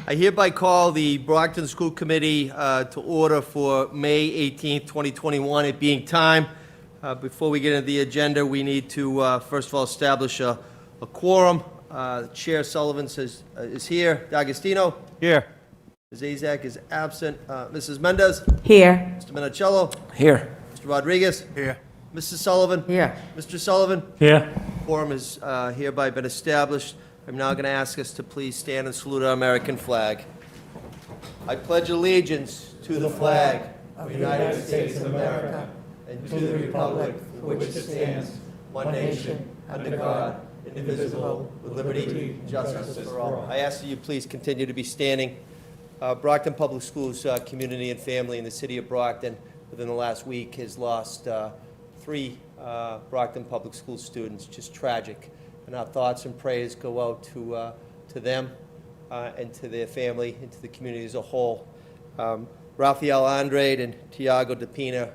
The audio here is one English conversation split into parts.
I hereby call the Brockton School Committee to order for May 18th, 2021. It being time, before we get into the agenda, we need to, first of all, establish a quorum. Chair Sullivan is here. D'Agostino? Here. Ms. Azak is absent. Mrs. Mendez? Here. Mr. Minicello? Here. Mr. Rodriguez? Here. Mrs. Sullivan? Here. Mr. Sullivan? Here. Quorum has hereby been established. I'm now going to ask us to please stand and salute our American flag. I pledge allegiance to the flag of the United States of America and to the republic for which it stands, one nation, under God, indivisible, with liberty and justice for all. I ask that you please continue to be standing. Brockton Public Schools community and family in the city of Brockton within the last week has lost three Brockton Public School students. Just tragic. And our thoughts and prayers go out to them and to their family and to the community as a whole. Rafael Andrade and Tiago DePina,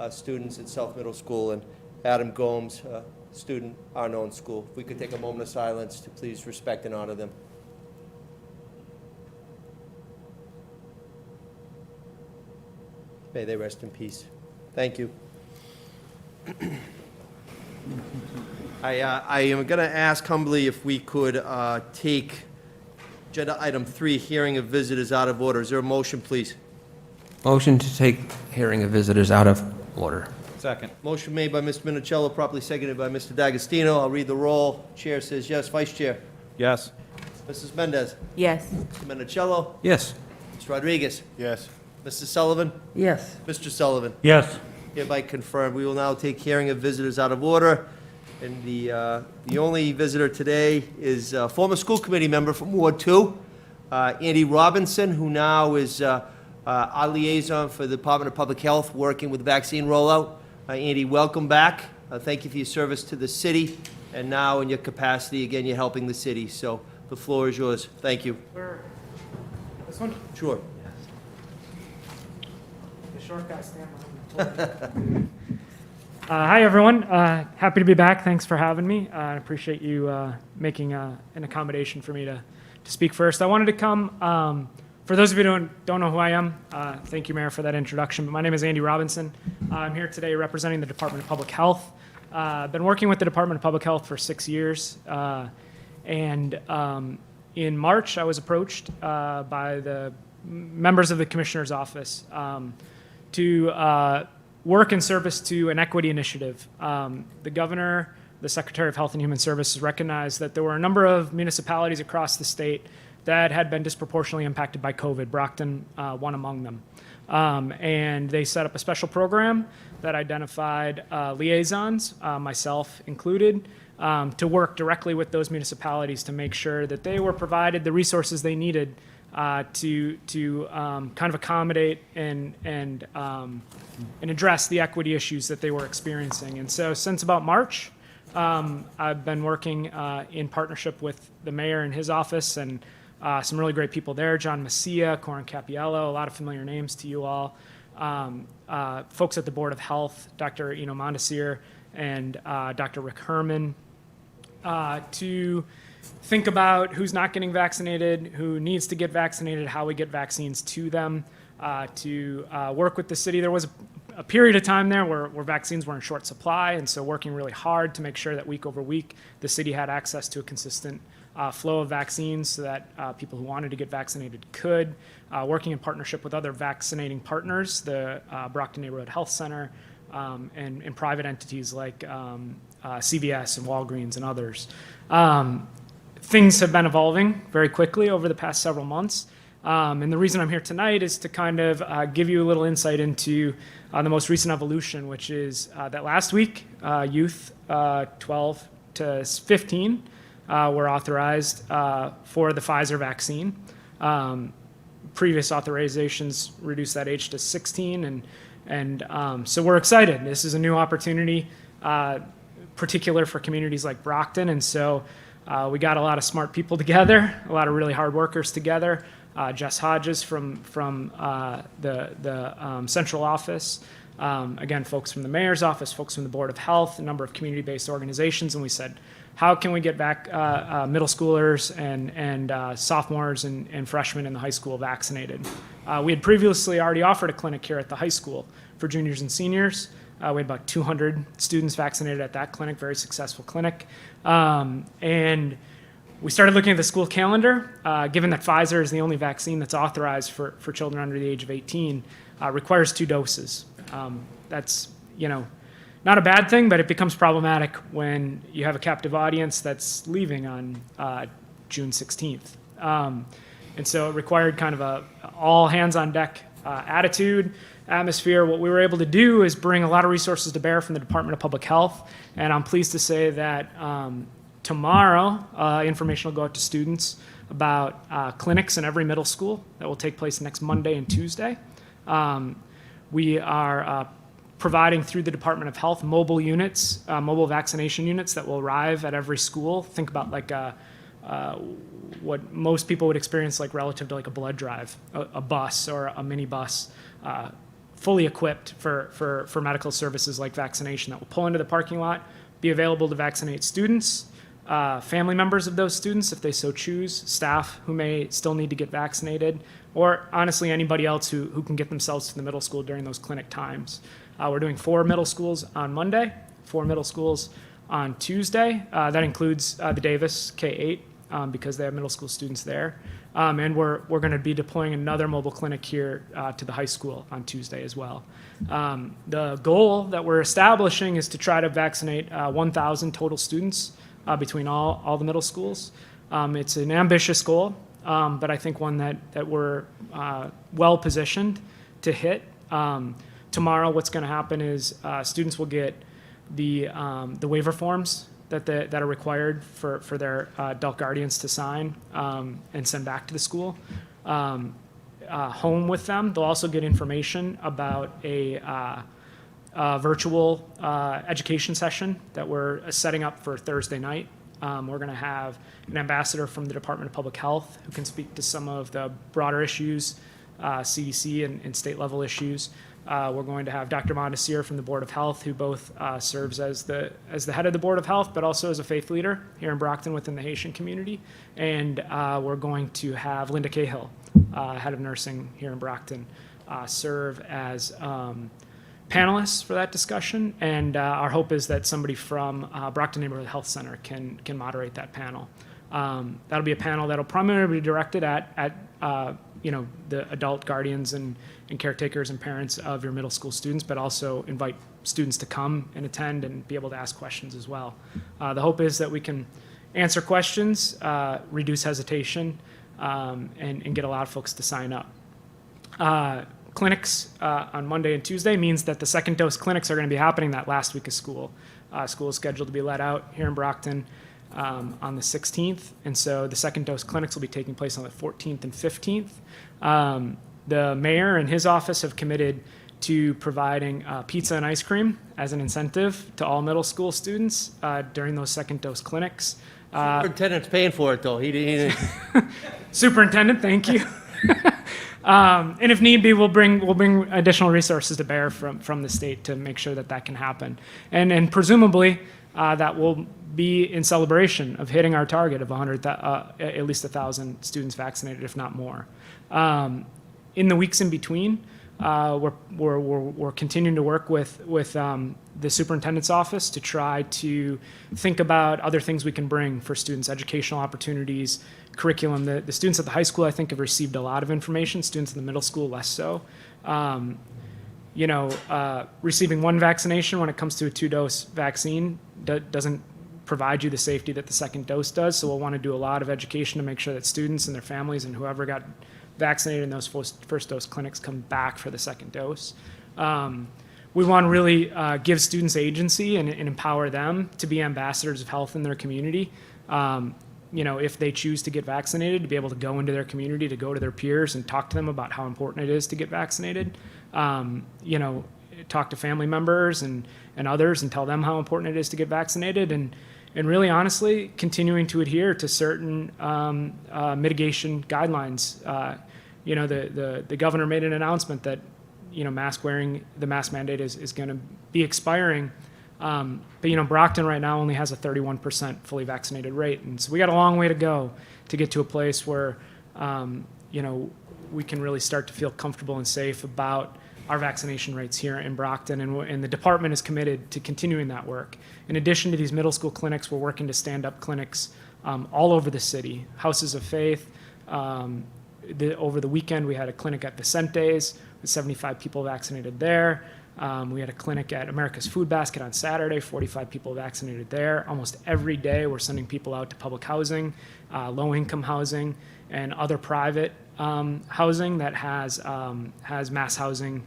students at South Middle School, and Adam Gomes, student Arnone School. If we could take a moment of silence to please respect and honor them. May they rest in peace. Thank you. I am going to ask humbly if we could take agenda item 3, hearing of visitors, out of order. Is there a motion, please? Motion to take hearing of visitors out of order. Second. Motion made by Mr. Minicello, properly seconded by Mr. D'Agostino. I'll read the roll. Chair says yes. Vice Chair? Yes. Mrs. Mendez? Yes. Mr. Minicello? Yes. Mr. Rodriguez? Yes. Mrs. Sullivan? Yes. Mr. Sullivan? Yes. Hereby confirmed. We will now take hearing of visitors out of order. And the only visitor today is a former school committee member from Ward 2, Andy Robinson, who now is our liaison for the Department of Public Health, working with the vaccine rollout. Andy, welcome back. Thank you for your service to the city. And now in your capacity, again, you're helping the city. So the floor is yours. Thank you. This one? Sure. The short guy stand behind the Hi, everyone. Happy to be back. Thanks for having me. I appreciate you making an accommodation for me to speak first. I wanted to come, for those of you who don't know who I am, thank you, Mayor, for that introduction. But my name is Andy Robinson. I'm here today representing the Department of Public Health. I've been working with the Department of Public Health for 6 years. And in March, I was approached by the members of the Commissioner's Office to work in service to an equity initiative. The Governor, the Secretary of Health and Human Services recognized that there were a number of municipalities across the state that had been disproportionately impacted by COVID, Brockton one among them. And they set up a special program that identified liaisons, myself included, to work directly with those municipalities to make sure that they were provided the resources they needed to kind of accommodate and address the equity issues that they were experiencing. And so since about March, I've been working in partnership with the mayor and his office and some really great people there, John Messia, Corin Cappiello, a lot of familiar names to you all, folks at the Board of Health, Dr. Eno Mondesir and Dr. Rick Herman, to think about who's not getting vaccinated, who needs to get vaccinated, how we get vaccines to them, to work with the city. There was a period of time there where vaccines were in short supply, and so working really hard to make sure that week over week the city had access to a consistent flow of vaccines so that people who wanted to get vaccinated could. Working in partnership with other vaccinating partners, the Brockton Neighborhood Health Center, and private entities like CVS and Walgreens and others. Things have been evolving very quickly over the past several months. And the reason I'm here tonight is to kind of give you a little insight into the most recent evolution, which is that last week, youth 12 to 15 were authorized for the Pfizer vaccine. Previous authorizations reduced that age to 16, and so we're excited. This is a new opportunity, particular for communities like Brockton, and so we got a lot of smart people together, a lot of really hard workers together. Jess Hodges from the central office, again, folks from the mayor's office, folks from the Board of Health, a number of community-based organizations, and we said, how can we get back middle schoolers and sophomores and freshmen in the high school vaccinated. We had previously already offered a clinic here at the high school for juniors and seniors. We had about 200 students vaccinated at that clinic, very successful clinic. And we started looking at the school calendar. Given that Pfizer is the only vaccine that's authorized for children under the age of 18, requires 2 doses. That's, not a bad thing, but it becomes problematic when you have a captive audience that's leaving on June 16th. And so it required kind of a all hands on deck attitude, atmosphere. What we were able to do is bring a lot of resources to bear from the Department of Public Health. And I'm pleased to say that tomorrow, information will go out to students about clinics in every middle school that will take place next Monday and Tuesday. We are providing through the Department of Health mobile units, mobile vaccination units that will arrive at every school. Think about like what most people would experience like relative to like a blood drive, a bus or a mini bus, fully equipped for medical services like vaccination that will pull into the parking lot, be available to vaccinate students, family members of those students if they so choose, staff who may still need to get vaccinated, or honestly anybody else who can get themselves to the middle school during those clinic times. We're doing 4 middle schools on Monday, 4 middle schools on Tuesday. That includes the Davis K-8 because they have middle school students there. And we're going to be deploying another mobile clinic here to the high school on Tuesday as well. The goal that we're establishing is to try to vaccinate 1,000 total students between all the middle schools. It's an ambitious goal, but I think one that we're well positioned to hit. Tomorrow, what's going to happen is students will get the waiver forms that are required for their adult guardians to sign and send back to the school. Home with them, they'll also get information about a virtual education session that we're setting up for Thursday night. We're going to have an ambassador from the Department of Public Health who can speak to some of the broader issues, CDC and state level issues. We're going to have Dr. Mondesir from the Board of Health, who both serves as the head of the Board of Health, but also as a faith leader here in Brockton within the Haitian community. And we're going to have Linda Cahill, head of nursing here in Brockton, serve as panelists for that discussion. And our hope is that somebody from Brockton Neighborhood Health Center can moderate that panel. That'll be a panel that'll primarily be directed at the adult guardians and caretakers and parents of your middle school students, but also invite students to come and attend and be able to ask questions as well. The hope is that we can answer questions, reduce hesitation, and get a lot of folks to sign up. Clinics on Monday and Tuesday means that the second dose clinics are going to be happening that last week of school. School is scheduled to be let out here in Brockton on the 16th, and so the second dose clinics will be taking place on the 14th and 15th. The mayor and his office have committed to providing pizza and ice cream as an incentive to all middle school students during those second dose clinics. Superintendent's paying for it, though. He didn't. Superintendent, thank you. And if need be, we'll bring additional resources to bear from the state to make sure that can happen. And presumably, that will be in celebration of hitting our target of at least 1,000 students vaccinated, if not more. In the weeks in between, we're continuing to work with the superintendent's office to try to think about other things we can bring for students, educational opportunities, curriculum. The students at the high school, I think, have received a lot of information. Students in the middle school, less so. Receiving one vaccination when it comes to a 2-dose vaccine doesn't provide you the safety that the second dose does. So we'll want to do a lot of education to make sure that students and their families and whoever got vaccinated in those first dose clinics come back for the second dose. We want to really give students agency and empower them to be ambassadors of health in their community. If they choose to get vaccinated, to be able to go into their community, to go to their peers and talk to them about how important it is to get vaccinated. Talk to family members and others and tell them how important it is to get vaccinated, and really honestly continuing to adhere to certain mitigation guidelines. The governor made an announcement that mask wearing, the mask mandate is going to be expiring But, Brockton right now only has a 31% fully vaccinated rate. And so we got a long way to go to get to a place where, we can really start to feel comfortable and safe about our vaccination rates here in Brockton, and the department is committed to continuing that work. In addition to these middle school clinics, we're working to stand up clinics all over the city, houses of faith. Over the weekend, we had a clinic at Vicentes with 75 people vaccinated there. We had a clinic at America's Food Basket on Saturday, 45 people vaccinated there. Almost every day, we're sending people out to public housing, low-income housing, and other private housing that has mass housing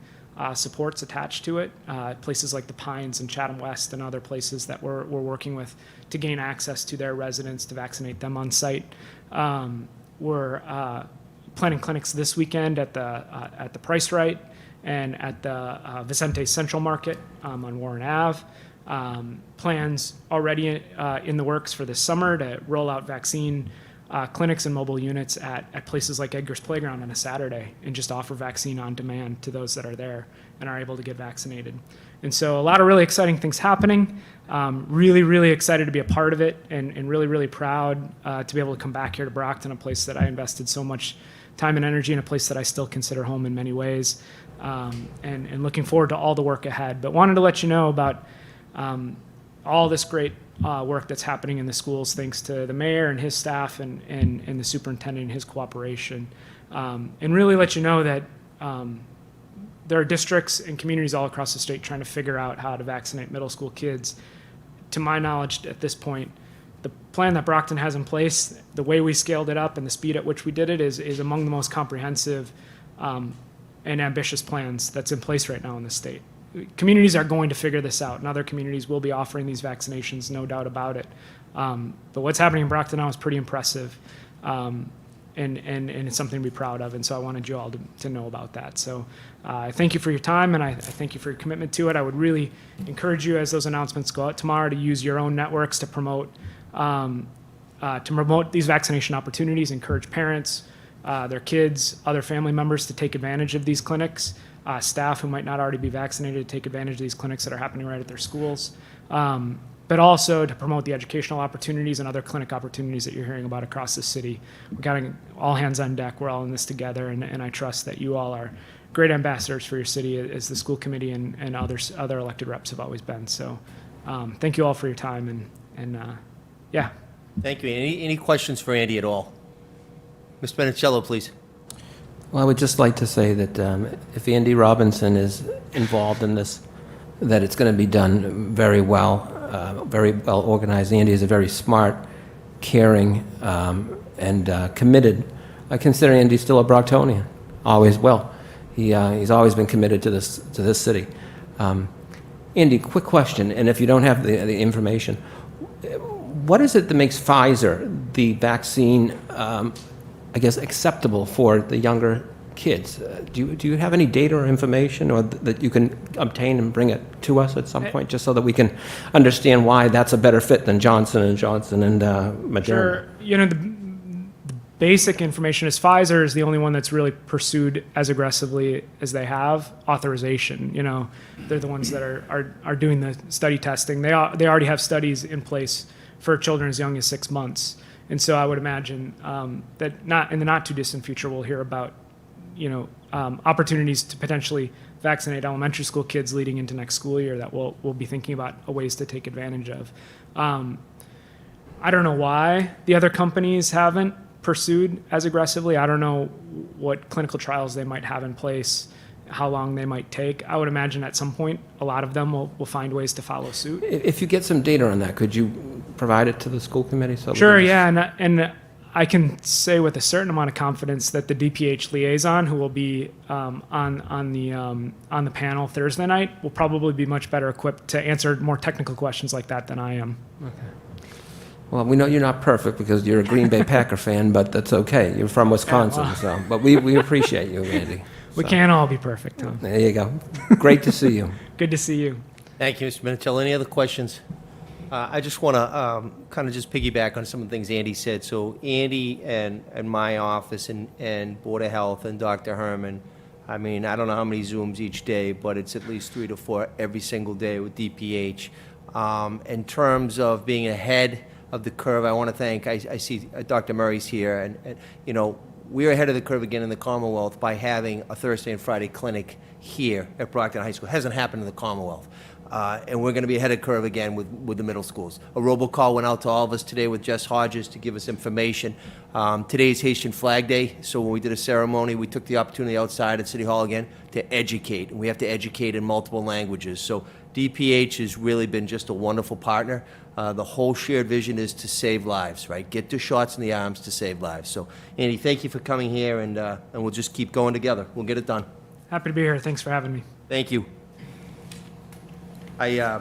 supports attached to it. Places like the Pines and Chatham West and other places that we're working with to gain access to their residents to vaccinate them on site. We're planning clinics this weekend at the Price Right and at the Vicente Central Market on Warren Ave. Plans already in the works for this summer to roll out vaccine clinics and mobile units at places like Edgar's Playground on a Saturday and just offer vaccine on demand to those that are there and are able to get vaccinated. And so a lot of really exciting things happening. Really, really excited to be a part of it and really, really proud to be able to come back here to Brockton, a place that I invested so much time and energy in, a place that I still consider home in many ways, and looking forward to all the work ahead. But wanted to let you know about all this great work that's happening in the schools, thanks to the mayor and his staff and the superintendent and his cooperation. And really let you know that there are districts and communities all across the state trying to figure out how to vaccinate middle school kids. To my knowledge, at this point, the plan that Brockton has in place, the way we scaled it up and the speed at which we did it is among the most comprehensive and ambitious plans that's in place right now in the state. Communities are going to figure this out, and other communities will be offering these vaccinations, no doubt about it. But what's happening in Brockton now is pretty impressive, and it's something to be proud of, and so I wanted you all to know about that. So I thank you for your time, and I thank you for your commitment to it. I would really encourage you, as those announcements go out tomorrow, to use your own networks to promote these vaccination opportunities, encourage parents, their kids, other family members to take advantage of these clinics. Staff who might not already be vaccinated to take advantage of these clinics that are happening right at their schools, but also to promote the educational opportunities and other clinic opportunities that you're hearing about across the city. We've got all hands on deck. We're all in this together, and I trust that you all are great ambassadors for your city, as the school committee and other elected reps have always been. So thank you all for your time, and yeah. Thank you. Any questions for Andy at all? Ms. Benicello, please. Well, I would just like to say that if Andy Robinson is involved in this, that it's going to be done very well organized. Andy is a very smart, caring, and committed. I consider Andy still a Brocktonian, always will. He's always been committed to this city. Andy, quick question, and if you don't have the information, what is it that makes Pfizer the vaccine acceptable for the younger kids? Do you have any data or information or that you can obtain and bring it to us at some point, just so that we can understand why that's a better fit than Johnson & Johnson and Moderna? Sure. The basic information is Pfizer is the only one that's really pursued as aggressively as they have authorization. They're the ones that are doing the study testing. They already have studies in place for children as young as 6 months. And so I would imagine that not in the not too distant future, we'll hear about, opportunities to potentially vaccinate elementary school kids leading into next school year that we'll be thinking about ways to take advantage of. I don't know why the other companies haven't pursued as aggressively. I don't know what clinical trials they might have in place, how long they might take. I would imagine at some point a lot of them will find ways to follow suit. If you get some data on that, could you provide it to the school committee? Sure, yeah, and I can say with a certain amount of confidence that the DPH liaison, who will be on the panel Thursday night, will probably be much better equipped to answer more technical questions like that than I am. Okay. Well, we know you're not perfect because you're a Green Bay Packer fan, but that's okay. You're from Wisconsin, but we appreciate you, Andy. We can't all be perfect, Tom. There you go. Great to see you. Good to see you. Thank you, Mr. Minicello. Any other questions? I just want to kind of just piggyback on some of the things Andy said. So Andy and my office and Board of Health and Dr. Herman, I mean, I don't know how many Zooms each day, but it's at least 3 to 4 every single day with DPH. In terms of being ahead of the curve, I want to thank, I see Dr. Murray's here, and, you know, we're ahead of the curve again in the Commonwealth by having a Thursday and Friday clinic here at Brockton High School. It hasn't happened in the Commonwealth. And we're going to be ahead of curve again with the middle schools. A robocall went out to all of us today with Jess Hodges to give us information. Today's Haitian Flag Day, so when we did a ceremony, we took the opportunity outside at City Hall again to educate, and we have to educate in multiple languages. So DPH has really been just a wonderful partner. The whole shared vision is to save lives, right? Get the shots in the arms to save lives. So, Andy, thank you for coming here, and we'll just keep going together. We'll get it done. Happy to be here. Thanks for having me. Thank you. I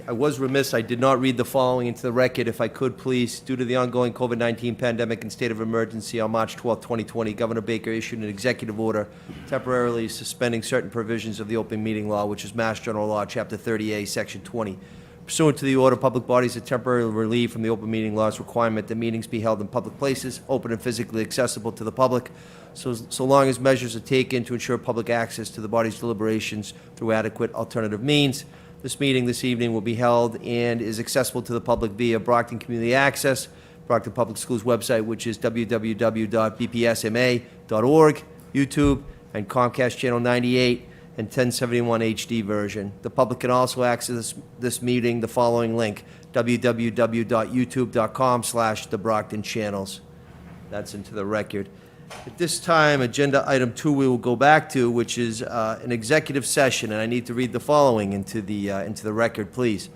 was remiss, I did not read the following into the record, if I could, please. Due to the ongoing COVID-19 pandemic and state of emergency on March 12, 2020, Governor Baker issued an executive order temporarily suspending certain provisions of the open meeting law, which is Mass General Law, Chapter 30A, Section 20. Pursuant to the order, public bodies are temporarily relieved from the open meeting law's requirement that meetings be held in public places, open and physically accessible to the public, so long as measures are taken to ensure public access to the body's deliberations through adequate alternative means. This meeting this evening will be held and is accessible to the public via Brockton Community Access, Brockton Public Schools website, which is www.bpsma.org, YouTube, and Comcast Channel 98 and 1071 HD version. The public can also access this meeting, the following link, www.youtube.com/TheBrocktonChannels. That's into the record. At this time, agenda item 2 we will go back to, which is an executive session, and I need to read the following into the record, please.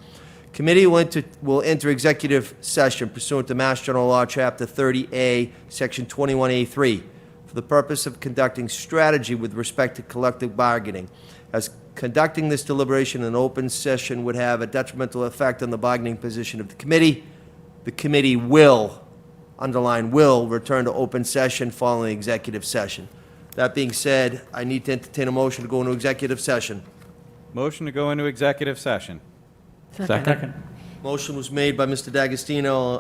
Committee will enter executive session pursuant to Mass General Law, Chapter 30A, Section 21A3, for the purpose of conducting strategy with respect to collective bargaining. As conducting this deliberation in an open session would have a detrimental effect on the bargaining position of the committee will, underline will, return to open session following executive session. That being said, I need to entertain a motion to go into executive session. Motion to go into executive session. Second. Motion was made by Mr. D'Agostino,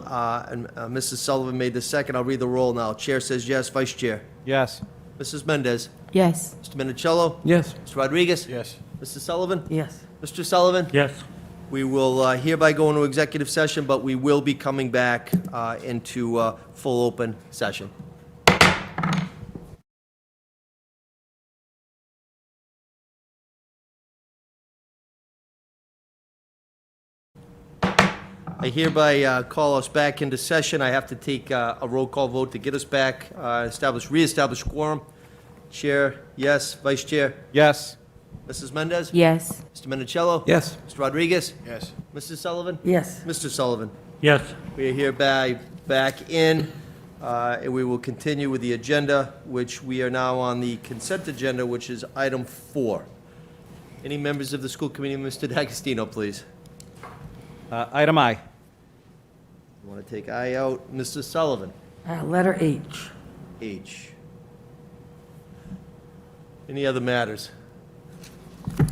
and Mrs. Sullivan made the second. I'll read the roll now. Chair says yes. Vice Chair. Yes. Mrs. Mendez. Yes. Mr. Minicello. Yes. Mr. Rodriguez. Yes. Mrs. Sullivan. Yes. Mr. Sullivan. Yes. We will hereby go into executive session, but we will be coming back into full open session. I hereby call us back into session. I have to take a roll call vote to get us back, reestablish quorum. Chair, yes. Vice Chair, Yes. Mrs. Mendez? Yes. Mr. Minicello? Yes. Mr. Rodriguez? Yes. Mrs. Sullivan? Yes. Mr. Sullivan? Yes. We are hereby back in, and we will continue with the agenda, which we are now on the consent agenda, which is item 4. Any members of the school committee, Mr. D'Agostino, please? Item I. You want to take I out? Mr. Sullivan? Letter H. H. Any other matters?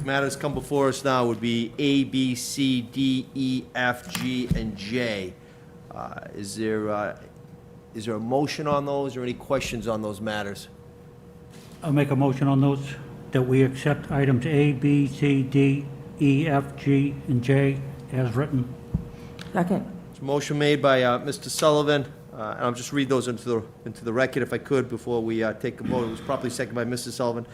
Matters come before us now would be A, B, C, D, E, F, G, and J. Is there a motion on those or any questions on those matters? I'll make a motion on those, that we accept items A, B, C, D, E, F, G, and J as written. Second. It's a motion made by Mr. Sullivan, and I'll just read those into the record if I could before we take a vote. It was properly seconded by Mrs. Sullivan.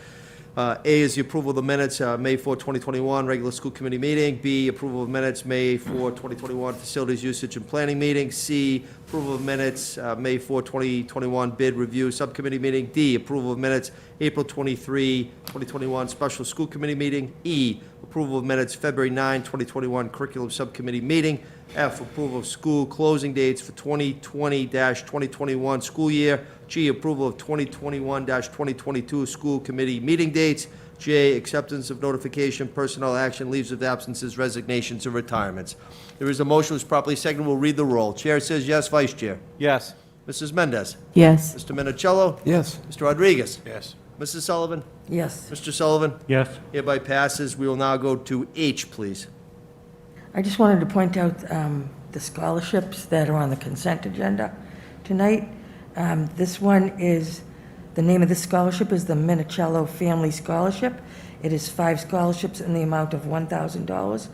A is the approval of the minutes, May 4, 2021, regular school committee meeting. B, approval of minutes, May 4, 2021, facilities usage and planning meeting. C, approval of minutes, May 4, 2021, bid review subcommittee meeting. D, approval of minutes, April 23, 2021, special school committee meeting. E, approval of minutes, February 9, 2021, curriculum subcommittee meeting. F, approval of school closing dates for 2020-2021 school year. G, approval of 2021-2022 school committee meeting dates. J, acceptance of notification, personnel action, leaves of absences, resignations, and retirements. There is a motion which is properly seconded. We'll read the roll. Chair says yes. Vice Chair. Yes. Mrs. Mendez. Yes. Mr. Minicello. Yes. Mr. Rodriguez. Yes. Mrs. Sullivan. Yes. Mr. Sullivan. Yes. Hereby passes. We will now go to H, please. I just wanted to point out the scholarships that are on the consent agenda tonight. This one is, the name of this scholarship is the Minicello Family Scholarship. It is 5 scholarships in the amount of $1,000.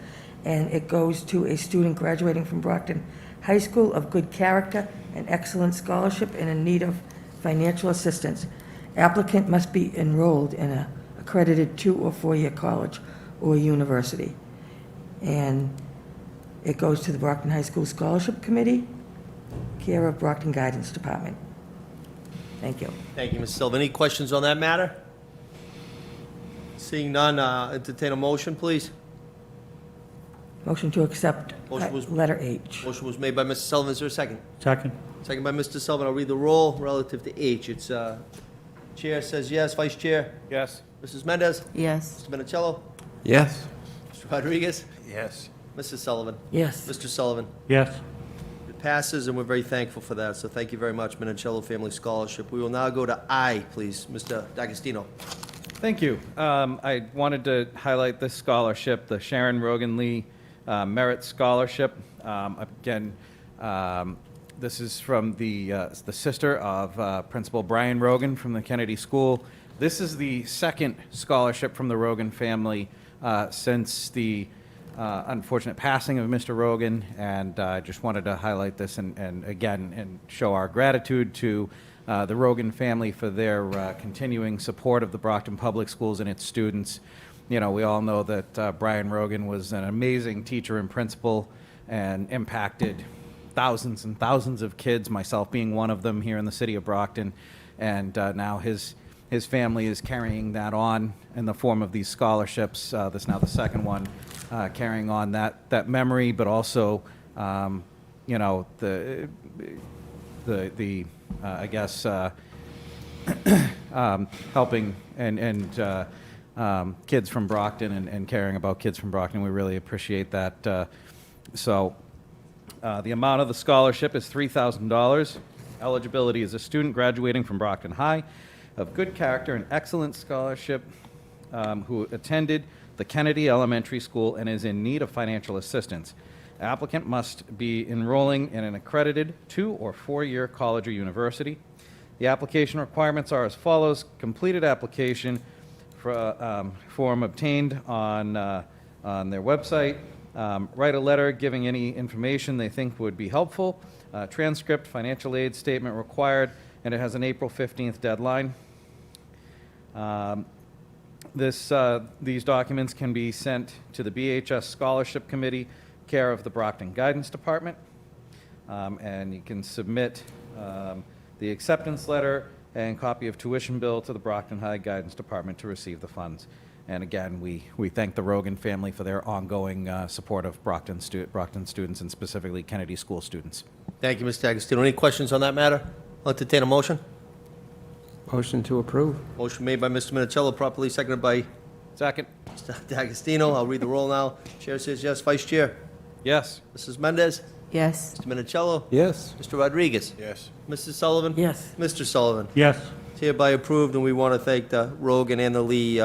and it goes to a student graduating from Brockton High School of good character and excellent scholarship and in need of financial assistance. Applicant must be enrolled in a accredited 2 or 4-year college or university. And it goes to the Brockton High School Scholarship Committee, care of Brockton Guidance Department. Thank you. Thank you, Ms. Sullivan. Any questions on that matter? Seeing none, entertain a motion, please. Motion to accept Motion was- letter H. Motion was made by Mr. Sullivan. Is there a second? Second. Second by Mr. Sullivan. I'll read the roll relative to H. It's, Chair says yes. Vice Chair? Yes. Mrs. Mendez? Yes. Mr. Minicello? Yes. Mr. Rodriguez? Yes. Mrs. Sullivan? Yes. Mr. Sullivan? Yes. It passes, and we're very thankful for that, so thank you very much, Minicello Family Scholarship. We will now go to I, please. Mr. D'Agostino. Thank you. I wanted to highlight this scholarship, the Sharon Rogan-Merritt Scholarship. Again, this is from the sister of Principal Brian Rogan from the Kennedy School. This is the second scholarship from the Rogan family since the unfortunate passing of Mr. Rogan, and I just wanted to highlight this and show our gratitude to the Rogan family for their continuing support of the Brockton Public Schools and its students. You know, we all know that Brian Rogan was an amazing teacher and principal and impacted thousands and thousands of kids, myself being one of them here in the city of Brockton, and now his family is carrying that on in the form of these scholarships. This is now the second one, carrying on that memory, but also, you know, the I guess helping and kids from Brockton and caring about kids from Brockton. We really appreciate that. The amount of the scholarship is $3,000. Eligibility is a student graduating from Brockton High of good character and excellent scholarship who attended the Kennedy Elementary School and is in need of financial assistance. Applicant must be enrolling in an accredited 2 or 4-year college or university. The application requirements are as follows: completed application form obtained on their website. Write a letter giving any information they think would be helpful. Transcript, financial aid statement required, and it has an April 15th deadline. These documents can be sent to the BHS Scholarship Committee, care of the Brockton Guidance Department, and you can submit the acceptance letter and copy of tuition bill to the Brockton High Guidance Department to receive the funds. And again, we thank the Rogan family for their ongoing support of Brockton students and specifically Kennedy School students. Thank you, Mr. D'Agostino. Any questions on that matter? I'll entertain a motion. Motion to approve. Motion made by Mr. Minicello, properly seconded by Second. Mr. D'Agostino. I'll read the roll now. Chair says yes. Vice Chair? Yes. Mrs. Mendez? Yes. Mr. Minicello? Yes. Mr. Rodriguez? Yes. Mrs. Sullivan? Yes. Mr. Sullivan? Yes. It's hereby approved, and we want to thank the Rogan and the Lee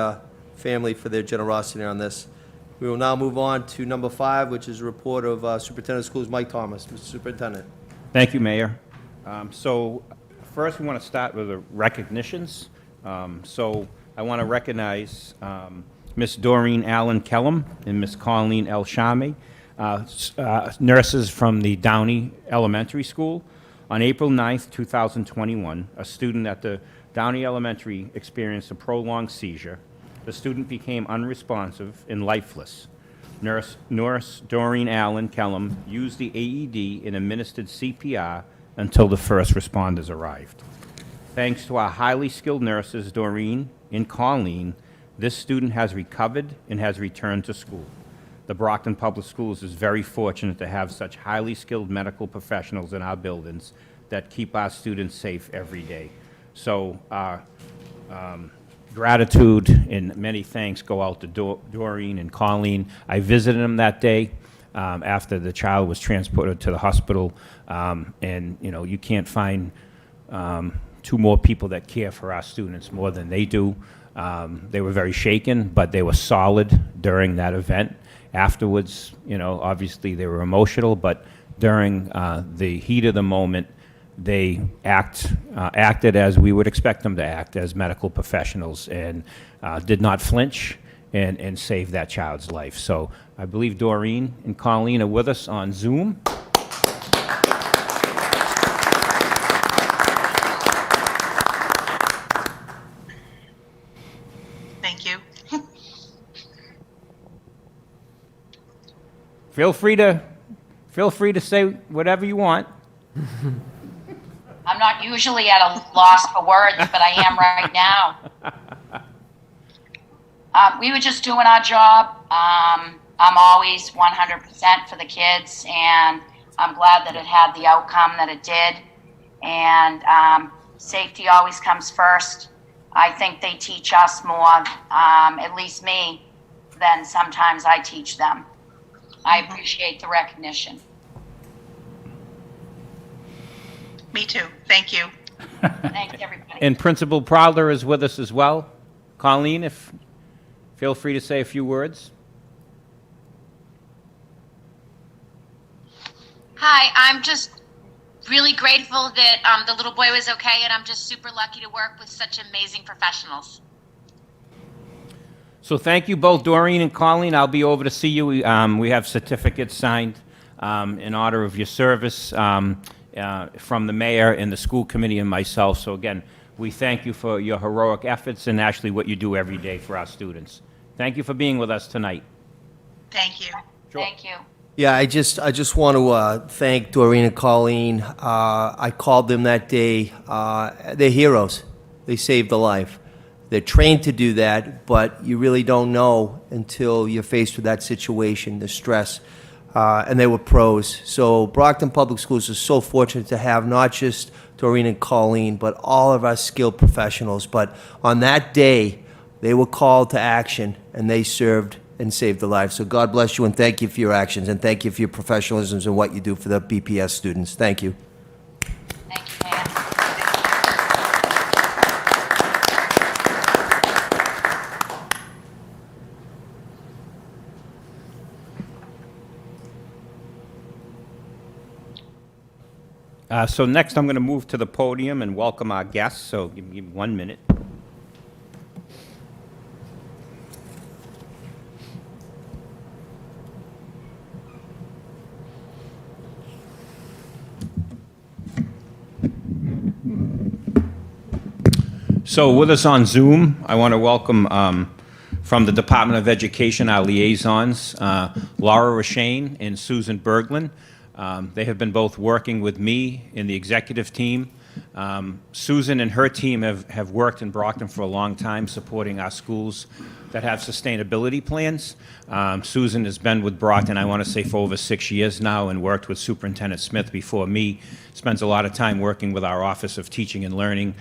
family for their generosity on this. We will now move on to number 5, which is a report of Superintendent of Schools Mike Thomas. Mr. Superintendent. Thank you, Mayor. So first, we want to start with the recognitions. So I want to recognize Miss Doreen Allen Kellum and Miss Colleen L. Shami, nurses from the Downey Elementary School. On April 9th, 2021, a student at the Downey Elementary experienced a prolonged seizure. The student became unresponsive and lifeless. Nurse Doreen Allen Kellum used the AED and administered CPR until the first responders arrived. Thanks to our highly skilled nurses, Doreen and Colleen, this student has recovered and has returned to school. The Brockton Public Schools is very fortunate to have such highly skilled medical professionals in our buildings that keep our students safe every day. So our gratitude and many thanks go out to Doreen and Colleen. I visited them that day after the child was transported to the hospital, and you know, you can't find 2 more people that care for our students more than they do. They were very shaken, but they were solid during that event. Afterwards, you know, obviously they were emotional, but during the heat of the moment, they acted as we would expect them to act as medical professionals, and did not flinch and saved that child's life. So I believe Doreen and Colleen are with us on Zoom. Thank you. Feel free to say whatever you want. I'm not usually at a loss for words, but I am right now. We were just doing our job. I'm always 100% for the kids, and I'm glad that it had the outcome that it did. And safety always comes first. I think they teach us more, at least me, than sometimes I teach them. I appreciate the recognition. Me too. Thank you. Thanks, everybody. And Principal Prowler is with us as well. Colleen, feel free to say a few words. Hi, I'm just really grateful that the little boy was okay, and I'm just super lucky to work with such amazing professionals. So thank you both, Doreen and Colleen. I'll be over to see you. We have certificates signed in honor of your service from the mayor and the school committee and myself. So again, we thank you for your heroic efforts and actually what you do every day for our students. Thank you for being with us tonight. Thank you. Thank you. Yeah, I just want to thank Doreen and Colleen. I called them that day. They're heroes. They saved a life. They're trained to do that, but you really don't know until you're faced with that situation, the stress. And they were pros. So Brockton Public Schools is so fortunate to have not just Doreen and Colleen, but all of our skilled professionals. But on that day, they were called to action, and they served and saved the life. So God bless you, and thank you for your actions, and thank you for your professionalism and what you do for the BPS students. Thank you. Thank you, Mayor. So next, I'm going to move to the podium and welcome our guests. So give me 1 minute. So with us on Zoom, I want to welcome from the Department of Education our liaisons, Laura Rashane and Susan Berglund. They have been both working with me in the executive team. Susan and her team have worked in Brockton for a long time, supporting our schools that have sustainability plans. Susan has been with Brockton, I want to say, for over 6 years now, and worked with Superintendent Smith before me. Spends a lot of time working with our Office of Teaching and Learning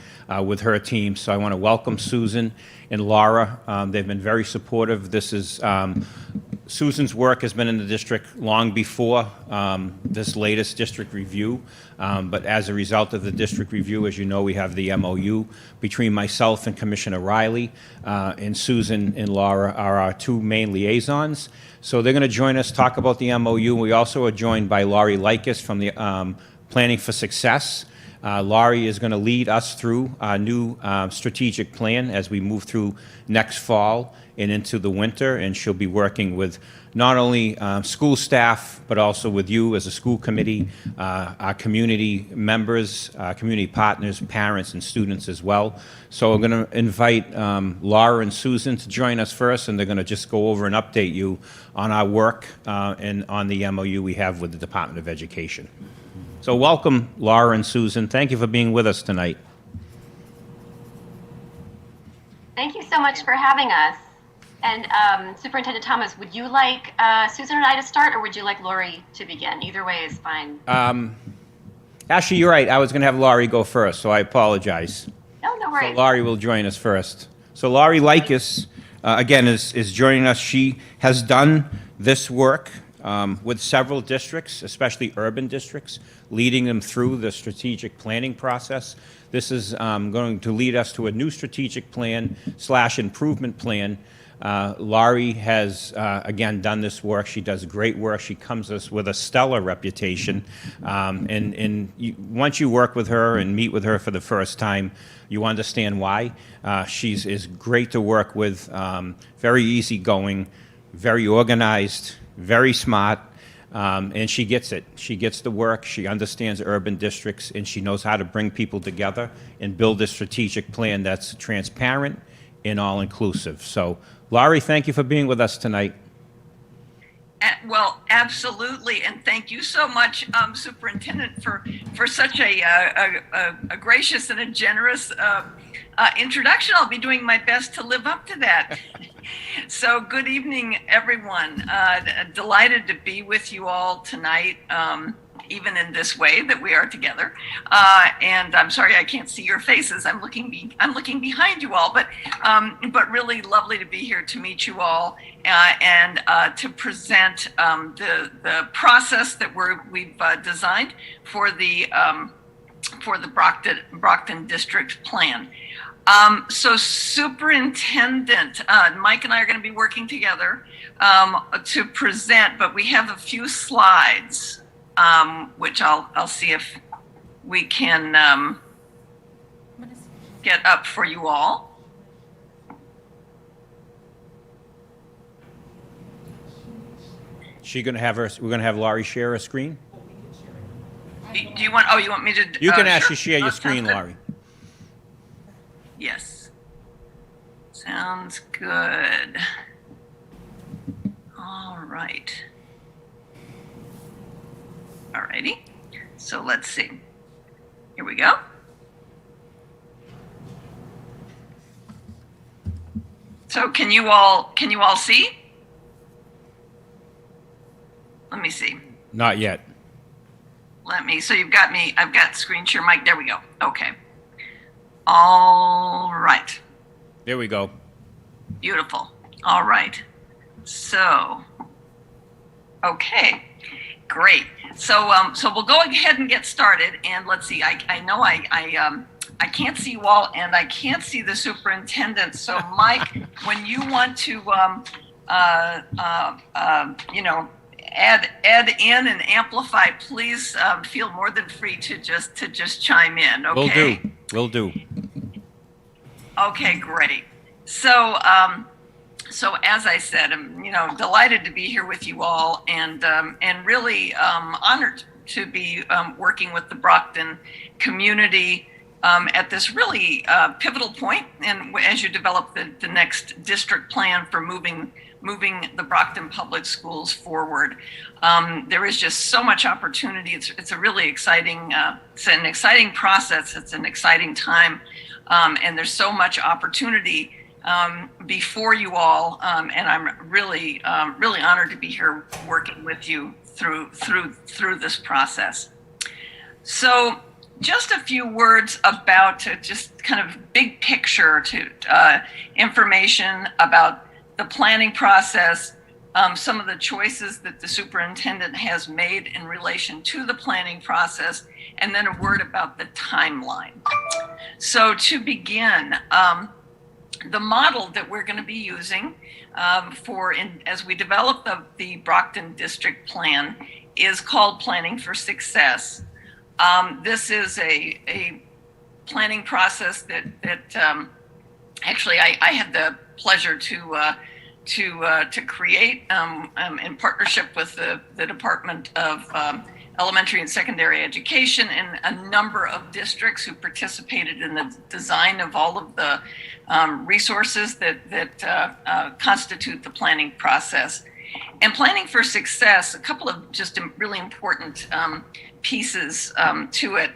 with her team. So I want to welcome Susan and Laura. They've been very supportive. This is Susan's work has been in the district long before this latest district review, but as a result of the district review, as you know, we have the MOU between myself and Commissioner Riley, and Susan and Laura are our two main liaisons. So they're going to join us, talk about the MOU. We also are joined by Laurie Likas from the Planning for Success. Laurie is going to lead us through our new strategic plan as we move through next fall and into the winter, and she'll be working with not only school staff, but also with you as a school committee, our community members, community partners, parents, and students as well. So we're going to invite Laura and Susan to join us first, and they're going to just go over and update you on our work and on the MOU we have with the Department of Education. So welcome, Laura and Susan. Thank you for being with us tonight. Thank you so much for having us. And Superintendent Thomas, would you like Susan and I to start, or would you like Lori to begin? Either way is fine. Actually, you're right. I was going to have Laurie go first, so I apologize. No worries. So Laurie will join us first. So Laurie Likas, again, is joining us. She has done this work with several districts, especially urban districts, leading them through the strategic planning process. This is going to lead us to a new strategic plan / improvement plan. Laurie has, again, done this work. She does great work. She comes to us with a stellar reputation. Once you work with her and meet with her for the first time, you understand why. She's is great to work with, very easygoing, very organized, very smart, and she gets it. She gets the work, she understands urban districts, and she knows how to bring people together and build a strategic plan that's transparent and all-inclusive. So, Laurie, thank you for being with us tonight. Well, absolutely, and thank you so much, Superintendent, for such a gracious and a generous introduction. I'll be doing my best to live up to that. So, good evening, everyone. Delighted to be with you all tonight, even in this way that we are together. And I'm sorry I can't see your faces. I'm looking behind you all, but really lovely to be here to meet you all and to present the process that we've designed for the Brockton District Plan. So Superintendent, Mike and I are going to be working together to present, but we have a few slides, which I'll see if we can get up for you all. We're going to have Laurie share a screen? Do you want, you want me to? You can actually sure. share your Oh, screen, sounds good. Laurie. Yes. Sounds good. All right. All righty. So let's see. Here we go. So can you all see? Let me see. Not yet. So you've got me, I've got screen share mic. There we go. Okay. All right. There we go. Beautiful. All right. So, okay, great. So we'll go ahead and get started. And let's see. I know I can't see you all, and I can't see the superintendent. So, Mike, when you want to, add in and amplify, please feel more than free to just chime in. Okay. Will do. Okay, great. So, as I said, I'm delighted to be here with you all, and really honored to be working with the Brockton community at this really pivotal point, and as you develop the next district plan for moving the Brockton Public Schools forward. There is just so much opportunity. It's a really exciting, it's an exciting process. It's an exciting time. And there's so much opportunity before you all. And I'm really honored to be here working with you through this process. So just a few words about just kind of big picture information about the planning process, some of the choices that the superintendent has made in relation to the planning process, and then a word about the timeline. So to begin, the model that we're going to be using as we develop the Brockton District Plan is called Planning for Success. This is a planning process that actually I had the pleasure to create in partnership with the Department of Elementary and Secondary Education and a number of districts who participated in the design of all of the resources that constitute the planning process. And Planning for Success, a couple of just really important pieces to it.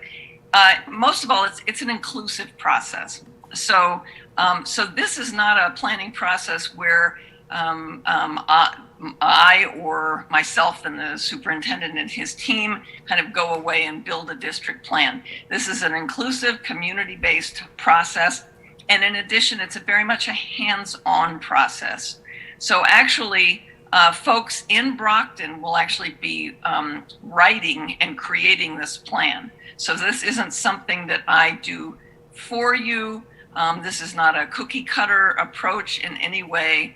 Most of all, it's an inclusive process. So this is not a planning process where I or myself and the superintendent and his team kind of go away and build a district plan. This is an inclusive, community-based process. And in addition, it's very much a hands-on process. So actually, folks in Brockton will actually be writing and creating this plan. So this isn't something that I do for you. This is not a cookie cutter approach in any way.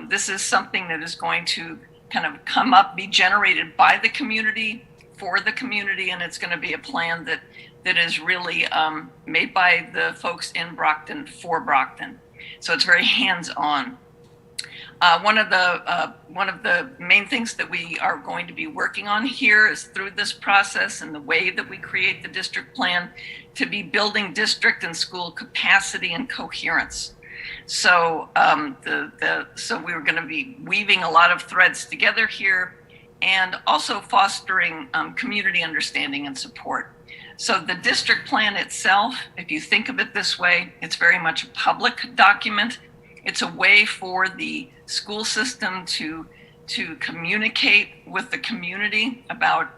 This is something that is going to kind of be generated by the community, for the community, and it's going to be a plan that is really made by the folks in Brockton for Brockton. So it's very hands-on. One of the main things that we are going to be working on here is through this process and the way that we create the district plan to be building district and school capacity and coherence. So so we're going to be weaving a lot of threads together here, and also fostering community understanding and support. So the district plan itself, if you think of it this way, it's very much a public document. It's a way for the school system to communicate with the community about,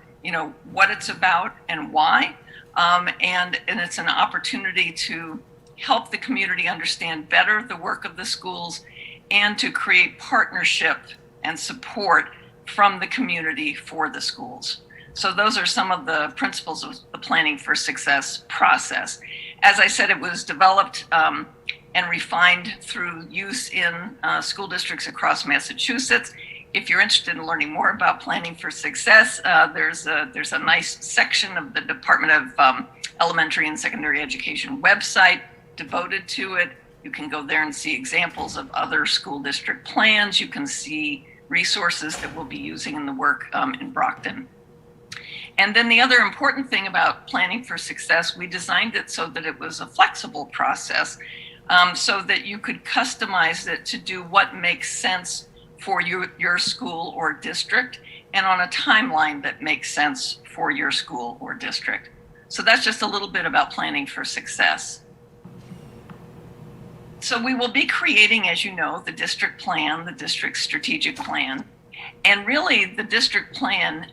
what it's about and why. And it's an opportunity to help the community understand better the work of the schools and to create partnership and support from the community for the schools. So those are some of the principles of the Planning for Success process. As I said, it was developed and refined through use in school districts across Massachusetts. If you're interested in learning more about Planning for Success, there's a nice section of the Department of Elementary and Secondary Education website devoted to it. You can go there and see examples of other school district plans. You can see resources that we'll be using in the work in Brockton. And then the other important thing about Planning for Success, we designed it so that it was a flexible process, so that you could customize it to do what makes sense for your school or district, and on a timeline that makes sense for your school or district. So that's just a little bit about Planning for Success. So we will be creating, as you know, the district plan, the district strategic plan. And really, the district plan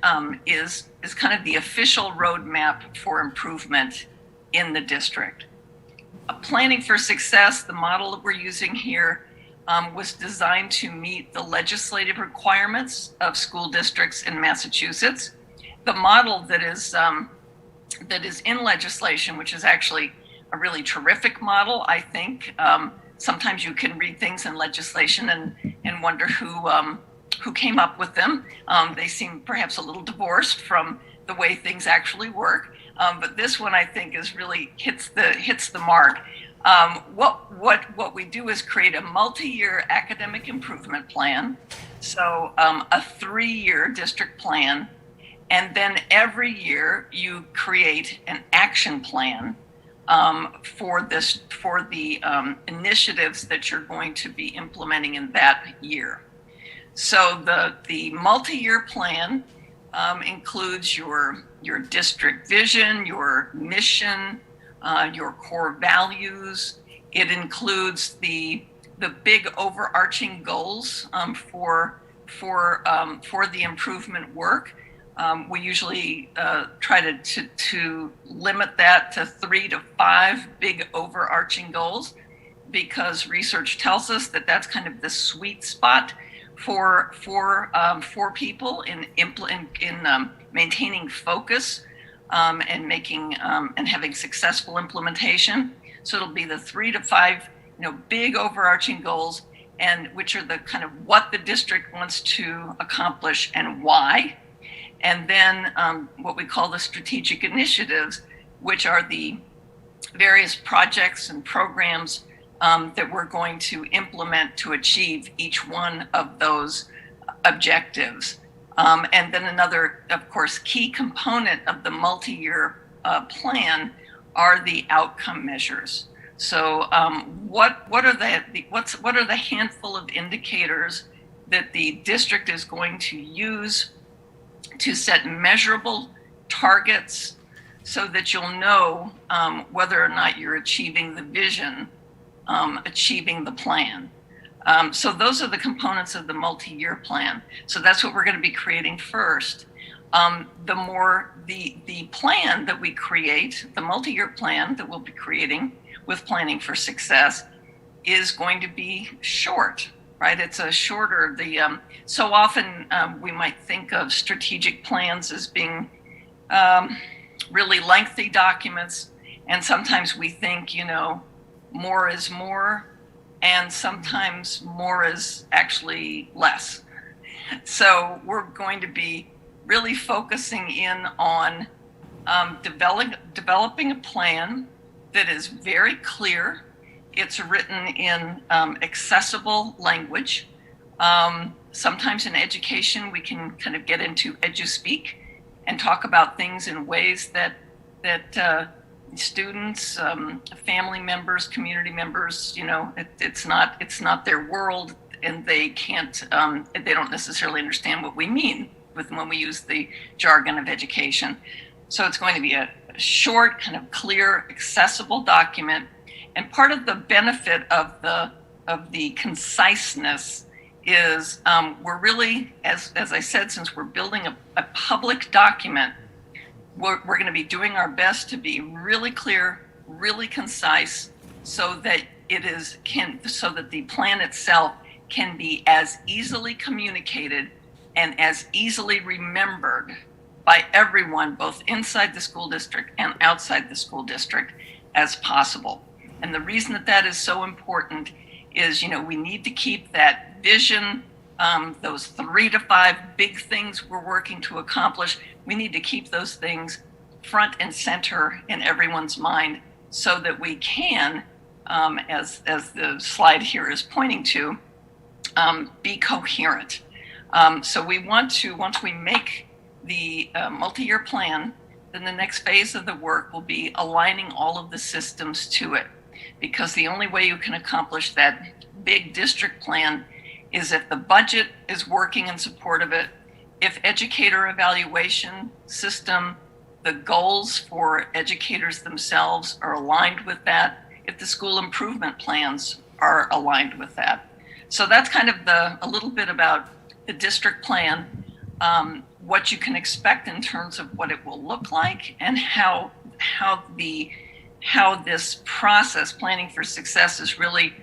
is kind of the official roadmap for improvement in the district. Planning for Success, the model that we're using here, was designed to meet the legislative requirements of school districts in Massachusetts. The model that is in legislation, which is actually a really terrific model, I think. Sometimes you can read things in legislation and wonder who came up with them. They seem perhaps a little divorced from the way things actually work. But this one, I think, is really hits the mark. What we do is create a multi-year academic improvement plan. So a 3-year district plan. And then every year you create an action plan for the initiatives that you're going to be implementing in that year. So the multi-year plan includes your district vision, your mission, your core values. It includes the big overarching goals for the improvement work. We usually try to limit that to 3 to 5 big overarching goals, because research tells us that that's kind of the sweet spot for people in maintaining focus and making and having successful implementation. So it'll be the 3 to 5 big overarching goals, and which are the kind of what the district wants to accomplish and why. And then what we call the strategic initiatives, which are the various projects and programs that we're going to implement to achieve each one of those objectives. And then another, of course, key component of the multi-year plan are the outcome measures. So what are the handful of indicators that the district is going to use to set measurable targets so that you'll know whether or not you're achieving the vision, achieving the plan. So those are the components of the multi-year plan. So that's what we're going to be creating first. The plan that we create, the multi-year plan that we'll be creating with Planning for Success, is going to be short, right? It's a shorter, so often we might think of strategic plans as being really lengthy documents. And sometimes we think, more is more, and sometimes more is actually less. So we're going to be really focusing in on developing a plan that is very clear. It's written in accessible language. Sometimes in education, we can kind of get into edu-speak and talk about things in ways that students, family members, community members, it's not their world, and they don't necessarily understand what we mean when we use the jargon of education. So it's going to be a short, kind of clear, accessible document. And part of the benefit of the conciseness is we're really, as I said, since we're building a public document, we're going to be doing our best to be really clear, really concise, so that so that the plan itself can be as easily communicated and as easily remembered by everyone, both inside the school district and outside the school district, as possible. And the reason that is so important is, we need to keep that vision, those 3 to 5 big things we're working to accomplish. We need to keep those things front and center in everyone's mind so that we can, as the slide here is pointing to, be coherent. So we want to, once we make the multi-year plan, then the next phase of the work will be aligning all of the systems to it. Because the only way you can accomplish that big district plan is if the budget is working in support of it, if educator evaluation system, the goals for educators themselves are aligned with that, if the school improvement plans are aligned with that. So that's kind of a little bit about the district plan, what you can expect in terms of what it will look like, and how this process, planning for success, is really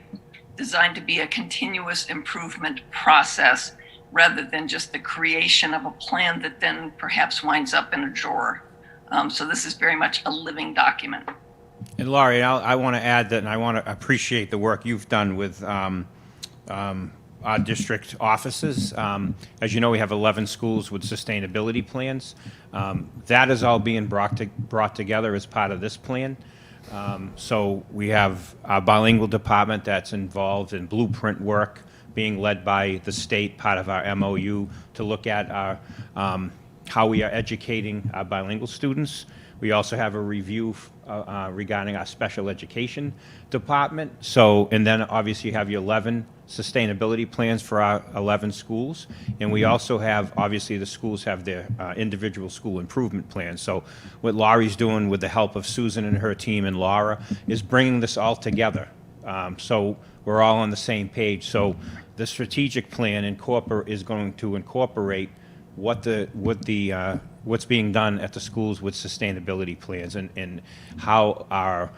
designed to be a continuous improvement process rather than just the creation of a plan that then perhaps winds up in a drawer. So this is very much a living document. And Laurie, I want to add that, and I want to appreciate the work you've done with our district offices. As you know, we have 11 schools with sustainability plans. That is all being brought together as part of this plan. So we have our bilingual department that's involved in blueprint work being led by the state, part of our MOU, to look at our how we are educating our bilingual students. We also have a review regarding our special education department. So, and then obviously you have your 11 sustainability plans for our 11 schools. And we also have, obviously the schools have their individual school improvement plans. So what Laurie's doing with the help of Susan and her team and Laura is bringing this all together. So we're all on the same page. So the strategic plan is going to incorporate what's being done at the schools with sustainability plans, and how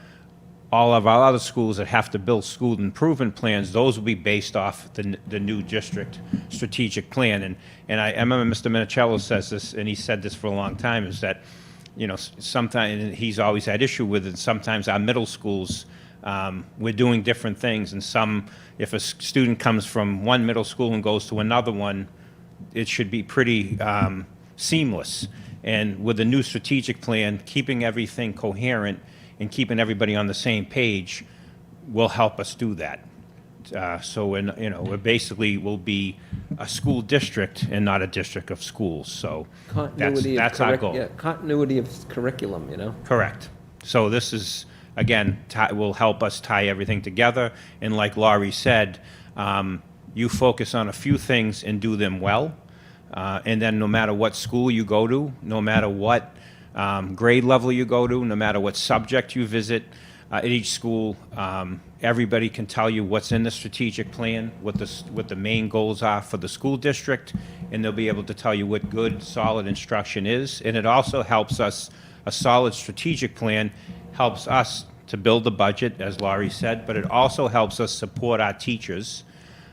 all of our other schools that have to build school improvement plans, those will be based off the new district strategic plan. And I remember Mr. Minicello says this, and he said this for a long time, is that, sometimes, and he's always had issue with it, sometimes our middle schools, we're doing different things, and if a student comes from one middle school and goes to another one, it should be pretty seamless. And with the new strategic plan, keeping everything coherent and keeping everybody on the same page will help us do that. So we basically will be a school district and not a district of schools. So that's our goal. Yeah, continuity of curriculum, Correct. So this is, again, will help us tie everything together. And like Laurie said, you focus on a few things and do them well. And then no matter what school you go to, no matter what grade level you go to, no matter what subject you visit at each school, everybody can tell you what's in the strategic plan, what the main goals are for the school district, and they'll be able to tell you what good, solid instruction is. And it also helps us, a solid strategic plan helps us to build the budget, as Laurie said, but it also helps us support our teachers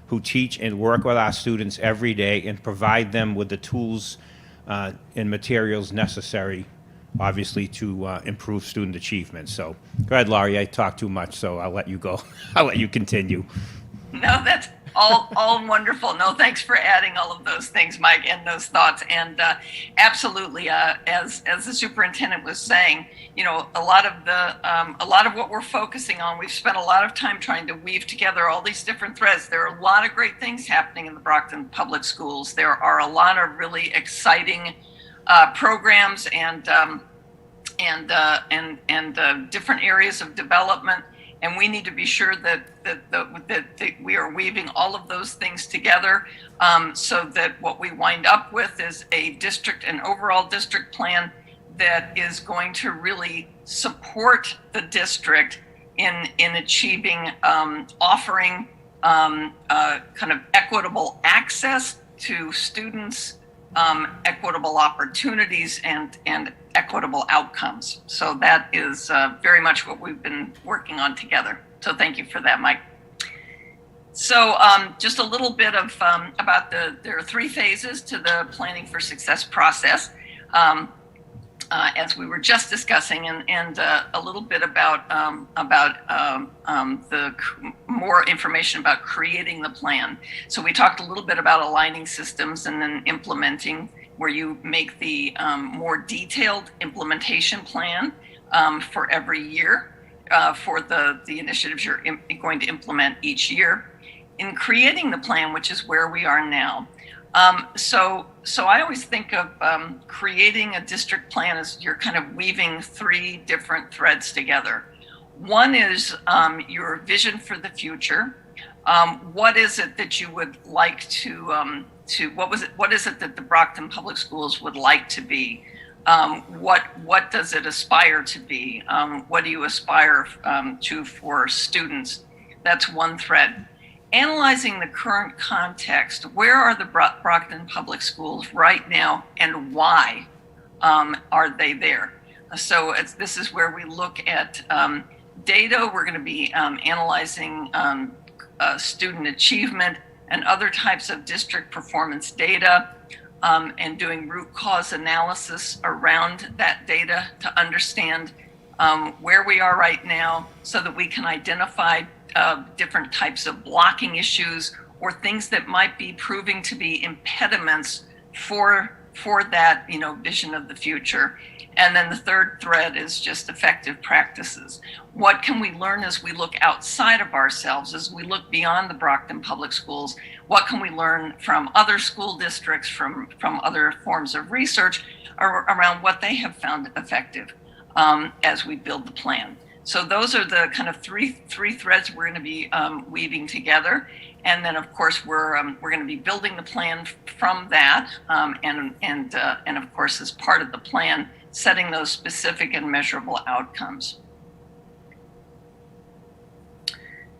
who teach and work with our students every day and provide them with the tools and materials necessary, obviously, to improve student achievement. So go ahead, Laurie, I talk too much, so I'll let you go. I'll let you continue. No, all wonderful. No, thanks for adding all of those things, Mike, and those thoughts. And absolutely, as the superintendent was saying, a lot of what we're focusing on, we've spent a lot of time trying to weave together all these different threads. There are a lot of great things happening in the Brockton Public Schools. There are a lot of really exciting programs and different areas of development. And we need to be sure that we are weaving all of those things together, so that what we wind up with is an overall district plan that is going to really support the district in achieving, offering kind of equitable access to students, equitable opportunities, and equitable outcomes. So that is very much what we've been working on together. So thank you for that, Mike. So just a little bit of about there are 3 phases to the Planning for Success process, as we were just discussing, and a little bit about the more information about creating the plan. So we talked a little bit about aligning systems and then implementing, where you make the more detailed implementation plan for every year for the initiatives you're going to implement each year. In creating the plan, which is where we are now, so I always think of creating a district plan as you're kind of weaving 3 different threads together. One is your vision for the future. What is it that you would like to what is it that the Brockton Public Schools would like to be? What does it aspire to be? What do you aspire to for students? That's one thread. Analyzing the current context. Where are the Brockton Public Schools right now, and why are they there? So this is where we look at data. We're going to be analyzing student achievement and other types of district performance data, and doing root cause analysis around that data to understand where we are right now, so that we can identify different types of blocking issues or things that might be proving to be impediments for that vision of the future. And then the third thread is just effective practices. What can we learn as we look outside of ourselves, as we look beyond the Brockton Public Schools? What can we learn from other school districts, from other forms of research around what they have found effective as we build the plan? So those are the kind of three threads we're going to be weaving together. And then, of course, we're going to be building the plan from that, and of course, as part of the plan, setting those specific and measurable outcomes.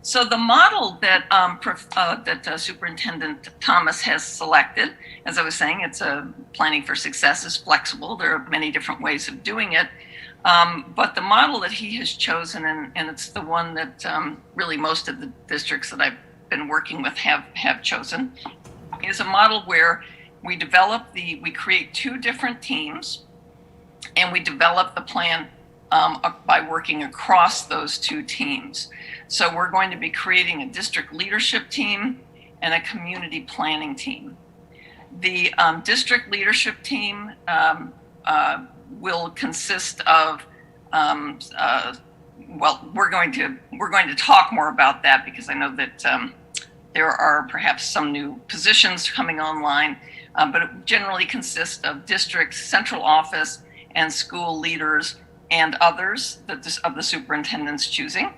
So the model that Superintendent Thomas has selected, as I was saying, it's a Planning for Success is flexible. There are many different ways of doing it. But the model that he has chosen, and it's the one that really most of the districts that I've been working with have chosen, is a model where we create 2 different teams, and we develop the plan by working across those 2 teams. So we're going to be creating a district leadership team and a community planning team. The district leadership team will consist of, we're going to talk more about that, because I know that there are perhaps some new positions coming online, but it generally consists of district central office and school leaders and others of the superintendent's choosing.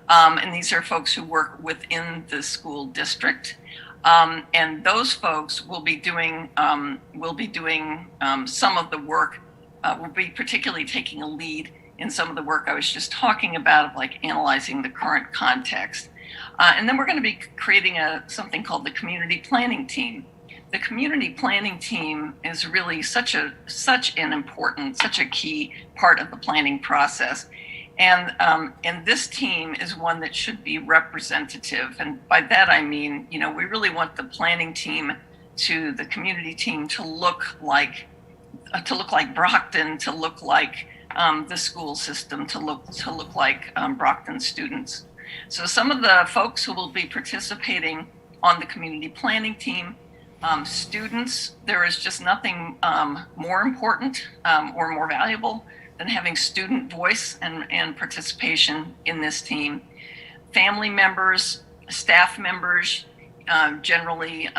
And these are folks who work within the school district. And those folks will be doing some of the work. Will be particularly taking a lead in some of the work I was just talking about, of like analyzing the current context. And then we're going to be creating something called the community planning team. The community planning team is really such a key part of the planning process. And this team is one that should be representative. And by that I mean, we really want the planning team to the community team to look like Brockton, to look like the school system, to look like Brockton students. So some of the folks who will be participating on the community planning team. Students, there is just nothing more important or more valuable than having student voice and participation in this team. Family members, staff members, generally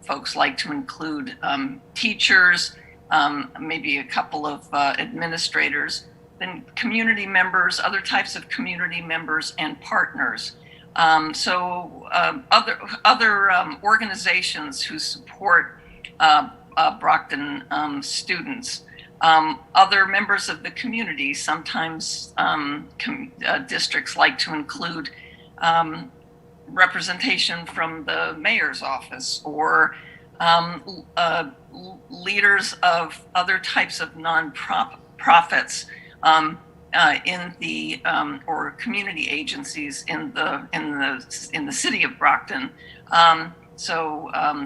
folks like to include teachers, maybe a couple of administrators, then community members, other types of community members, and partners. Other organizations who support Brockton students, other members of the community. Sometimes districts like to include representation from the mayor's office or leaders of other types of non-profits in the or community agencies in the city of Brockton.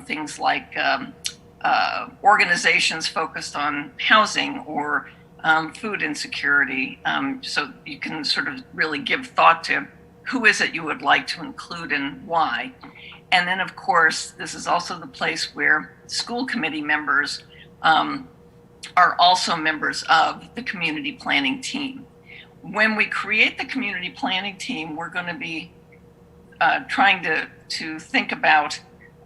Things like organizations focused on housing or food insecurity. So you can sort of really give thought to who is it you would like to include and why. And then, of course, this is also the place where school committee members are also members of the community planning team. When we create the community planning team, we're going to be trying to think about,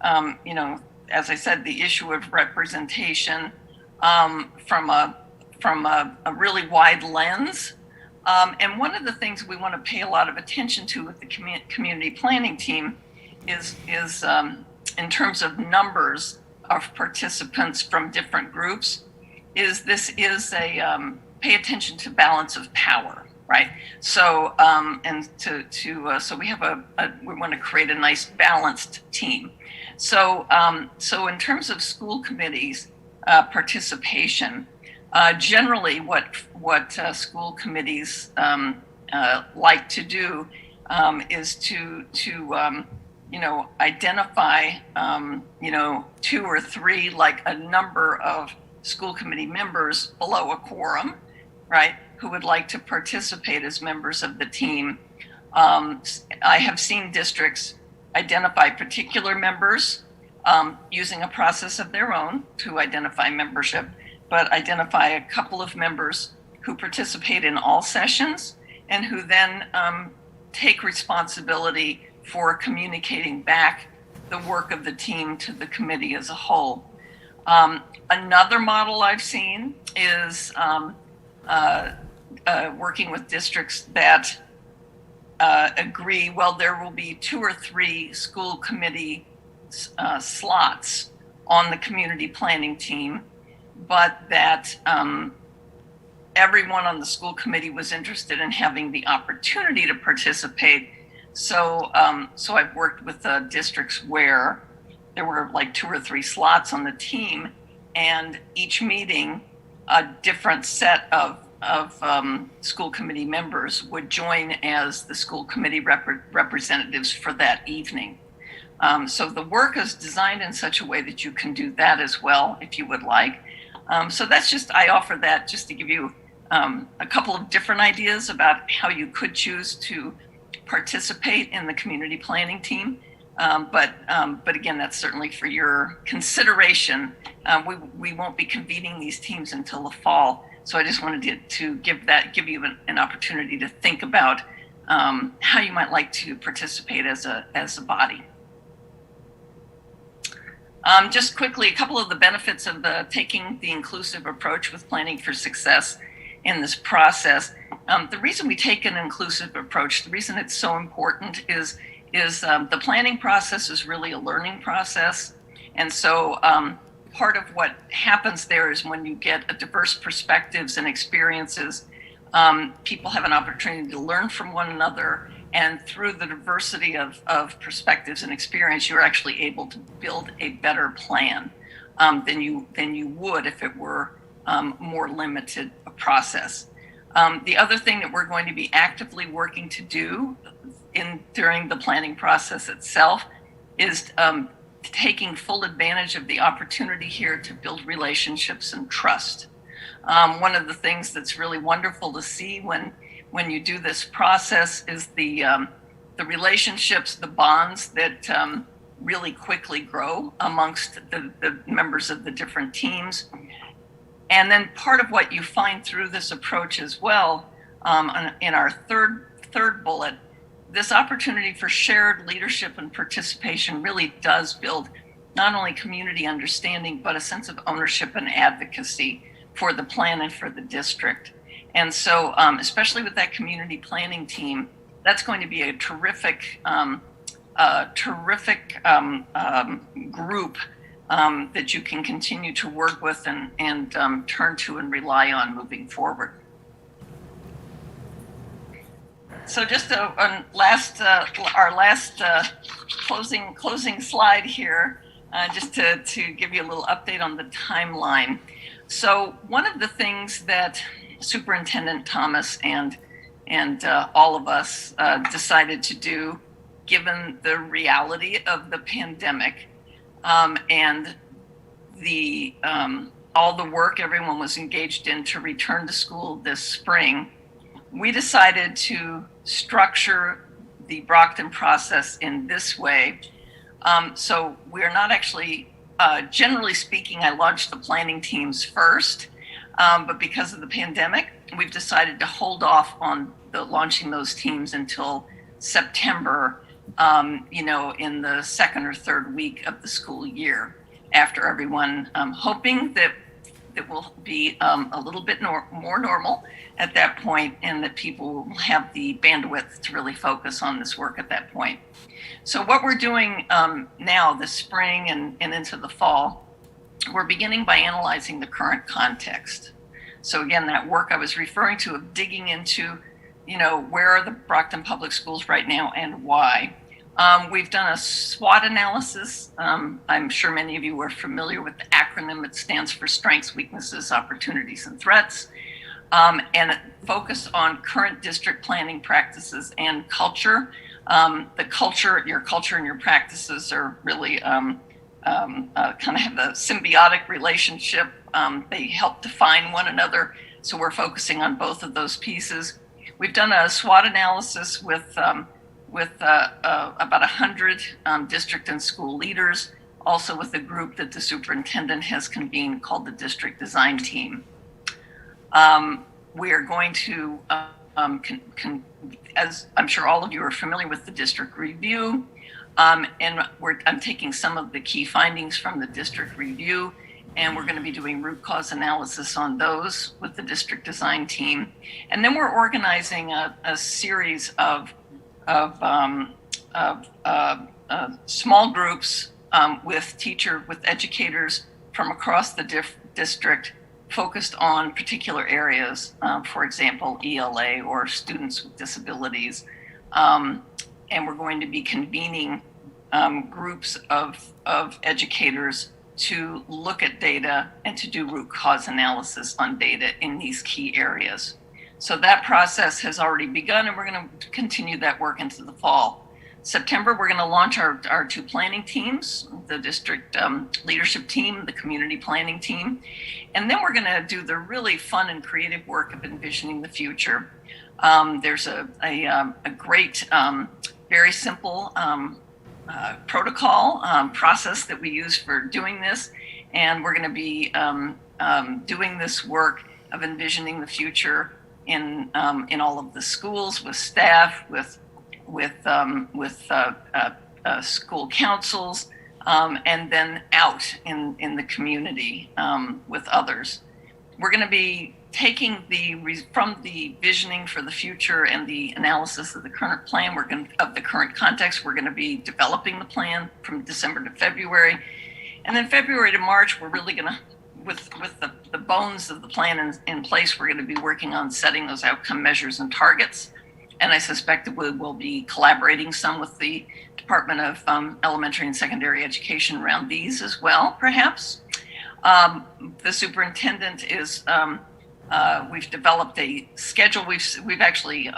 as I said, the issue of representation from a really wide lens. And one of the things we want to pay a lot of attention to with the community planning team is in terms of numbers of participants from different groups, is this is a pay attention to balance of power, right? So so we have we want to create a nice balanced team. So in terms of school committees participation, generally what school committees like to do is to identify 2 or 3, like a number of school committee members below a quorum, right, who would like to participate as members of the team. I have seen districts identify particular members using a process of their own to identify membership, but identify a couple of members who participate in all sessions and who then take responsibility for communicating back the work of the team to the committee as a whole. Another model I've seen is working with districts that agree, well, there will be 2 or 3 school committee slots on the community planning team, but that everyone on the school committee was interested in having the opportunity to participate. So I've worked with districts where there were like 2 or 3 slots on the team, and each meeting, a different set of school committee members would join as the school committee representatives for that evening. So the work is designed in such a way that you can do that as well if you would like. So that's just, I offer that just to give you a couple of different ideas about how you could choose to participate in the community planning team. But again, that's certainly for your consideration. We won't be convening these teams until the fall. So I just wanted to give you an opportunity to think about how you might like to participate as a body. Just quickly, a couple of the benefits of taking the inclusive approach with planning for success in this process. The reason we take an inclusive approach, the reason it's so important is the planning process is really a learning process. And so part of what happens there is when you get a diverse perspectives and experiences, people have an opportunity to learn from one another. And through the diversity of perspectives and experience, you're actually able to build a better plan than you would if it were more limited a process. The other thing that we're going to be actively working to do during the planning process itself is taking full advantage of the opportunity here to build relationships and trust. One of the things that's really wonderful to see when you do this process is the relationships, the bonds that really quickly grow amongst the members of the different teams. And then part of what you find through this approach as well, in our third bullet, this opportunity for shared leadership and participation really does build not only community understanding, but a sense of ownership and advocacy for the plan and for the district. And so, especially with that community planning team, that's going to be a terrific group that you can continue to work with and turn to and rely on moving forward. So just our last closing slide here, just to give you a little update on the timeline. So one of the things that Superintendent Thomas and all of us decided to do, given the reality of the pandemic and all the work everyone was engaged in to return to school this spring, we decided to structure the Brockton process in this way. So we're not actually, generally speaking, I launched the planning teams first, but because of the pandemic, we've decided to hold off on launching those teams until September, in the second or third week of the school year, after everyone, hoping that it will be a little bit more normal at that point, and that people will have the bandwidth to really focus on this work at that point. So what we're doing now this spring and into the fall, we're beginning by analyzing the current context. So again, that work I was referring to of digging into, where are the Brockton Public Schools right now and why? We've done a SWOT analysis. I'm sure many of you are familiar with the acronym. It stands for Strengths, Weaknesses, Opportunities, and Threats. And it focused on current district planning practices and culture. Your culture and your practices are really kind of have a symbiotic relationship. They help define one another. So we're focusing on both of those pieces. We've done a SWOT analysis with about 100 district and school leaders, also with a group that the superintendent has convened called the District Design Team. We are going to, as I'm sure all of you are familiar with, the district review, and I'm taking some of the key findings from the district review, and we're going to be doing root cause analysis on those with the district design team. And then we're organizing a series of small groups with educators from across the district, focused on particular areas, for example, ELA or students with disabilities. And we're going to be convening groups of educators to look at data and to do root cause analysis on data in these key areas. So that process has already begun, and we're going to continue that work into the fall. September, we're going to launch our two planning teams, the district leadership team, the community planning team. And then we're going to do the really fun and creative work of envisioning the future. There's a great, very simple protocol process that we use for doing this. And we're going to be doing this work of envisioning the future in all of the schools, with staff, with school councils, and then out in the community with others. We're going to be taking from the visioning for the future and the analysis of the current plan, of the current context, we're going to be developing the plan from December to February. And then February to March, we're really going to, with the bones of the plan in place, we're going to be working on setting those outcome measures and targets. And I suspect that we will be collaborating some with the Department of Elementary and Secondary Education around these as well, perhaps. The superintendent is, we've developed a schedule. We've actually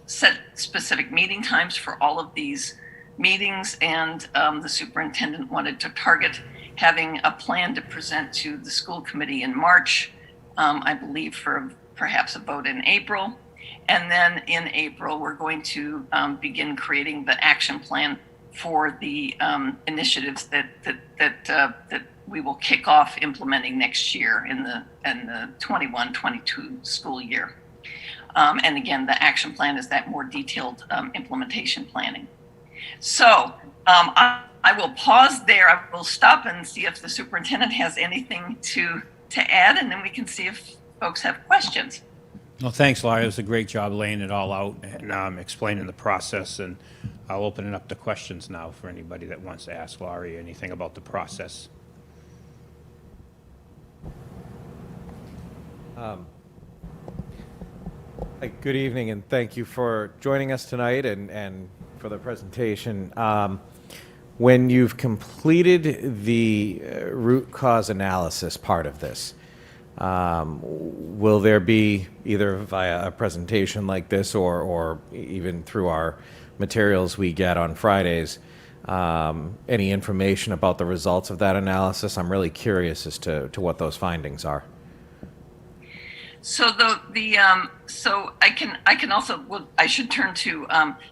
set specific meeting times for all of these meetings, and the superintendent wanted to target having a plan to present to the school committee in March, I believe, for perhaps a vote in April. And then in April, we're going to begin creating the action plan for the initiatives that we will kick off implementing next year in the 21-22 school year. And again, the action plan is that more detailed implementation planning. So I will pause there. I will stop and see if the superintendent has anything to add, and then we can see if folks have questions. Well, thanks, Laurie. It was a great job laying it all out and explaining the process. And I'll open it up to questions now for anybody that wants to ask Laurie anything about the process. Good evening, and thank you for joining us tonight and for the presentation. When you've completed the root cause analysis part of this, will there be, either via a presentation like this or even through our materials we get on Fridays, any information about the results of that analysis? I'm really curious as to what those findings are. So so I can also, well, I should turn to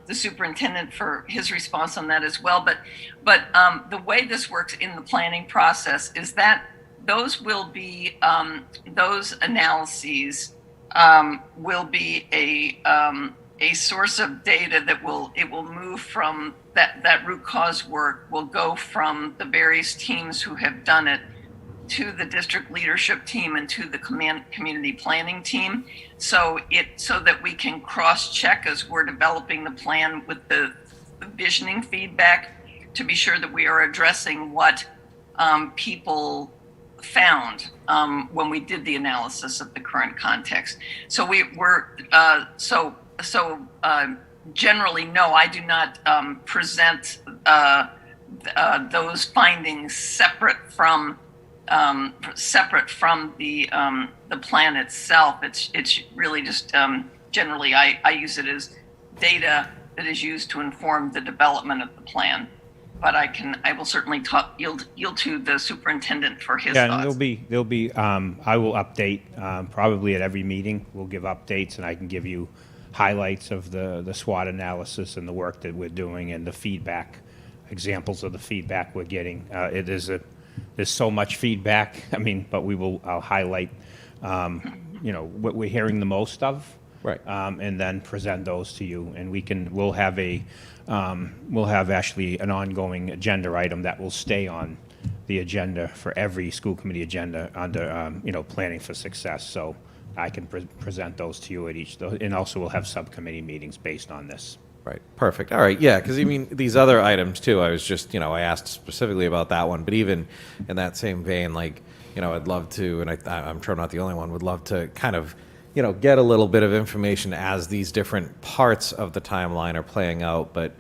the superintendent for his response on that as well. But the way this works in the planning process is that those will be those analyses will be a source of data that will move from that root cause work will go from the various teams who have done it to the district leadership team and to the community planning team, so that we can cross-check as we're developing the plan with the visioning feedback to be sure that we are addressing what people found when we did the analysis of the current context. So generally, no, I do not present those findings separate from the plan itself. It's really just generally I use it as data that is used to inform the development of the plan. But I will certainly yield to the superintendent for his thoughts. And there'll be I will update probably at every meeting. We'll give updates, and I can give you highlights of the SWOT analysis and the work that we're doing and the feedback, examples of the feedback we're getting. There's so much feedback. I mean, but I'll highlight, what we're hearing the most of, right? And then present those to you, and we'll have actually an ongoing agenda item that will stay on the agenda for every school committee agenda under, planning for success. So I can present those to you at each, and also we'll have subcommittee meetings based on this. Right. Perfect. All right. Yeah. Because these other items too, I was just, I asked specifically about that one, but even in that same vein, I'd love to, and I'm sure I'm not the only one, would love to kind of, get a little bit of information as these different parts of the timeline are playing out. But,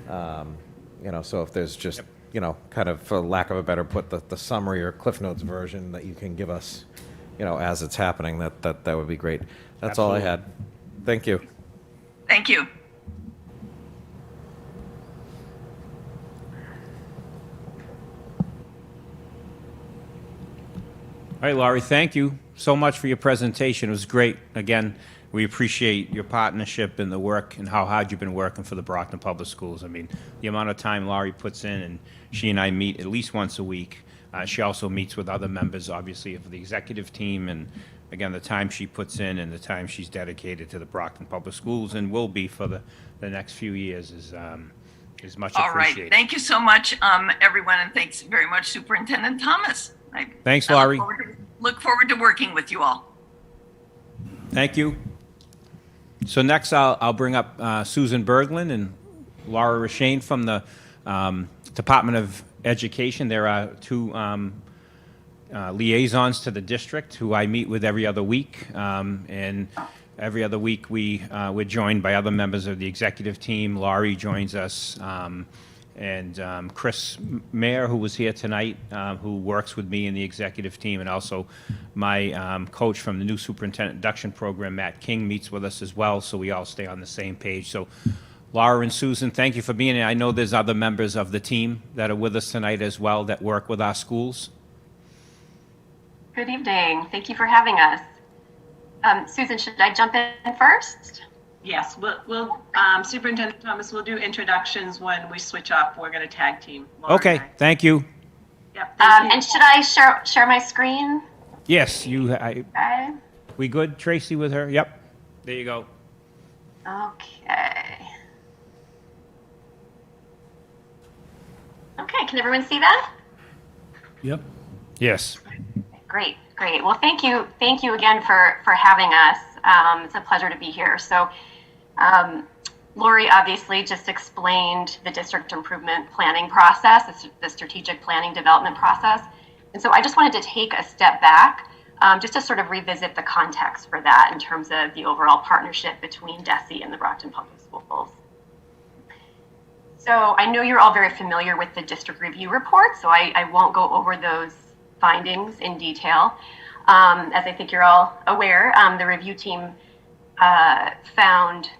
so if there's just, kind of, for lack of a better put, the summary or Cliff Notes version that you can give us, as it's happening, that would be great. That's all I had. Thank you. Thank you. All right, Laurie, thank you so much for your presentation. It was great. Again, we appreciate your partnership and the work and how hard you've been working for the Brockton Public Schools. I mean, the amount of time Laurie puts in, and she and I meet at least once a week. She also meets with other members, obviously, of the executive team. And again, the time she puts in and the time she's dedicated to the Brockton Public Schools and will be for the next few years is much appreciated. All right. Thank you so much, everyone, and thanks very much, Superintendent Thomas. Thanks, Laurie. Look forward to working with you all. Thank you. So next, I'll bring up Susan Berglund and Laura Rashane from the Department of Education. There are two liaisons to the district who I meet with every other week, and every other week we're joined by other members of the executive team. Laurie joins us. And Chris Mayer, who was here tonight, who works with me in the executive team, and also my coach from the new superintendent induction program, Matt King, meets with us as well, so we all stay on the same page. So Laura and Susan, thank you for being here. I know there's other members of the team that are with us tonight as well that work with our schools. Good evening. Thank you for having us. Susan, should I jump in first? Yes, Superintendent Thomas, we'll do introductions when we switch up. We're going to tag team. Laura Okay, and I. thank you. Yep, thank you. And should I share my screen? Yes, Okay. we good, Tracy, with her? Yep. There you go. Okay. Okay, can everyone see that? Yep. Yes. Great, great. Well, thank you again for having us. It's a pleasure to be here. So, Lori obviously just explained the district improvement planning process, the strategic planning development process. And so I just wanted to take a step back just to sort of revisit the context for that in terms of the overall partnership between DESE and the Brockton Public Schools. So I know you're all very familiar with the district review report, so I won't go over those findings in detail. As I think you're all aware,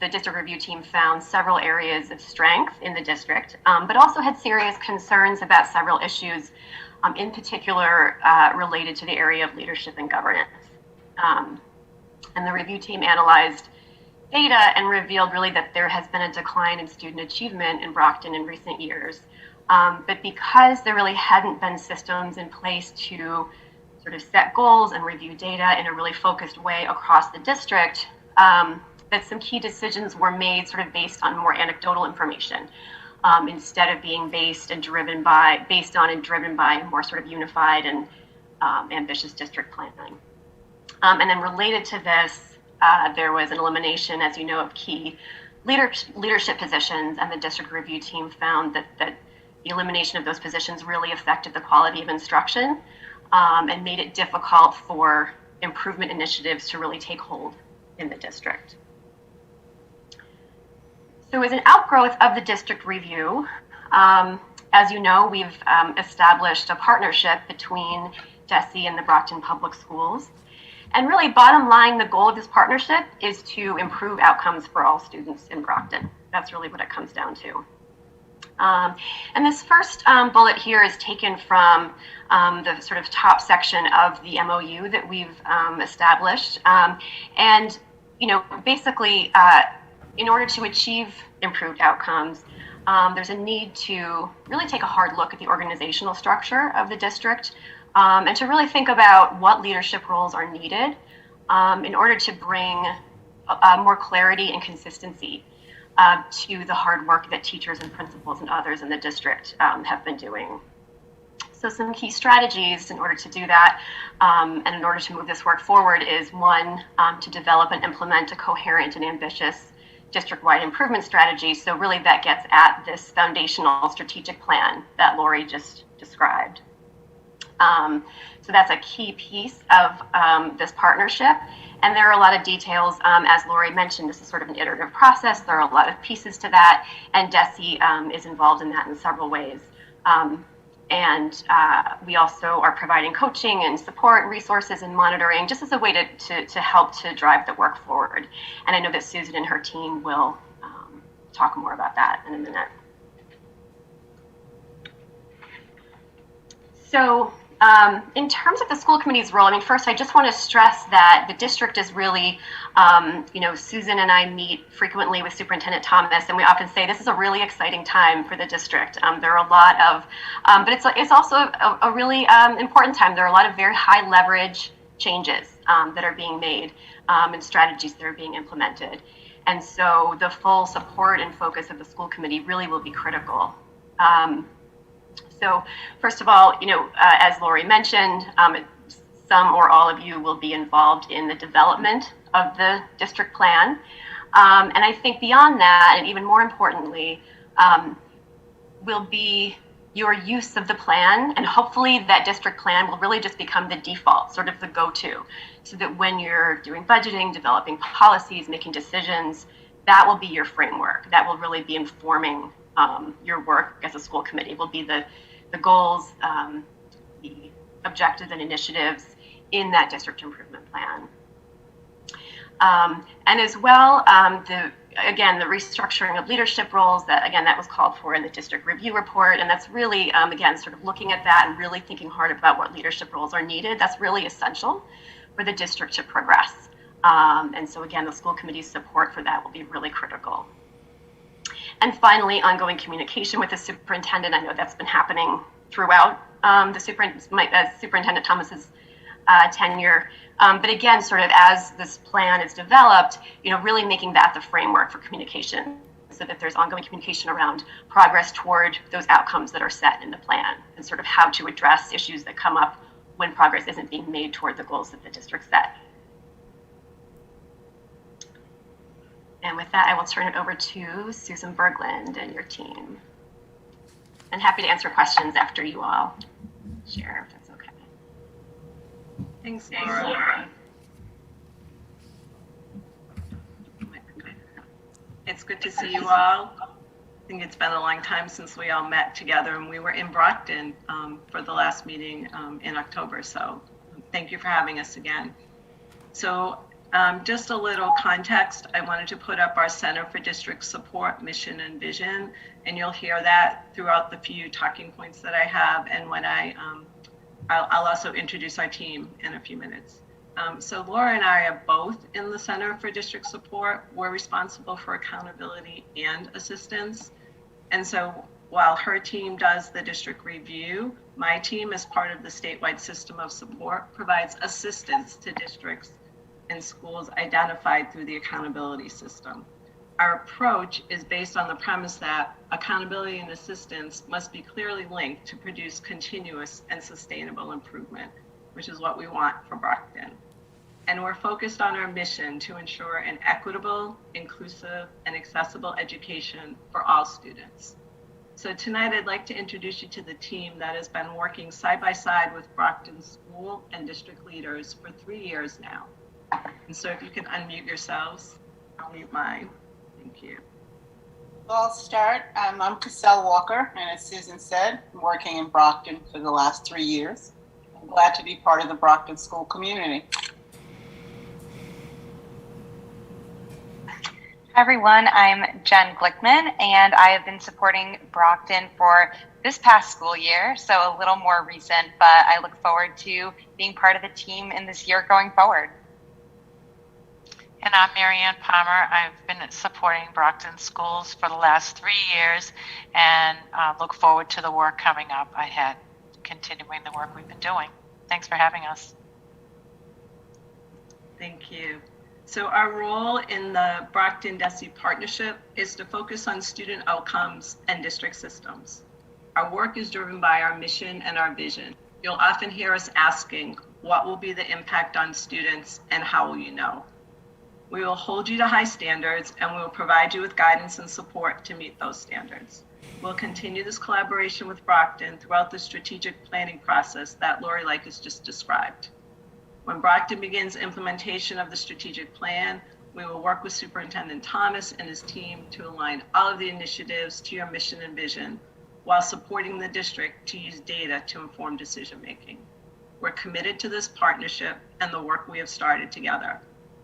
the district review team found several areas of strength in the district, but also had serious concerns about several issues, in particular related to the area of leadership and governance. And the review team analyzed data and revealed really that there has been a decline in student achievement in Brockton in recent years. But because there really hadn't been systems in place to sort of set goals and review data in a really focused way across the district, that some key decisions were made sort of based on more anecdotal information, instead of being based on and driven by a more sort of unified and ambitious district planning. And then related to this, there was an elimination, as you know, of key leadership positions, and the district review team found that the elimination of those positions really affected the quality of instruction and made it difficult for improvement initiatives to really take hold in the district. So as an outgrowth of the district review, as you know, we've established a partnership between DESE and the Brockton Public Schools. And really, bottom line, the goal of this partnership is to improve outcomes for all students in Brockton. That's really what it comes down to. And this first bullet here is taken from the sort of top section of the MOU that we've established. And, you know, basically, in order to achieve improved outcomes, there's a need to really take a hard look at the organizational structure of the district, and to really think about what leadership roles are needed in order to bring more clarity and consistency to the hard work that teachers and principals and others in the district have been doing. So some key strategies in order to do that and in order to move this work forward is one, to develop and implement a coherent and ambitious district-wide improvement strategy. So really that gets at this foundational strategic plan that Lori just described. So that's a key piece of this partnership. And there are a lot of details, as Lori mentioned, this is sort of an iterative process. There are a lot of pieces to that, and DESE is involved in that in several ways. We also are providing coaching and support, resources and monitoring, just as a way to help to drive the work forward. And I know that Susan and her team will talk more about that in a minute. So in terms of the school committee's role, I mean, first, I just want to stress that the district is really, you know, Susan and I meet frequently with Superintendent Thomas, and we often say this is a really exciting time for the district. There are a lot of, but it's also a really important time. There are a lot of very high leverage changes that are being made and strategies that are being implemented. And so the full support and focus of the school committee really will be critical. So first of all, you know, as Lori mentioned, some or all of you will be involved in the development of the district plan. And I think beyond that, and even more importantly, will be your use of the plan. And hopefully that district plan will really just become the default, sort of the go-to, so that when you're doing budgeting, developing policies, making decisions, that will be your framework. That will really be informing your work as a school committee, will be the goals, the objectives and initiatives in that district improvement plan. And as well, the restructuring of leadership roles, that was called for in the district review report. And that's really, again, sort of looking at that and really thinking hard about what leadership roles are needed. That's really essential for the district to progress And so again, the school committee's support for that will be really critical. And finally, ongoing communication with the superintendent. I know that's been happening throughout Superintendent Thomas's tenure. But again, sort of as this plan is developed, really making that the framework for communication so that there's ongoing communication around progress toward those outcomes that are set in the plan and sort of how to address issues that come up when progress isn't being made toward the goals that the district set. And with that, I will turn it over to Susan Berglund and your team. And happy to answer questions after you all share, if that's okay. Thanks, Laura. It's good to see you all. I think it's been a long time since we all met together, and we were in Brockton for the last meeting in October. So thank you for having us again. So just a little context, I wanted to put up our Center for District Support, Mission and Vision, and you'll hear that throughout the few talking points that I have. And when I'll also introduce our team in a few minutes. So Laura and I are both in the Center for District Support. We're responsible for accountability and assistance. And so while her team does the district review, my team, as part of the statewide system of support, provides assistance to districts and schools identified through the accountability system. Our approach is based on the premise that accountability and assistance must be clearly linked to produce continuous and sustainable improvement, which is what we want for Brockton. And we're focused on our mission to ensure an equitable, inclusive, and accessible education for all students. So tonight I'd like to introduce you to the team that has been working side by side with Brockton school and district leaders for 3 years now. And so if you can unmute yourselves, I'll mute mine. Thank you. I'll start. I'm Cassell Walker, and as Susan said, I'm working in Brockton for the last 3 years. I'm glad to be part of the Brockton school community. Hi everyone, I'm Jen Glickman, and I have been supporting Brockton for this past school year, so a little more recent, but I look forward to being part of the team in this year going forward. And I'm Marianne Palmer. I've been supporting Brockton schools for the last 3 years and look forward to the work coming up ahead, continuing the work we've been doing. Thanks for having us. Thank you. So our role in the Brockton-DESE partnership is to focus on student outcomes and district systems. Our work is driven by our mission and our vision. You'll often hear us asking, what will be the impact on students and how will you know? We will hold you to high standards and we will provide you with guidance and support to meet those standards. We'll continue this collaboration with Brockton throughout the strategic planning process that Lori Likis just described. When Brockton begins implementation of the strategic plan, we will work with Superintendent Thomas and his team to align all of the initiatives to your mission and vision while supporting the district to use data to inform decision making. We're committed to this partnership and the work we have started together.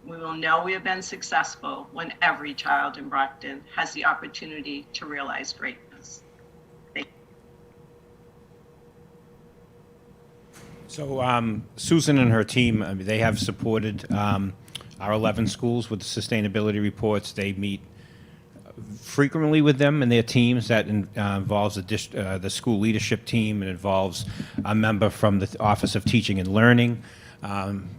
We will know we have been successful when every child in Brockton has the opportunity to realize greatness. Thank you. So Susan and her team, they have supported our 11 schools with the sustainability reports. They meet frequently with them and their teams. That involves the school leadership team. It involves a member from the Office of Teaching and Learning.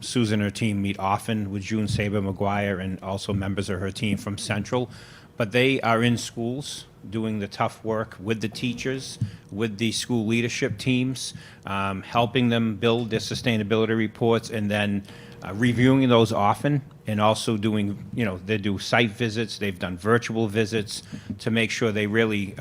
Susan and her team meet often with June Saber-McGuire and also members of her team from Central. But they are in schools doing the tough work with the teachers, with the school leadership teams, helping them build their sustainability reports, and then reviewing those often, and also doing, they do site visits, they've done virtual visits to make sure they really,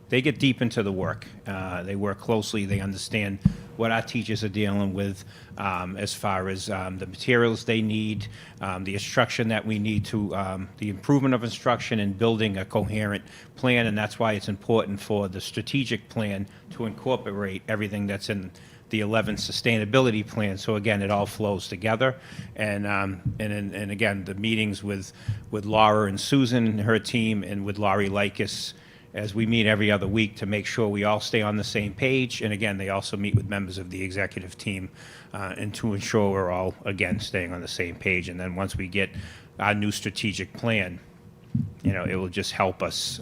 they get deep into the work. They work closely, they understand what our teachers are dealing with as far as the materials they need, the instruction that we need to, the improvement of instruction and building a coherent plan, and that's why it's important for the strategic plan to incorporate everything that's in the 11 sustainability plans. So again, it all flows together, and again, the meetings with Laura and Susan and her team, and with Laurie Likis as we meet every other week to make sure we all stay on the same page. And again, they also meet with members of the executive team and to ensure we're all, again, staying on the same page. And then once we get our new strategic plan, it will just help us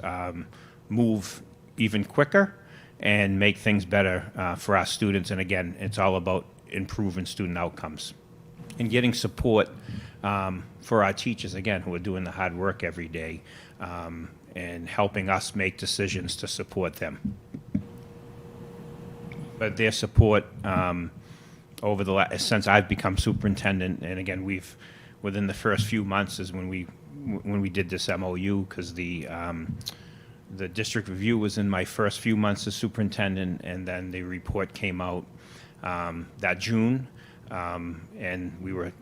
move even quicker and make things better for our students. And again, it's all about improving student outcomes and getting support for our teachers, again, who are doing the hard work every day and helping us make decisions to support them. But their support since I've become superintendent, and again, within the first few months is when we did this MOU, because the district review was in my first few months as superintendent, and then the report came out that June. And we were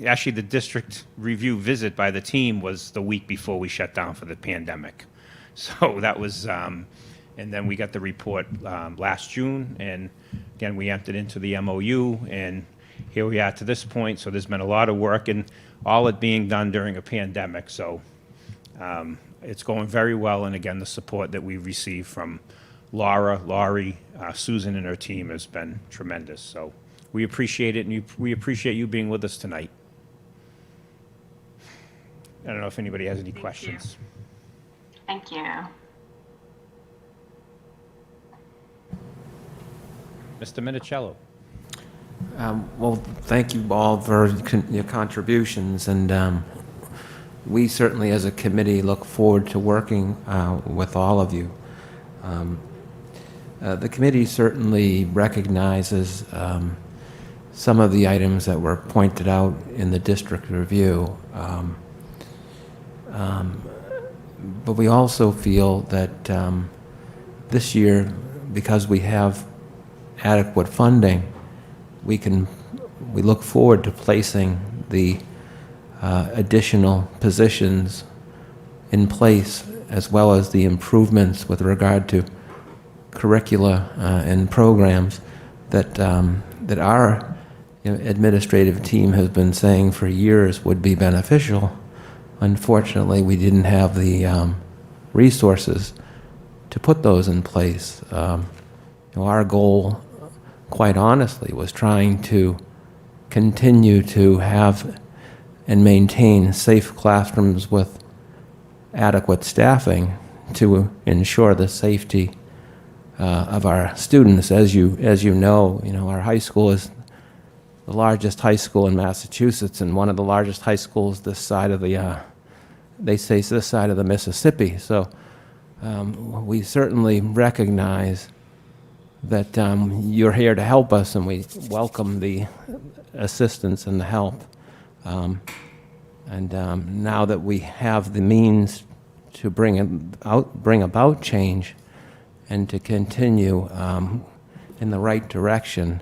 actually the district review visit by the team was the week before we shut down for the pandemic. So that was, and then we got the report last June, and again, we entered into the MOU, and here we are to this point. So there's been a lot of work, and all it being done during a pandemic. So it's going very well, and again, the support that we receive from Laurie, Susan, and her team has been tremendous. So we appreciate it, and we appreciate you being with us tonight. I don't know if anybody has any questions. Thank you. Mr. Minicello. Well, thank you all for your contributions, and we certainly as a committee look forward to working with all of you. The committee certainly recognizes some of the items that were pointed out in the district review. But we also feel that this year, because we have adequate funding, we look forward to placing the additional positions in place, as well as the improvements with regard to curricula and programs that our administrative team has been saying for years would be beneficial. Unfortunately, we didn't have the resources to put those in place. Our goal, quite honestly, was trying to continue to have and maintain safe classrooms with adequate staffing to ensure the safety of our students. As you know, our high school is the largest high school in Massachusetts, and one of the largest high schools this side of the, they say this side of the Mississippi. So we certainly recognize that you're here to help us, and we welcome the assistance and the help. And now that we have the means to bring about change and to continue in the right direction,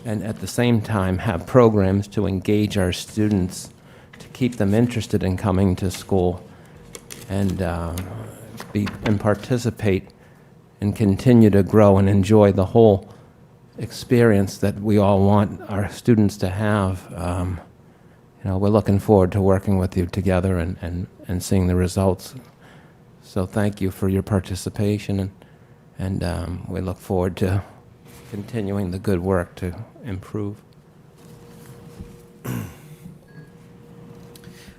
and at the same time have programs to engage our students, to keep them interested in coming to school, and participate and continue to grow and enjoy the whole experience that we all want our students to have. We're looking forward to working with you together and seeing the results. So thank you for your participation, and we look forward to continuing the good work to improve.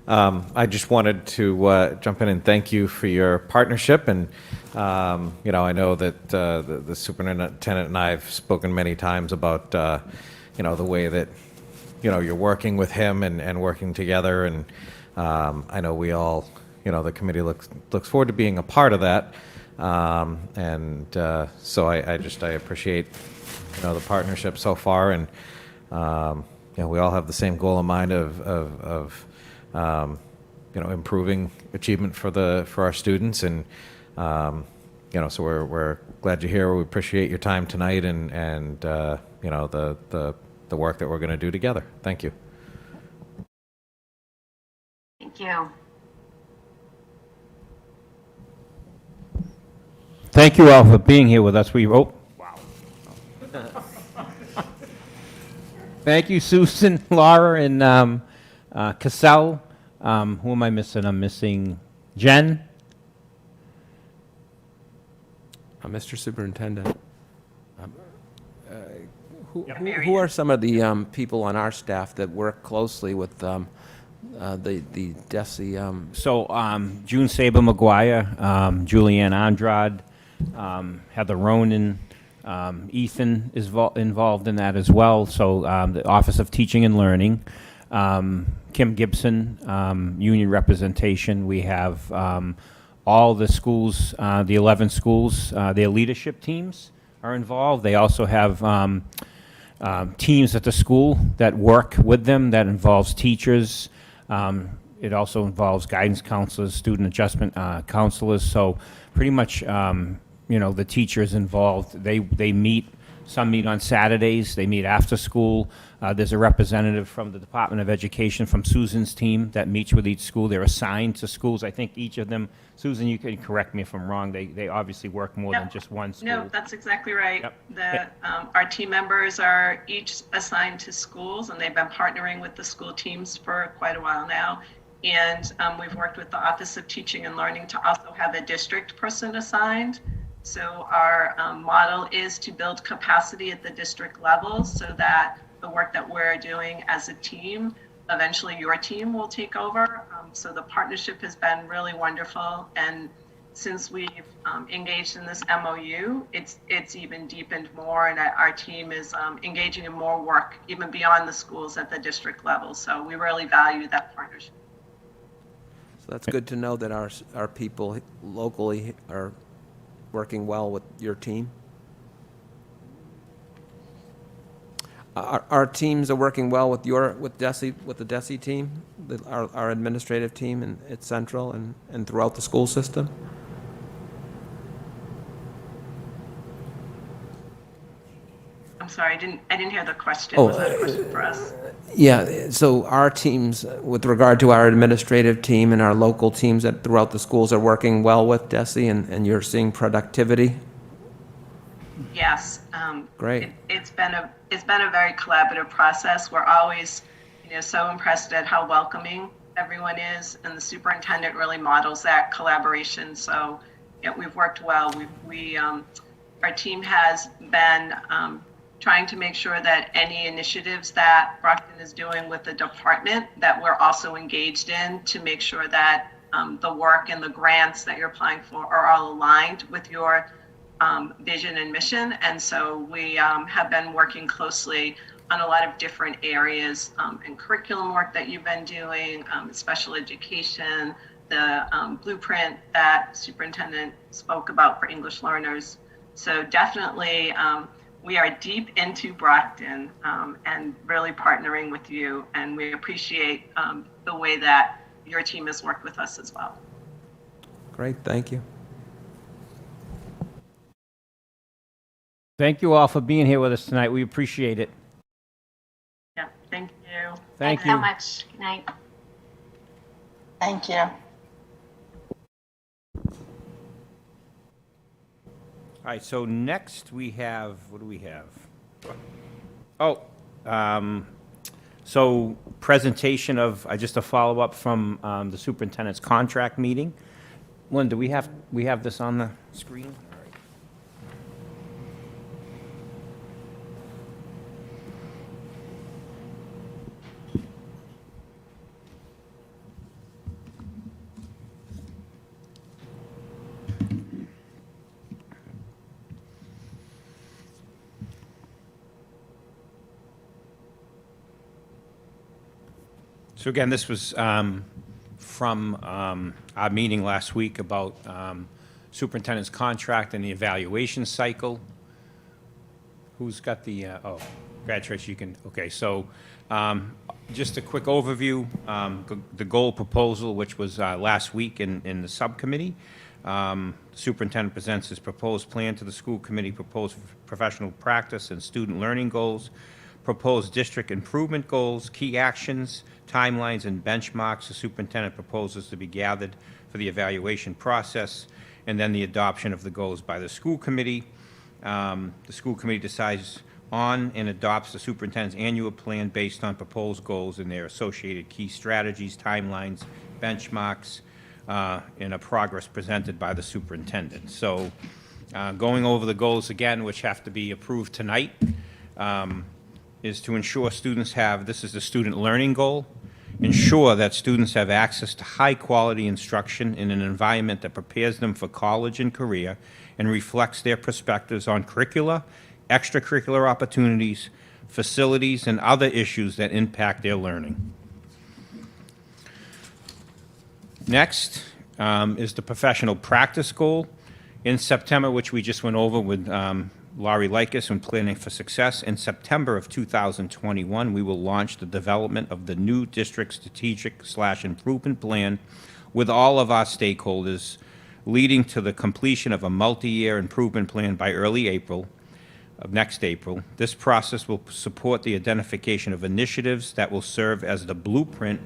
I just wanted to jump in and thank you for your partnership. And, I know that the superintendent and I have spoken many times about, the way that, you're working with him and working together. And I know we all, the committee looks forward to being a part of that. So I appreciate, the partnership so far. And, we all have the same goal in mind of improving achievement for our students. And, so we're glad you're here. We appreciate your time tonight and the work that we're going to do together. Thank you. Thank you. Thank you all for being here with us. Wow. Thank you, Susan, Laura, and Cassell. Who am I missing? I'm missing Jen. Mr. Superintendent, who Yeah. are some of the people on our staff that work closely with the DESI? So June Saber McGuire, Julianne Andrade, Heather Ronan, Ethan is involved in that as well. So the Office of Teaching and Learning, Kim Gibson, union representation. We have all the schools, the 11 schools, their leadership teams are involved. They also have teams at the school that work with them. That involves teachers. It also involves guidance counselors, student adjustment counselors. So pretty much, the teachers involved. They meet. Some meet on Saturdays. They meet after school. There's a representative from the Department of Education from Susan's team that meets with each school. They're assigned to schools. I think each of them, Susan, you can correct me if I'm wrong, they obviously work more than just one school. No, that's exactly right. Yep. Our team members are each assigned to schools, and they've been partnering with the school teams for quite a while now. And we've worked with the Office of Teaching and Learning to also have a district person assigned. So our model is to build capacity at the district level so that the work that we're doing as a team, eventually your team will take over. So the partnership has been really wonderful. And since we've engaged in this MOU, it's even deepened more, and our team is engaging in more work even beyond the schools at the district level. So we really value that partnership. So that's good to know that our people locally are working well with your team. Our teams are working well with the DESI team, our administrative team at Central and throughout the school system. I'm sorry, I didn't hear the question. Was that a question for us? Yeah, so our teams, with regard to our administrative team and our local teams throughout the schools, are working well with DESI, and you're seeing productivity? Yes. Great. It's been a very collaborative process. We're always, so impressed at how welcoming everyone is, and the superintendent really models that collaboration. So we've worked well. Our team has been trying to make sure that any initiatives that Brockton is doing with the department that we're also engaged in to make sure that the work and the grants that you're applying for are all aligned with your vision and mission. And so we have been working closely on a lot of different areas and curriculum work that you've been doing, special education, the blueprint that Superintendent spoke about for English learners. So definitely we are deep into Brockton and really partnering with you, and we appreciate the way that your team has worked with us as well. Great, thank you. Thank you all for being here with us tonight. We appreciate it. Yeah, thank you. Thank Thanks you. so much. Good night. Thank you. All right, so next we have, what do we have? Oh, so presentation of, just a follow-up from the superintendent's contract meeting. Linda, we have this on the screen? All right. So again, this was from our meeting last week about superintendent's contract and the evaluation cycle. Who's got the, Beatrice, you can, okay, so just a quick overview. The goal proposal, which was last week in the subcommittee. Superintendent presents his proposed plan to the school committee, proposed professional practice and student learning goals, proposed district improvement goals, key actions, timelines, and benchmarks the superintendent proposes to be gathered for the evaluation process, and then the adoption of the goals by the school committee. The school committee decides on and adopts the superintendent's annual plan based on proposed goals and their associated key strategies, timelines, benchmarks, and a progress presented by the superintendent. So Going over the goals again, which have to be approved tonight, is to ensure students have, this is the student learning goal, ensure that students have access to high-quality instruction in an environment that prepares them for college and career and reflects their perspectives on curricula, extracurricular opportunities, facilities, and other issues that impact their learning. Next is the professional practice goal. In September, which we just went over with Laurie Likas and Planning for Success, in September of 2021, we will launch the development of the new district strategic/improvement plan with all of our stakeholders, leading to the completion of a multi-year improvement plan by early April of next April. This process will support the identification of initiatives that will serve as the blueprint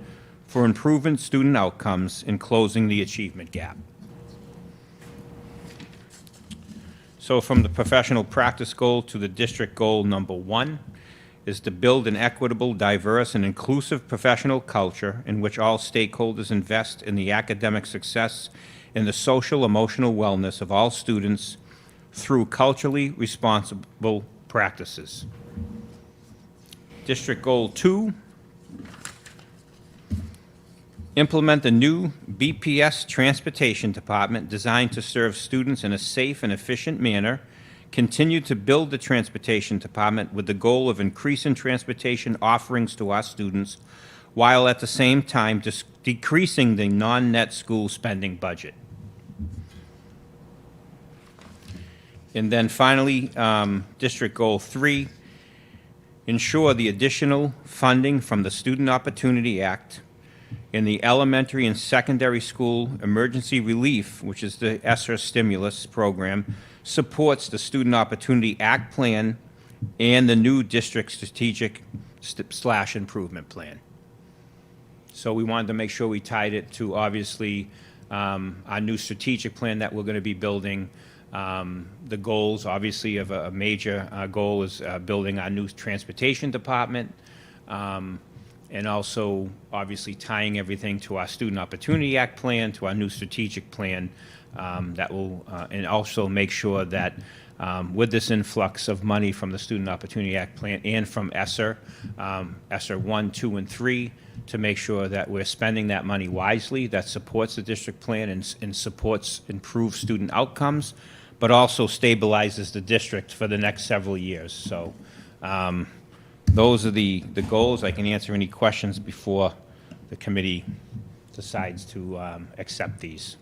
for improving student outcomes and closing the achievement gap. So from the professional practice goal to the district goal number 1 is to build an equitable, diverse, and inclusive professional culture in which all stakeholders invest in the academic success and the social emotional wellness of all students through culturally responsible practices. District goal 2, implement a new BPS transportation department designed to serve students in a safe and efficient manner. Continue to build the transportation department with the goal of increasing transportation offerings to our students, while at the same time decreasing the non-net school spending budget. And then finally, District Goal 3, ensure the additional funding from the Student Opportunity Act in the elementary and secondary school emergency relief, which is the ESSER stimulus program, supports the Student Opportunity Act plan and the new district strategic/improvement plan. So we wanted to make sure we tied it to, obviously, our new strategic plan that we're going to be building. The goals, obviously, of a major goal is building our new transportation department, and also, obviously, tying everything to our Student Opportunity Act plan, to our new strategic plan, that will, and also make sure that with this influx of money from the Student Opportunity Act plan and from ESSER, ESSER 1, 2, and 3, to make sure that we're spending that money wisely, that supports the district plan and supports improved student outcomes, but also stabilizes the district for the next several years. So those are the goals. I can answer any questions before the committee decides to accept these.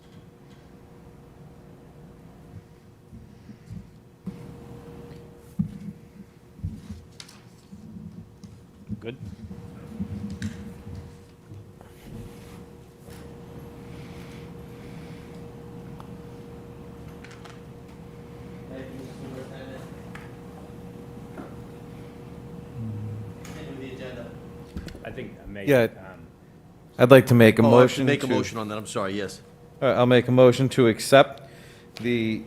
Good? Thank you, Mr. Superintendent. Continue the agenda. I think Yeah. I'd like to make a motion Make a to- motion on that, I'm sorry, yes. I'll make a motion to accept the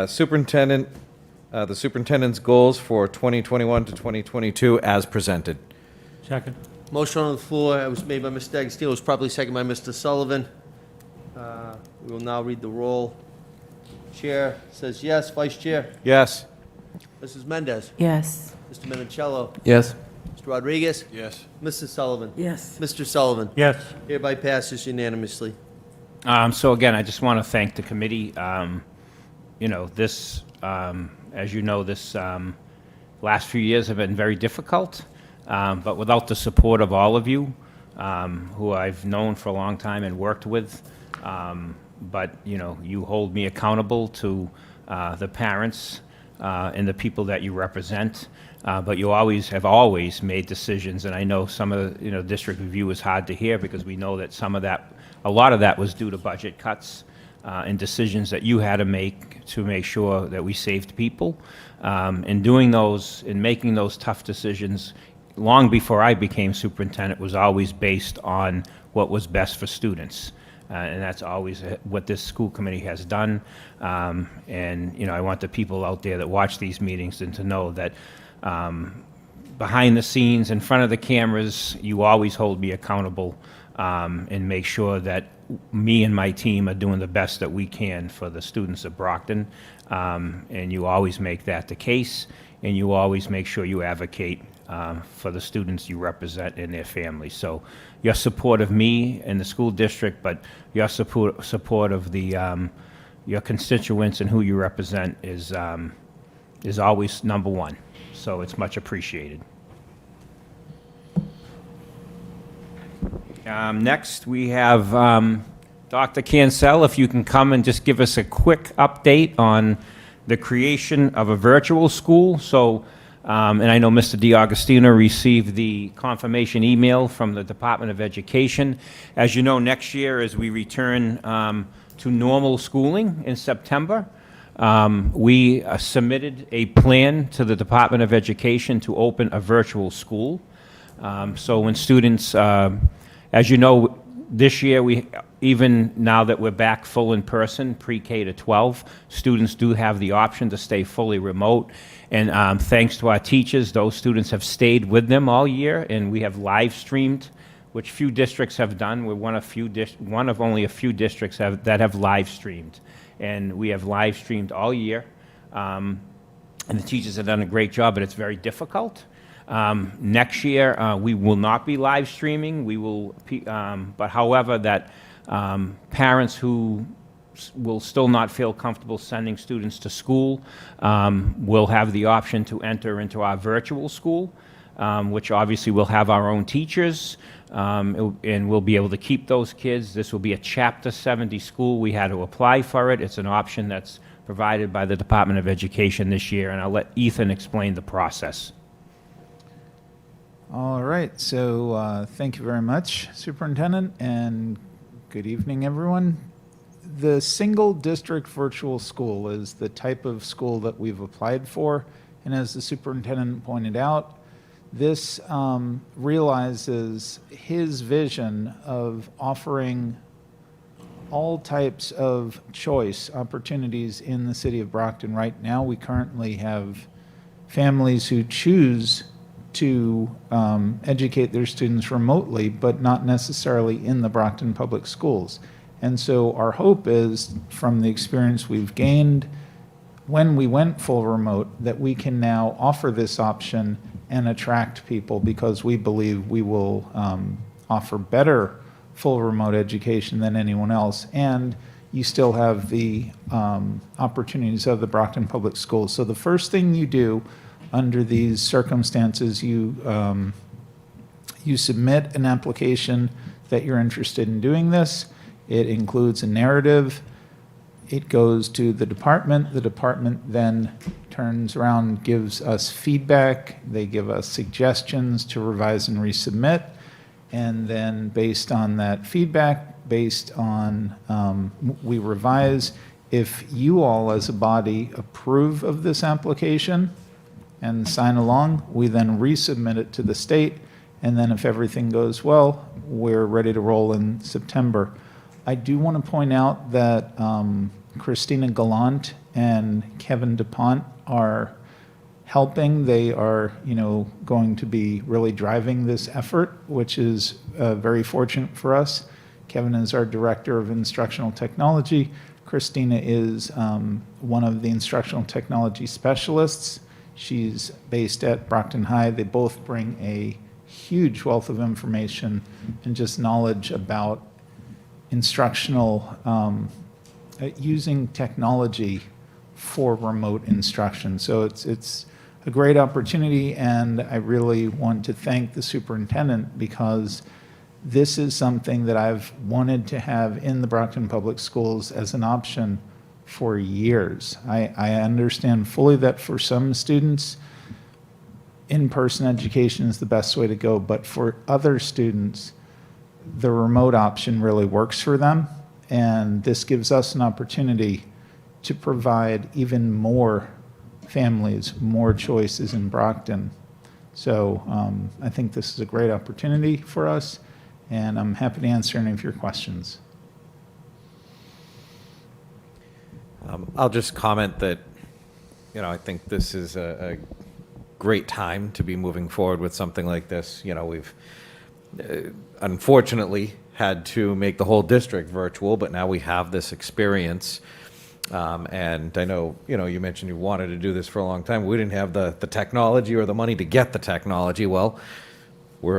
superintendent's goals for 2021 to 2022 as presented. Second. Motion on the floor, it was made by Mr. Agostino, it was probably seconded by Mr. Sullivan. We will now read the roll. Chair says yes, Vice Chair? Yes. Mrs. Mendez? Yes. Mr. Minicello? Yes. Mr. Rodriguez? Yes. Mrs. Sullivan? Yes. Mr. Sullivan? Yes. Hereby passes unanimously. So again, I just want to thank the committee. You know, this, as you know, this last few years have been very difficult, but without the support of all of you, who I've known for a long time and worked with, but, you know, you hold me accountable to the parents and the people that you represent, but you have always made decisions, and I know some of the, district review is hard to hear because we know that a lot of that was due to budget cuts and decisions that you had to make sure that we saved people. And doing those and making those tough decisions long before I became superintendent was always based on what was best for students. And that's always what this school committee has done. And, I want the people out there that watch these meetings and to know that behind the scenes, in front of the cameras, you always hold me accountable and make sure that me and my team are doing the best that we can for the students of Brockton. And you always make that the case, and you always make sure you advocate for the students you represent and their families. So your support of me and the school district, but your support of the your constituents and who you represent is always number one. So it's much appreciated. Next, we have Dr. Cancel. If you can come and just give us a quick update on the creation of a virtual school. So, and I know Mr. DiAugustino received the confirmation email from the Department of Education. As you know, next year, as we return to normal schooling in September, we submitted a plan to the Department of Education to open a virtual school. So when students, as you know, this year, even now that we're back full in person, pre-K to 12, students do have the option to stay fully remote. And thanks to our teachers, those students have stayed with them all year, and we have live streamed, which few districts have done. We're one of only a few districts that have live streamed. And we have live streamed all year. And the teachers have done a great job, but it's very difficult. Next year, we will not be live streaming. We will, but however, that parents who will still not feel comfortable sending students to school will have the option to enter into our virtual school, which obviously will have our own teachers, and we'll be able to keep those kids. This will be a Chapter 70 school. We had to apply for it. It's an option that's provided by the Department of Education this year, and I'll let Ethan explain the process. All right, so thank you very much, Superintendent, and good evening, everyone. The single district virtual school is the type of school that we've applied for, and as the superintendent pointed out, this realizes his vision of offering all types of choice opportunities in the city of Brockton. Right now, we currently have families who choose to educate their students remotely, but not necessarily in the Brockton Public Schools. And so our hope is, from the experience we've gained when we went full remote, that we can now offer this option and attract people, because we believe we will offer better full remote education than anyone else. And you still have the opportunities of the Brockton Public Schools. So the first thing you do under these circumstances, you submit an application that you're interested in doing this. It includes a narrative. It goes to the department. The department then turns around, gives us feedback. They give us suggestions to revise and resubmit. And then based on that feedback, based on, we revise. If you all as a body approve of this application and sign along, we then resubmit it to the state. And then if everything goes well, we're ready to roll in September. I do want to point out that Christina Gallant and Kevin DuPont are helping. They are, going to be really driving this effort, which is very fortunate for us. Kevin is our Director of Instructional Technology. Christina is one of the instructional technology specialists. She's based at Brockton High. They both bring a huge wealth of information and just knowledge about instructional, using technology for remote instruction. So it's a great opportunity, and I really want to thank the superintendent, because this is something that I've wanted to have in the Brockton Public Schools as an option for years. I understand fully that for some students, in-person education is the best way to go, but for other students, the remote option really works for them, and this gives us an opportunity to provide even more families, more choices in Brockton. So I think this is a great opportunity for us, and I'm happy to answer any of your questions. I'll just comment that, I think this is a great time to be moving forward with something like this. We've unfortunately had to make the whole district virtual, but now we have this experience. And I know, you mentioned you wanted to do this for a long time. We didn't have the technology or the money to get the technology. Well, we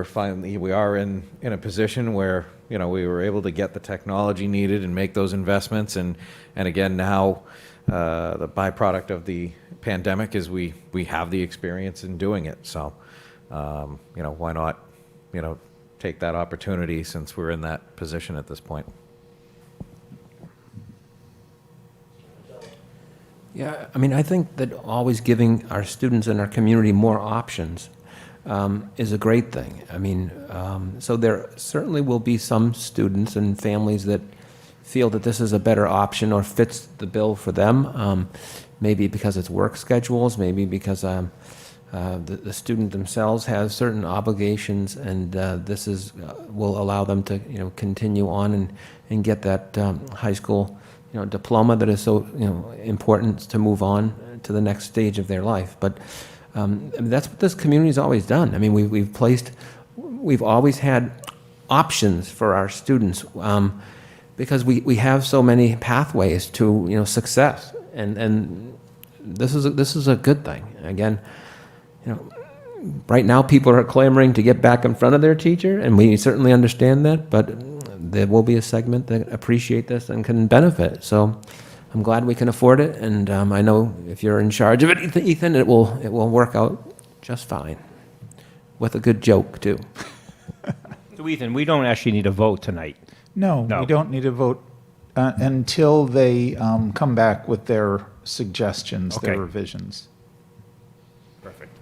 are in a position where, we were able to get the technology needed and make those investments. And again, now, the byproduct of the pandemic is we have the experience in doing it. So, why not, take that opportunity since we're in that position at this point. Yeah, I mean, I think that always giving our students and our community more options is a great thing. I mean, so there certainly will be some students and families that feel that this is a better option or fits the bill for them, maybe because it's work schedules, maybe because the student themselves has certain obligations, and this will allow them to continue on and get that high school diploma that is so important to move on to the next stage of their life. But I mean, that's what this community's always done. I mean, we've always had options for our students because we have so many pathways to success, and this is a good thing. Again, right now people are clamoring to get back in front of their teacher, and we certainly understand that, but there will be a segment that appreciate this and can benefit. So I'm glad we can afford it, and I know if you're in charge of it, Ethan, it will work out just fine, with a good joke too. So Ethan, we don't actually need a vote tonight. No, we don't need a vote until they come back with their suggestions, their revisions. Perfect.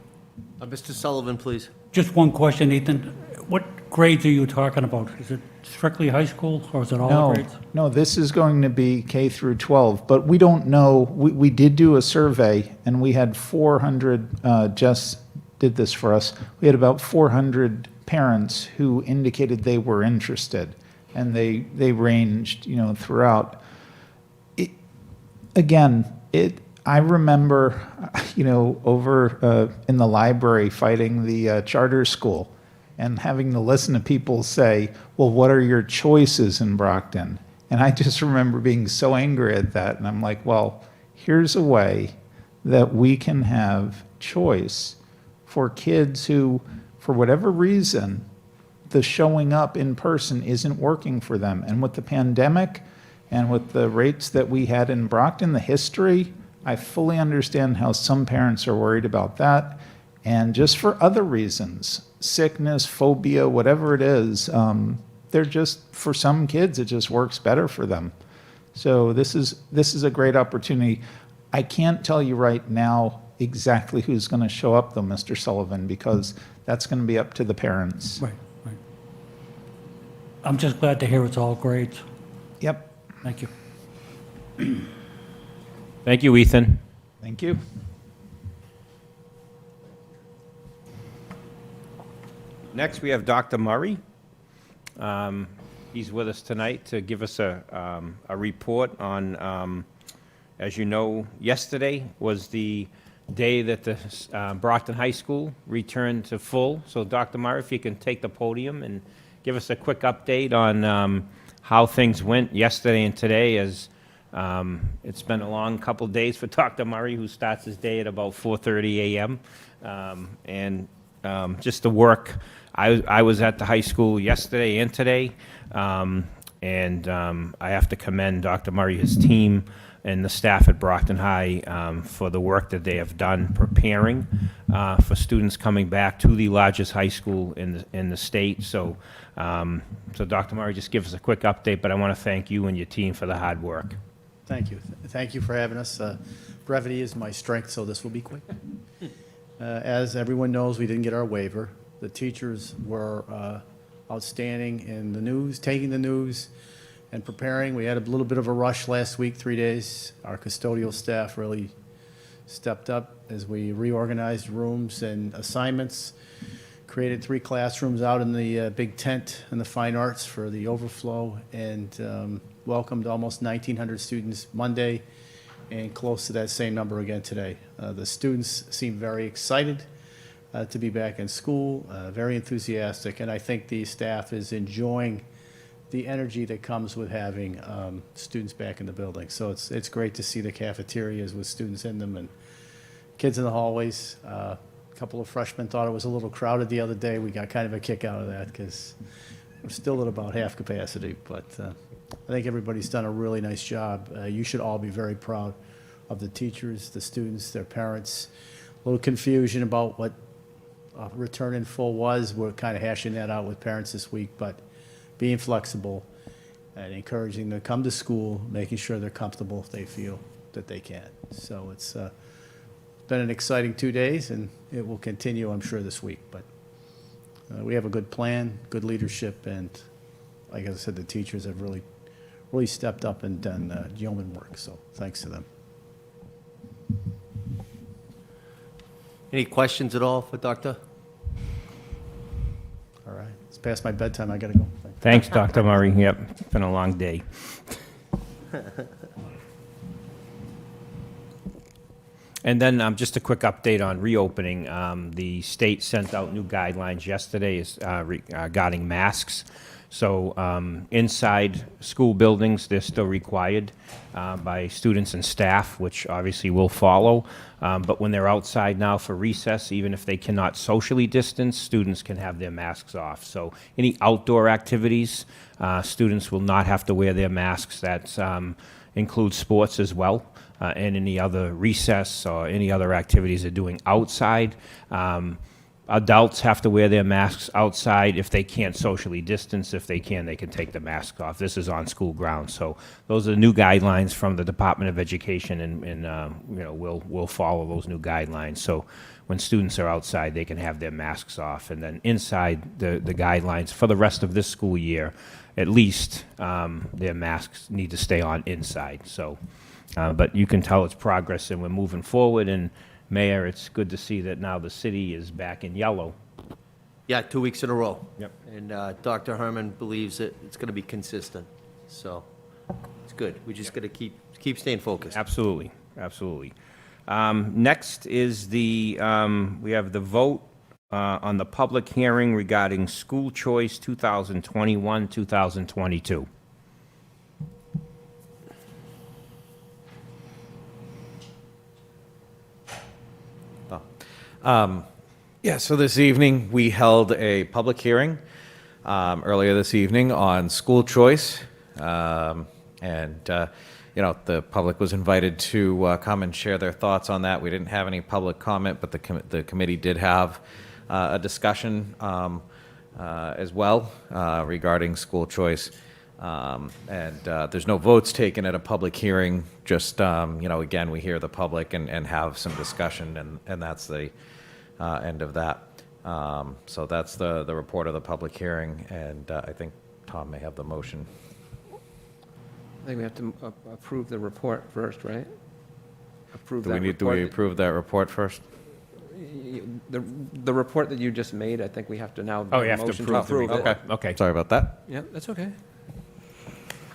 Mr. Sullivan, please. Just one question, Ethan. What grades are you talking about? Is it strictly high school, or is it all grades? No, this is going to be K through 12, but we don't know. We did do a survey, and we had 400, Jess did this for us. We had about 400 parents who indicated they were interested, and they ranged, throughout. I remember, over in the library fighting the charter school and having to listen to people say, well, what are your choices in Brockton? And I just remember being so angry at that. And I'm like, well, here's a way that we can have choice for kids who, for whatever reason, the showing up in person isn't working for them. And with the pandemic and with the rates that we had in Brockton, the history, I fully understand how some parents are worried about that. And just for other reasons, sickness, phobia, whatever it is, they're just, for some kids, it just works better for them. So this is a great opportunity. I can't tell you right now exactly who's going to show up, though, Mr. Sullivan, because that's going to be up to the parents. Right. I'm just glad to hear it's all grades. Yep. Thank you. Thank you, Ethan. Thank you. Next, we have Dr. Murray. He's with us tonight to give us a report on, as you know, yesterday was the day that the Brockton High School returned to full. So Dr. Murray, if you can take the podium and give us a quick update on how things went yesterday and today, as it's been a long couple days for Dr. Murray, who starts his day at about 4:30 a.m. And just the work. I was at the high school yesterday and today, and I have to commend Dr. Murray, his team, and the staff at Brockton High for the work that they have done preparing for students coming back to the largest high school in the state. So, so Dr. Murray, just give us a quick update, but I want to thank you and your team for the hard work. Thank you. Thank you for having us. Brevity is my strength, so this will be quick. As everyone knows, we didn't get our waiver. The teachers were outstanding in the news, taking the news and preparing. We had a little bit of a rush last week, 3 days. Our custodial staff really stepped up as we reorganized rooms and assignments, created 3 classrooms out in the big tent in the fine arts for the overflow, and welcomed almost 1,900 students Monday and close to that same number again today. The students seem very excited to be back in school, very enthusiastic, and I think the staff is enjoying the energy that comes with having students back in the building. So it's great to see the cafeterias with students in them and kids in the hallways. A couple of freshmen thought it was a little crowded the other day. We got kind of a kick out of that because we're still at about half capacity. But I think everybody's done a really nice job. You should all be very proud of the teachers, the students, their parents. A little confusion about what return in full was. We're kind of hashing that out with parents this week, but being flexible and encouraging them to come to school, making sure they're comfortable if they feel that they can. So it's been an exciting 2 days, and it will continue, I'm sure, this week. But we have a good plan, good leadership, and like I said, the teachers have really stepped up and done yeoman work. So thanks to them. Any questions at all for Doctor? All right, it's past my bedtime. I got to go. Thanks, Dr. Murray. Yep, it's been a long day. And then just a quick update on reopening. The state sent out new guidelines yesterday regarding masks. So inside school buildings, they're still required by students and staff, which obviously will follow. But when they're outside now for recess, even if they cannot socially distance, students can have their masks off. So any outdoor activities, students will not have to wear their masks. That includes sports as well, and any other recess or any other activities they're doing outside. Adults have to wear their masks outside if they can't socially distance. If they can take the mask off. This is on school grounds. So those are the new guidelines from the Department of Education, and we'll follow those new guidelines. So when students are outside, they can have their masks off. And then inside, the guidelines for the rest of this school year, at least their masks need to stay on inside. So, but you can tell it's progress, and we're moving forward. And Mayor, it's good to see that now the city is back in yellow. Yeah, 2 weeks in a row. Yep. And Dr. Herman believes that it's going to be consistent. So it's good. We just got to keep staying focused. Absolutely, absolutely. Next is we have the vote on the public hearing regarding school choice 2021-2022. Yeah, so this evening, we held a public hearing earlier this evening on school choice. The public was invited to come and share their thoughts on that. We didn't have any public comment, but the committee did have a discussion as well regarding school choice. There's no votes taken at a public hearing, just, again, we hear the public and have some discussion, and that's the end of that. So that's the report of the public hearing, and I think Tom may have the motion. I think we have to approve the report first, right? Approve Do that we report. approve that report first? The report that you just made, I think we have to now. Oh, you have to motion approve the it. report. Okay. Sorry about that. Yeah, that's okay.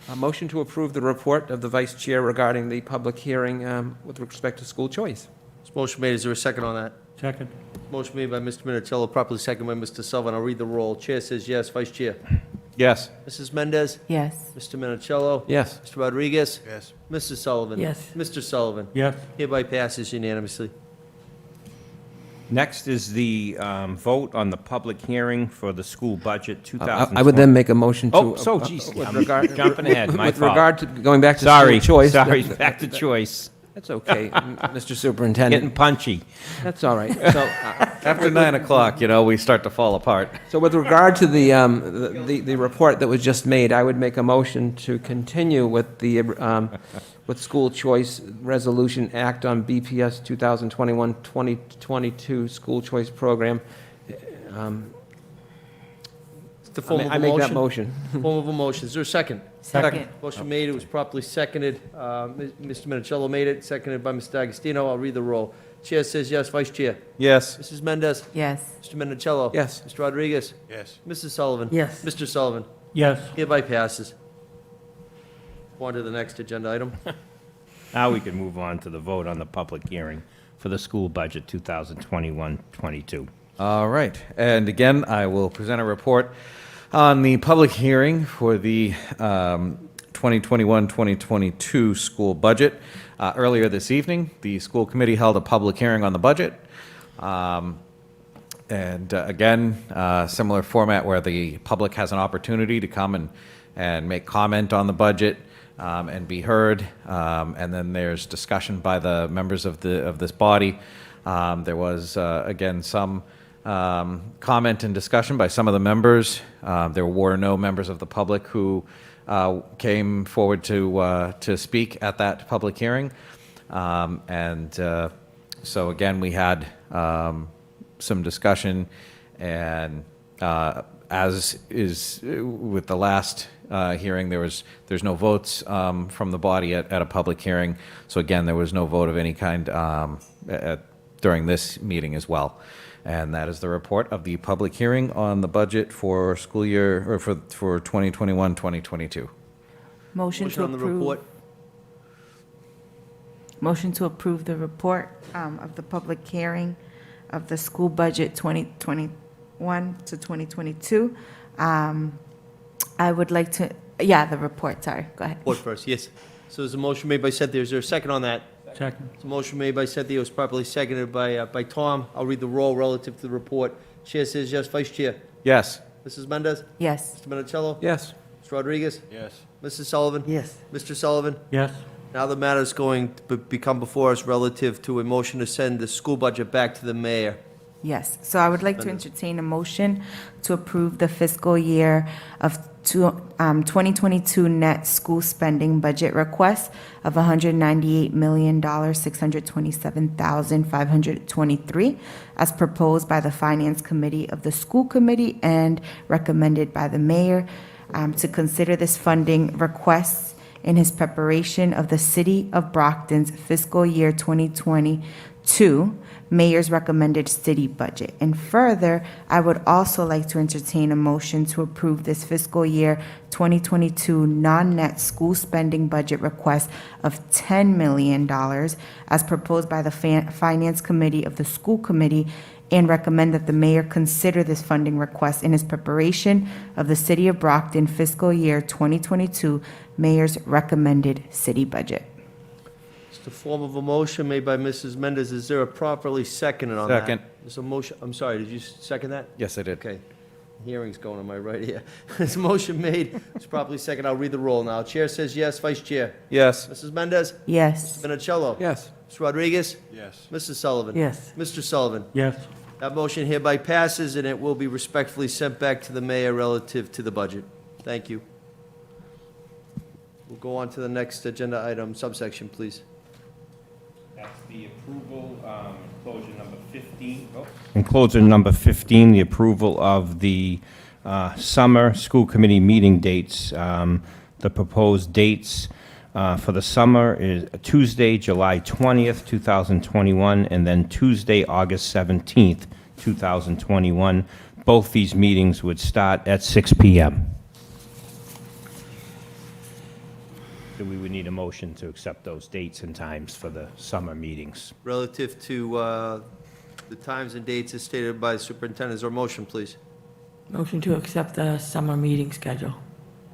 A motion to approve the report of the vice chair regarding the public hearing with respect to school choice. This motion made. Is there a second on that? Second. Motion made by Mr. Minicello, properly seconded by Mr. Sullivan. I'll read the roll. Chair says yes. Vice Chair? Yes. Mrs. Mendez? Yes. Mr. Minicello? Yes. Mr. Rodriguez? Yes. Mrs. Sullivan? Yes. Mr. Sullivan? Yes. Hereby passes unanimously. Next is the vote on the public hearing for the school budget 2020. I would then make a motion to. Geez, with I'm regard- jumping ahead, my With fault. regard to going back to Sorry, school choice. sorry, back to choice. That's okay, Mr. Superintendent. Getting punchy. That's all right. So, After 9 o'clock, we start to fall apart. so with regard to the report that was just made, I would make a motion to continue with the with school choice resolution act on BPS 2021-2022 school choice program. It's the form of a motion. I make that motion. Form of a motion. Is there a second? Second. Motion made. It was properly seconded. Mr. Minicello made it, seconded by Mr. D'Agostino. I'll read the roll. Chair says yes. Vice Chair? Yes. Mrs. Mendez? Yes. Mr. Minicello? Yes. Mr. Rodriguez? Yes. Mrs. Sullivan? Yes. Mr. Sullivan? Yes. Hereby passes. On to the next agenda item. Now we can move on to the vote on the public hearing for the school budget 2021-22. All right. And again, I will present a report On the public hearing for the 2021-2022 school budget, earlier this evening, the school committee held a public hearing on the budget. Again, similar format where the public has an opportunity to come and make comment on the budget and be heard. And then there's discussion by the members of this body. There was, again, some comment and discussion by some of the members. There were no members of the public who came forward to speak at that public hearing. So again, we had some discussion, and as is with the last hearing, there's no votes from the body at a public hearing. So again, there was no vote of any kind during this meeting as well. And that is the report of the public hearing on the budget for school year, or for 2021-2022. Motion to on the approve. report. Motion to approve the report of the public hearing of the school budget 2021 to 2022. I would like to, the report, sorry, go ahead. Report first, yes. So there's a motion made by Cynthia. Is there a second on that? Second. It's a motion made by Cynthia. It was properly seconded by Tom. I'll read the roll relative to the report. Chair says yes. Vice Chair? Yes. Mrs. Mendez? Yes. Mr. Minicello? Yes. Mr. Rodriguez? Yes. Mrs. Sullivan? Yes. Mr. Sullivan? Yes. Now the matter is going to become before us relative to a motion to send the school budget back to the mayor. Yes, so I would like to entertain a motion to approve the fiscal year of 2022 net school spending budget request of $198,627,523 as proposed by the Finance Committee of the School Committee and recommended by the mayor, to consider this funding request in his preparation of the City of Brockton's fiscal year 2022 mayor's recommended city budget. And further, I would also like to entertain a motion to approve this fiscal year 2022 non-net school spending budget request of $10 million as proposed by the Finance Committee of the School Committee, and recommend that the mayor consider this funding request in his preparation of the City of Brockton fiscal year 2022 mayor's recommended city budget. It's the form of a motion made by Mrs. Mendez. Is there a properly seconded on that? Second. There's a motion, I'm sorry, did you second that? Yes, I did. Okay. Hearing's going on my right here. There's a motion made. It's properly seconded. I'll read the roll now. Chair says yes. Vice Chair? Yes. Mrs. Mendez? Yes. Mr. Minicello? Yes. Mr. Rodriguez? Yes. Mrs. Sullivan? Yes. Mr. Sullivan? Yes. That motion hereby passes, and it will be respectfully sent back to the mayor relative to the budget. Thank you. We'll go on to the next agenda item, subsection, please. That's the approval, enclosure number 15. Enclosure number 15, the approval of the summer school committee meeting dates. The proposed dates for the summer is Tuesday, July 20th, 2021, and then Tuesday, August 17th, 2021. Both these meetings would start at 6 p.m. So we would need a motion to accept those dates and times for the summer meetings. Relative to the times and dates as stated by the superintendent, is there a motion, please? Motion to accept the summer meeting schedule.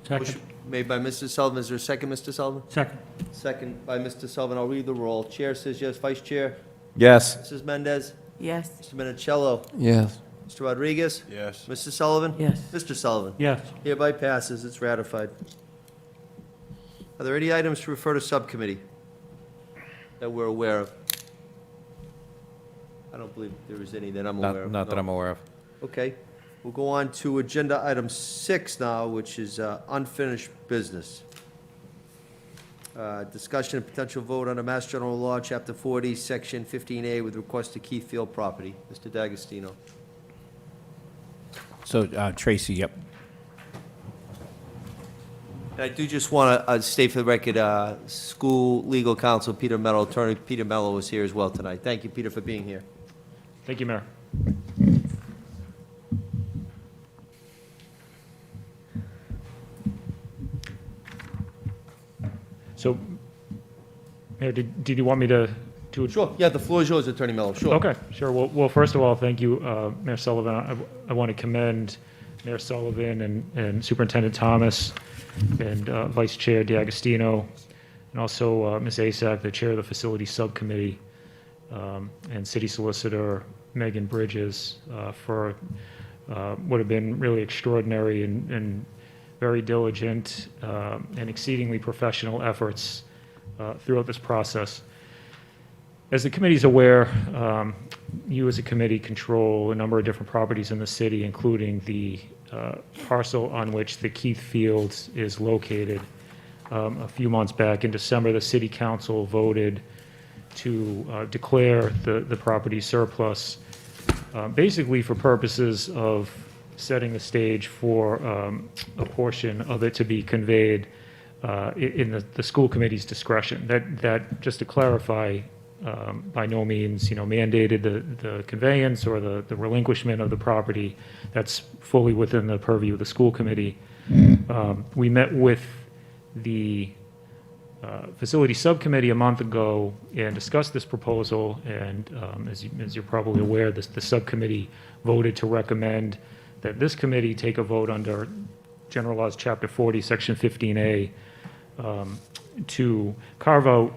Second. Motion made by Mr. Sullivan. Is there a second, Mr. Sullivan? Second. Second by Mr. Sullivan. I'll read the roll. Chair says yes. Vice Chair? Yes. Mrs. Mendez? Yes. Mr. Minicello? Yes. Mr. Rodriguez? Yes. Mrs. Sullivan? Yes. Mr. Sullivan? Yes. Hereby passes. It's ratified. Are there any items to refer to subcommittee that we're aware of? I don't believe there is any that I'm aware of. Not that No. I'm aware of. Okay. We'll go on to agenda item 6 now, which is unfinished business. Discussion and potential vote on a Mass General Law, Chapter 40, Section 15A, with request to Keith Field property. Mr. D'Agostino. So, Tracy, yep. And I do just want to state for the record, school legal counsel Peter Mello, attorney Peter Mello is here as well tonight. Thank you, Peter, for being here. Thank you, Mayor. So, Mayor, did you want me to? Sure, yeah, the floor is yours, Attorney Mello, sure. Okay, sure. Well, first of all, thank you, Mayor Sullivan. I want to commend Mayor Sullivan and Superintendent Thomas and Vice Chair D'Agostino, and also Ms. Asak, the Chair of the Facility Subcommittee, and City Solicitor Megan Bridges for what have been really extraordinary and very diligent and exceedingly professional efforts throughout this process. As the committee is aware, you as a committee control a number of different properties in the city, including the parcel on which the Keith Field is located. A few months back in December, the City Council voted to declare the property surplus, basically for purposes of setting the stage for a portion of it to be conveyed in the school committee's discretion. That just to clarify, by no means, mandated the conveyance or the relinquishment of the property. That's fully within the purview of the school committee. We met with the facility subcommittee a month ago and discussed this proposal, and as you're probably aware, the subcommittee voted to recommend that this committee take a vote under General Laws Chapter 40, Section 15A, to carve out,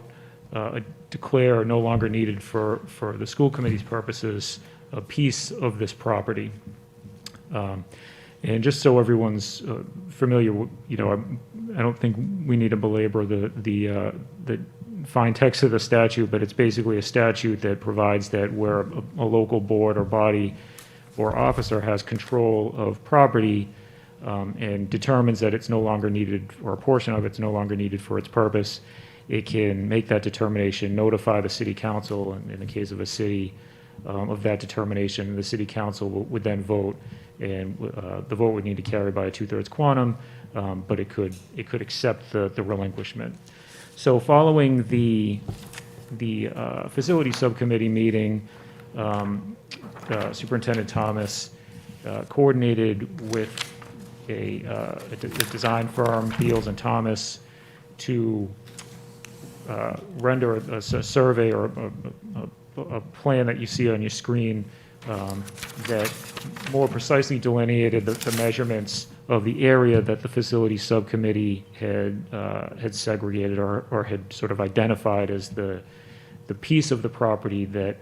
declare no longer needed for the school committee's purposes a piece of this property. And just so everyone's familiar, I don't think we need to belabor the fine text of the statute, but it's basically a statute that provides that where a local board or body or officer has control of property and determines that it's no longer needed, or a portion of it's no longer needed for its purpose, it can make that determination, notify the city council, and in the case of a city, of that determination. The city council would then vote, and the vote would need to carry by a 2/3 quantum, but it could accept the relinquishment. So following the facility subcommittee meeting, Superintendent Thomas coordinated with a design firm, Beals and Thomas, to render a survey or a plan that you see on your screen that more precisely delineated the measurements of the area that the facility subcommittee had segregated or had sort of identified as the piece of the property that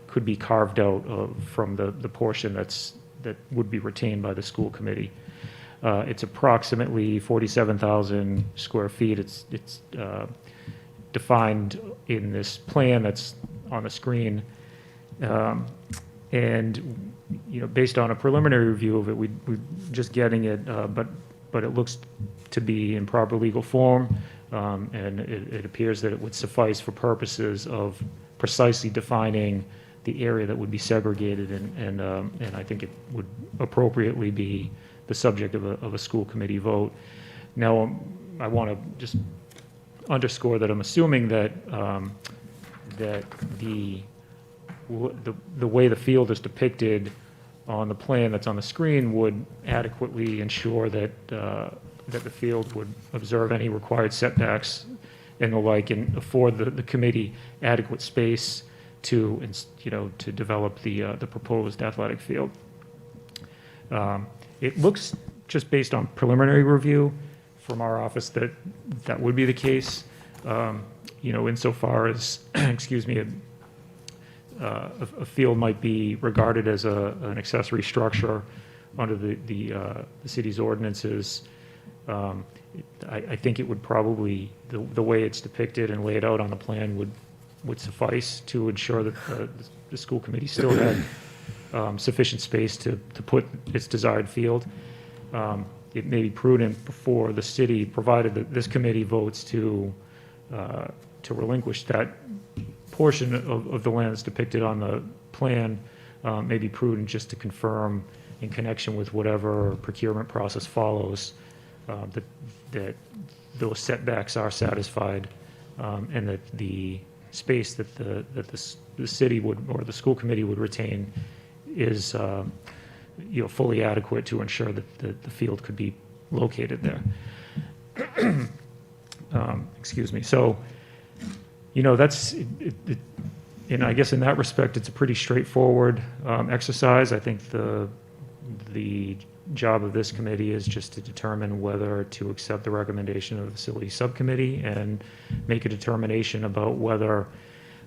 could be carved out from the portion that would be retained by the school committee. It's approximately 47,000 square feet. It's defined in this plan that's on the screen. And based on a preliminary review of it, we're just getting it, but it looks to be in proper legal form, and it appears that it would suffice for purposes of precisely defining the area that would be segregated, and I think it would appropriately be the subject of a school committee vote. Now, I want to just underscore that I'm assuming that that the way the field is depicted on the plan that's on the screen would adequately ensure that that the field would observe any required setbacks and the like, and afford the committee adequate space to develop the proposed athletic field. It looks, just based on preliminary review from our office, that would be the case. Insofar as, excuse me, a field might be regarded as an accessory structure under the city's ordinances. I think it would probably, the way it's depicted and laid out on the plan would suffice to ensure that the school committee still had sufficient space to put its desired field. It may be prudent before the city, provided that this committee votes to relinquish that portion of the land that's depicted on the plan, may be prudent just to confirm in connection with whatever procurement process follows that those setbacks are satisfied, and that the space that the city would, or the school committee would retain, is fully adequate to ensure that the field could be located there. Excuse me. So, that's it, and I guess in that respect, it's a pretty straightforward exercise. I think the the job of this committee is just to determine whether to accept the recommendation of the facility subcommittee and make a determination about whether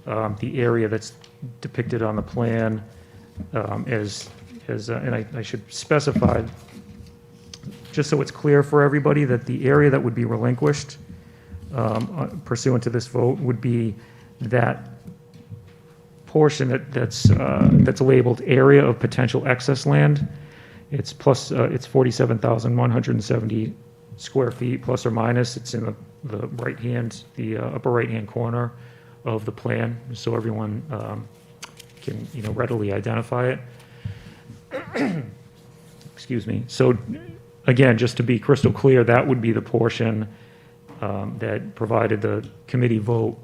the area that's depicted on the plan and I should specify, just so it's clear for everybody, that the area that would be relinquished pursuant to this vote would be that portion that's labeled area of potential excess land. It's 47,170 square feet, plus or minus. It's in the upper right-hand corner of the plan, so everyone can readily identify it. Excuse me. So again, just to be crystal clear, that would be the portion that provided the committee vote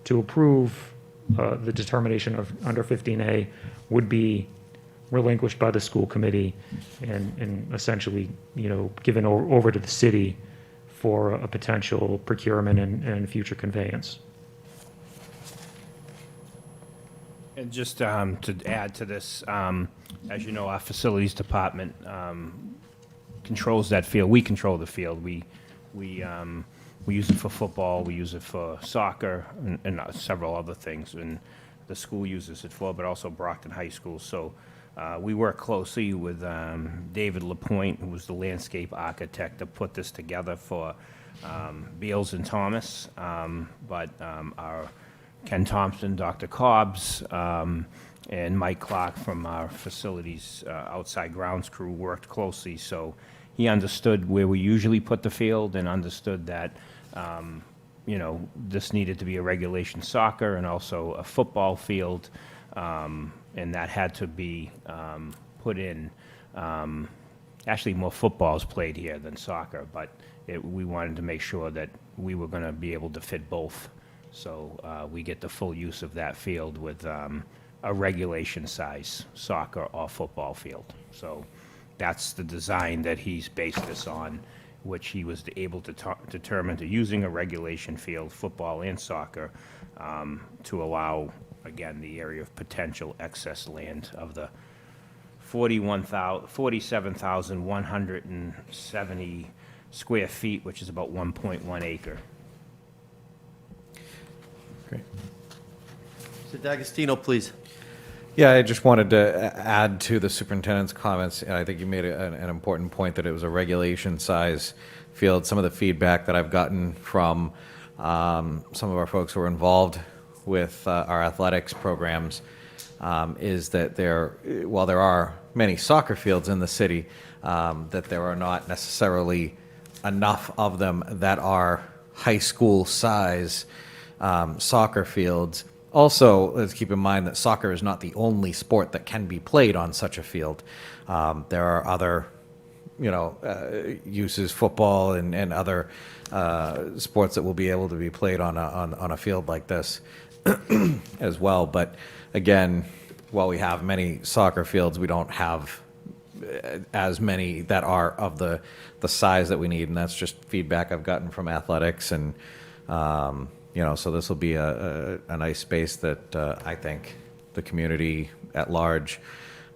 to approve the determination of under 15A would be relinquished by the school committee and essentially, given over to the city for a potential procurement and future conveyance. And just to add to this, as you know, our facilities department controls that field. We control the field. We use it for football. We use it for soccer and several other things. And the school uses it for, but also Brockton High School. So we work closely with David LaPointe, who was the landscape architect, to put this together for Beals and Thomas. But our Ken Thompson, Dr. Cobbs, and Mike Clark from our facilities outside grounds crew worked closely. So he understood where we usually put the field and understood that, this needed to be a regulation soccer and also a football field. And that had to be put in. Actually, more football is played here than soccer, but we wanted to make sure that we were going to be able to fit both. So we get the full use of that field with a regulation size soccer or football field. So that's the design that he's based this on, which he was able to determine to using a regulation field, football and soccer, to allow, again, the area of potential excess land of the 47,170 square feet, which is about 1.1 acre. Great. Mr. D'Agostino, please. Yeah, I just wanted to add to the superintendent's comments. I think you made an important point that it was a regulation size field. Some of the feedback that I've gotten from some of our folks who are involved with our athletics programs is that while there are many soccer fields in the city, that there are not necessarily enough of them that are high school size soccer fields. Also, let's keep in mind that soccer is not the only sport that can be played on such a field. There are other, uses, football and other sports that will be able to be played on a field like this as well. But again, while we have many soccer fields, we don't have as many that are of the size that we need, and that's just feedback I've gotten from athletics and. So this will be a nice space that I think the community at large,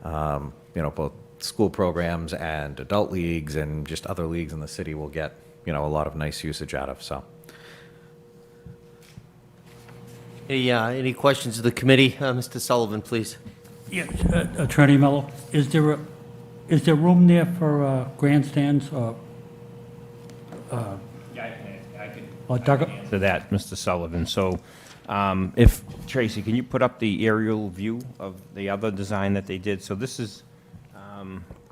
both school programs and adult leagues and just other leagues in the city will get, a lot of nice usage out of. So, Any questions of the committee? Mr. Sullivan, please. Yes, Attorney Mello, is there room there for grandstands or? To that, Mr. Sullivan. So if, Tracy, can you put up the aerial view of the other design that they did? So this is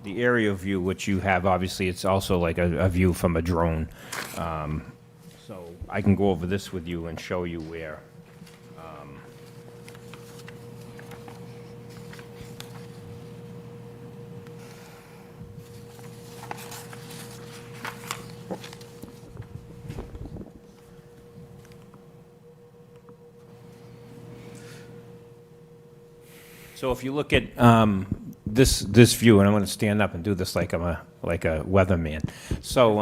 the aerial view, which you have, obviously, it's also like a view from a drone. So I can go over this with you and show you where. So if you look at this view, and I'm going to stand up and do this like I'm a weatherman. So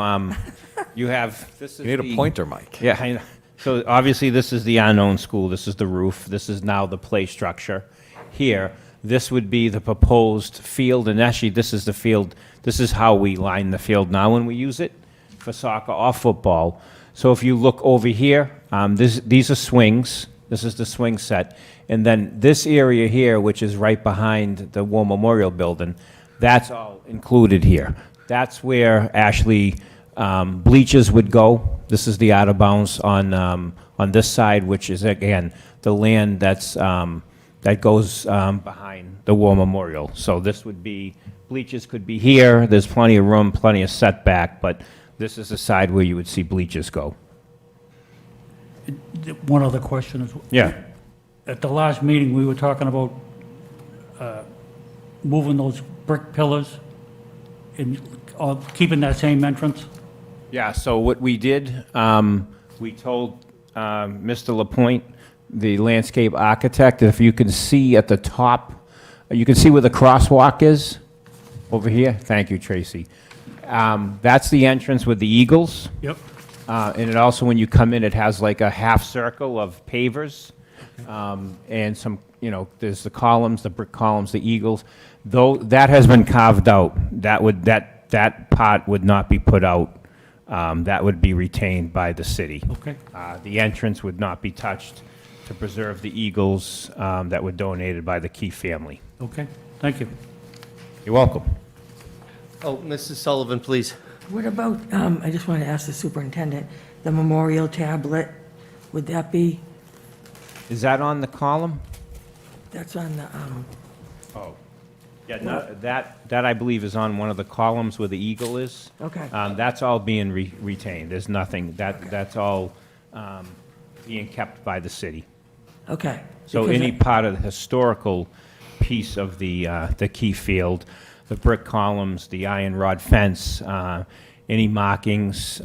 you have this is You need a pointer, Mike. Yeah, I know. So obviously this is the unknown school. This is the roof. This is now the play structure here. This would be the proposed field, and actually, this is the field, this is how we line the field now when we use it for soccer or football. So if you look over here, these are swings. This is the swing set. And then this area here, which is right behind the War Memorial Building, that's all included here. That's where actually bleachers would go. This is the out of bounds on this side, which is, again, the land that's that goes behind the War Memorial. So this would be, bleachers could be here, there's plenty of room, plenty of setback, but this is the side where you would see bleachers go. One other question is. Yeah. At the last meeting, we were talking about moving those brick pillars and keeping that same entrance. Yeah, so what we did, we told Mr. Lapointe, the landscape architect, if you can see at the top, you can see where the crosswalk is over here. Thank you, Tracy. That's the entrance with the eagles. Yep. And it also, when you come in, it has like a half circle of pavers. And some, there's the columns, the brick columns, the eagles. Though that has been carved out, that part would not be put out. That would be retained by the city. Okay. The entrance would not be touched to preserve the eagles that were donated by the Key family. Okay, thank you. You're welcome. Oh, Mrs. Sullivan, please. What about, I just wanted to ask the superintendent, the memorial tablet, would that be, Is that on the column? that's on the, Oh. Yeah, no, that I believe is on one of the columns where the eagle is. Okay. That's all being retained. There's nothing, that's all being kept by the city. okay. So Because any part of the historical piece of the Key Field, the brick columns, the iron rod fence, any markings,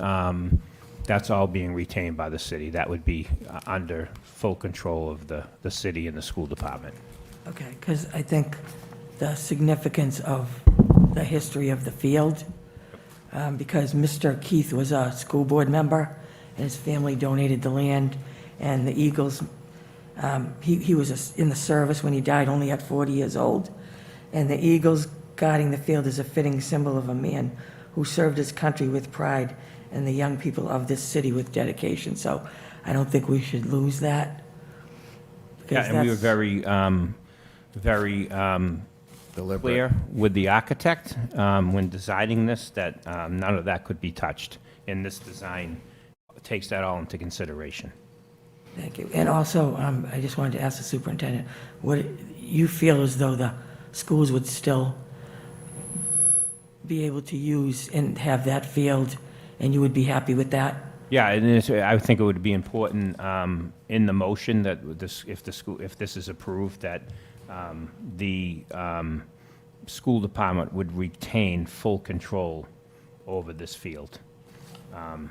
that's all being retained by the city. That would be under full control of the city and the school department. Okay, because I think the significance of the history of the field, because Mr. Keith was a school board member, and his family donated the land, and the Eagles, he was in the service when he died, only at 40 years old, and the Eagles guarding the field is a fitting symbol of a man who served his country with pride and the young people of this city with dedication. So I don't think we should lose that. Yeah, because and we were that's- very clear with the architect when designing this that none of that could be touched. And this design takes that all into consideration. Thank you. And also, I just wanted to ask the superintendent, what, you feel as though the schools would still be able to use and have that field, and you would be happy with that? Yeah, and I think it would be important in the motion that this, if this is approved, that the school department would retain full control over this field. And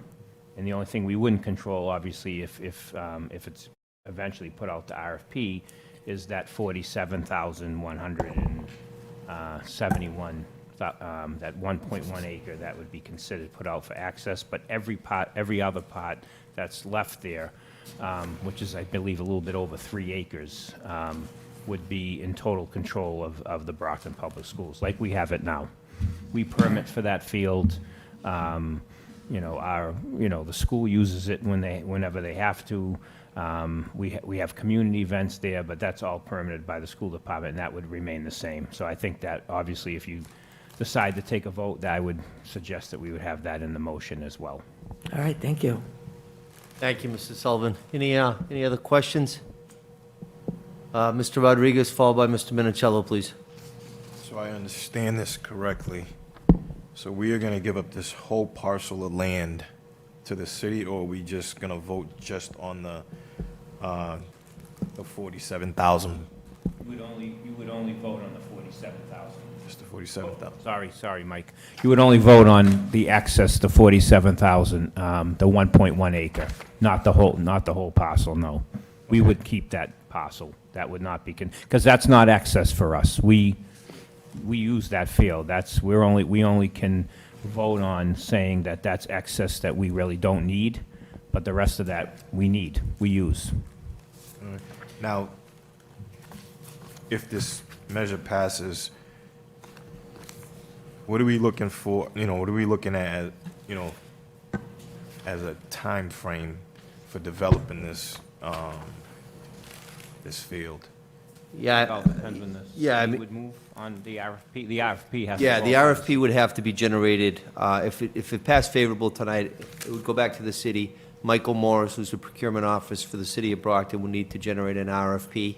the only thing we wouldn't control, obviously, if it's eventually put out to RFP, is that 47,171, that 1.1 acre that would be considered put out for access. But every other part that's left there, which is, I believe, a little bit over 3 acres, would be in total control of the Brockton Public Schools, like we have it now. We permit for that field. The school uses it whenever they have to. We have community events there, but that's all permitted by the school department, and that would remain the same. So I think that, obviously, if you decide to take a vote, that I would suggest that we would have that in the motion as well. All right, thank you. Thank you, Mr. Sullivan. Any other questions? Mr. Rodriguez, followed by Mr. Minicello, please. So I understand this correctly. So we are going to give up this whole parcel of land to the city, or are we just going to vote just on the 47,000? You would only vote on the 47,000. Just the 47,000. Sorry, Mike. You would only vote on the excess, the 47,000, the 1.1 acre, not the whole parcel, no. We would keep that parcel. That would not be, because that's not excess for us. We use that field. We only can vote on saying that that's excess that we really don't need, but the rest of that we use. Now, if this measure passes, what are we looking for, what are we looking at, as a time frame for developing this, this field? It all depends when the Yeah, I city mean- would move on the RFP. The RFP has to Yeah, go the first. RFP would have to be generated. If it passed favorable tonight, it would go back to the city. Michael Morris, who's the procurement officer for the city of Brockton, will need to generate an RFP.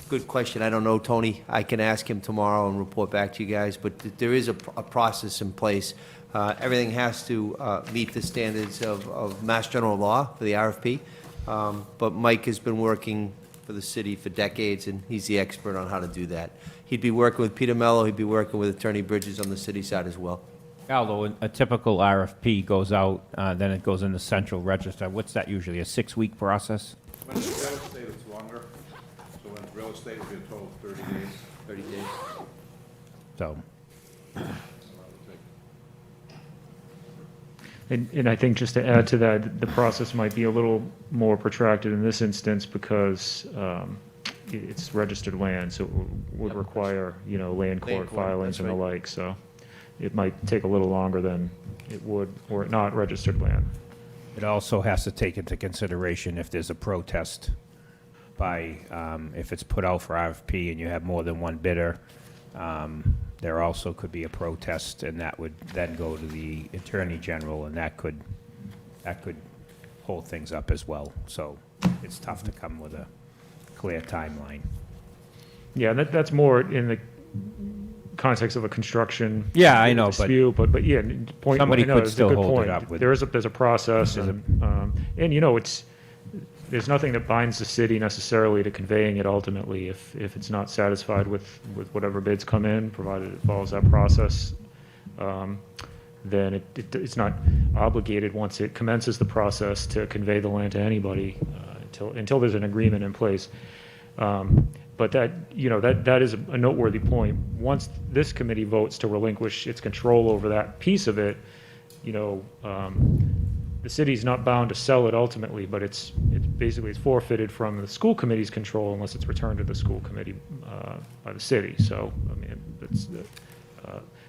Good question. I don't know, Tony. I can ask him tomorrow and report back to you guys, but there is a process in place. Everything has to meet the standards of Mass General Law for the RFP. But Mike has been working for the city for decades, and he's the expert on how to do that. He'd be working with Peter Mello, he'd be working with Attorney Bridges on the city side as well. Although a typical RFP goes out, then it goes in the central register. What's that usually, a 6-week process? When it's real estate, it's longer. So when real estate, it'll be a total of 30 days. 30 days. So, And I think just to add to that, the process might be a little more protracted in this instance because it's registered land, so it would require, land court filings and the like. So it might take a little longer than it would were it not registered land. it also has to take into consideration if there's a protest by, if it's put out for RFP and you have more than one bidder, there also could be a protest, and that would then go to the Attorney General, and that could hold things up as well. So it's tough to come with a clear timeline. Yeah, that's more in the context of a construction. Yeah, I know, dispute, but yeah, point. Somebody I know, could it's a still good hold it point. up with- There's a process, and there's nothing that binds the city necessarily to conveying it ultimately if it's not satisfied with whatever bids come in, provided it follows that process. Then it's not obligated once it commences the process to convey the land to anybody until there's an agreement in place. But that is a noteworthy point. Once this committee votes to relinquish its control over that piece of it, the city's not bound to sell it ultimately, but it's basically forfeited from the school committee's control unless it's returned to the school committee by the city. So I mean,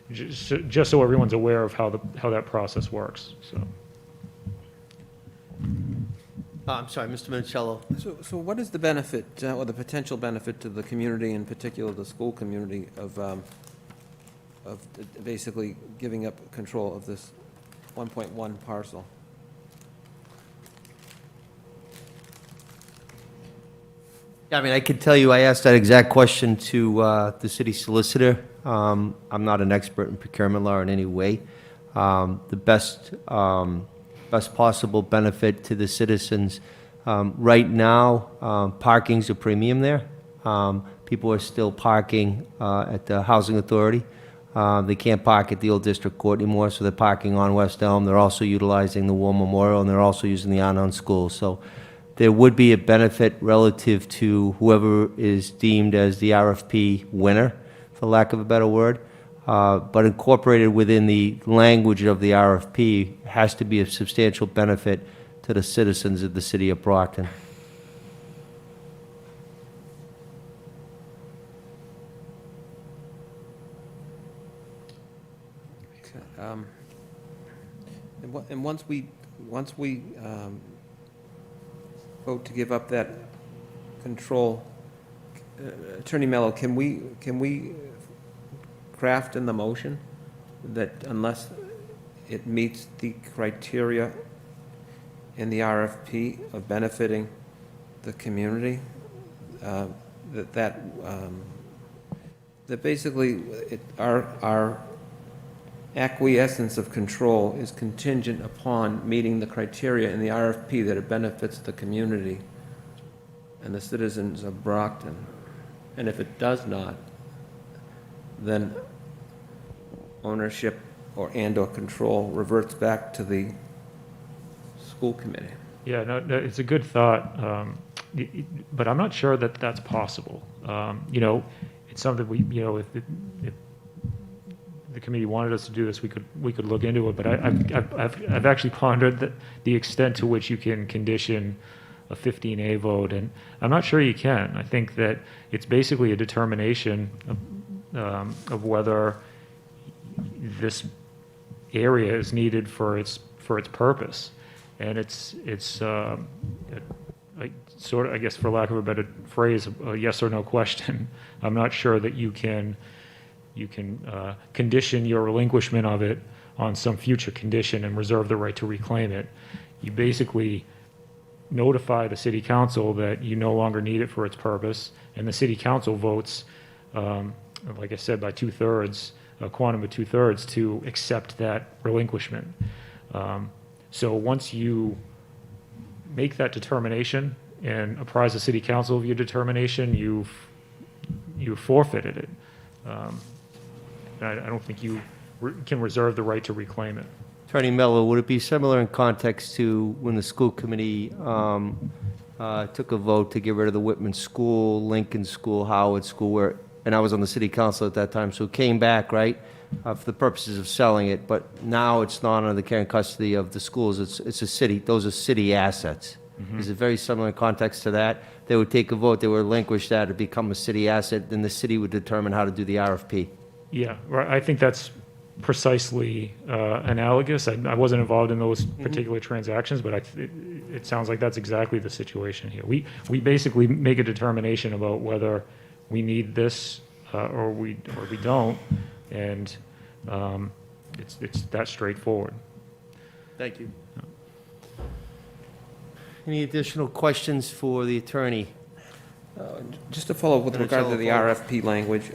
it's just so everyone's aware of how that process works. So. I'm sorry, Mr. Minicello. So what is the benefit, or the potential benefit to the community, in particular the school community, of basically giving up control of this 1.1 parcel? I mean, I could tell you, I asked that exact question to the city solicitor. I'm not an expert in procurement law in any way. The best possible benefit to the citizens. Right now, parking's a premium there. People are still parking at the Housing Authority. They can't park at the Old District Court anymore, so they're parking on West Elm. They're also utilizing the War Memorial, and they're also using the Arnon School. So there would be a benefit relative to whoever is deemed as the RFP winner, for lack of a better word. But incorporated within the language of the RFP has to be a substantial benefit to the citizens of the city of Brockton. And once we vote to give up that control, Attorney Mello, can we craft in the motion that unless it meets the criteria in the RFP of benefiting the community, that basically our acquiescence of control is contingent upon meeting the criteria in the RFP that it benefits the community and the citizens of Brockton. And if it does not, then ownership and/or control reverts back to the school committee. Yeah, no, it's a good thought, but I'm not sure that that's possible. It's something if the committee wanted us to do this, we could look into it. But I've actually pondered the extent to which you can condition a 15A vote, and I'm not sure you can. I think that it's basically a determination of whether this area is needed for its purpose, and it's sort of, I guess, for lack of a better phrase, a yes or no question. I'm not sure that you can condition your relinquishment of it on some future condition and reserve the right to reclaim it. You basically notify the city council that you no longer need it for its purpose, and the city council votes, like I said, by 2/3, a quantum of 2/3, to accept that relinquishment. So once you make that determination and apprise the city council of your determination, you've forfeited it. I don't think you can reserve the right to reclaim it. Attorney Mello, would it be similar in context to when the school committee took a vote to get rid of the Whitman School, Lincoln School, Howard School, and I was on the city council at that time, so it came back, right, for the purposes of selling it, but now it's not under the care and custody of the schools, it's a city, those are city assets. Mm-hmm. Is it very similar in context to that? They would take a vote, they would relinquish that, to become a city asset, then the city would determine how to do the RFP. Yeah, right. I think that's precisely analogous. I wasn't involved in those particular transactions, but it sounds like that's exactly the situation here. We basically make a determination about whether we need this or we don't, and it's that straightforward. Thank you. Any additional questions for the attorney? Just to follow up with regard to the RFP language,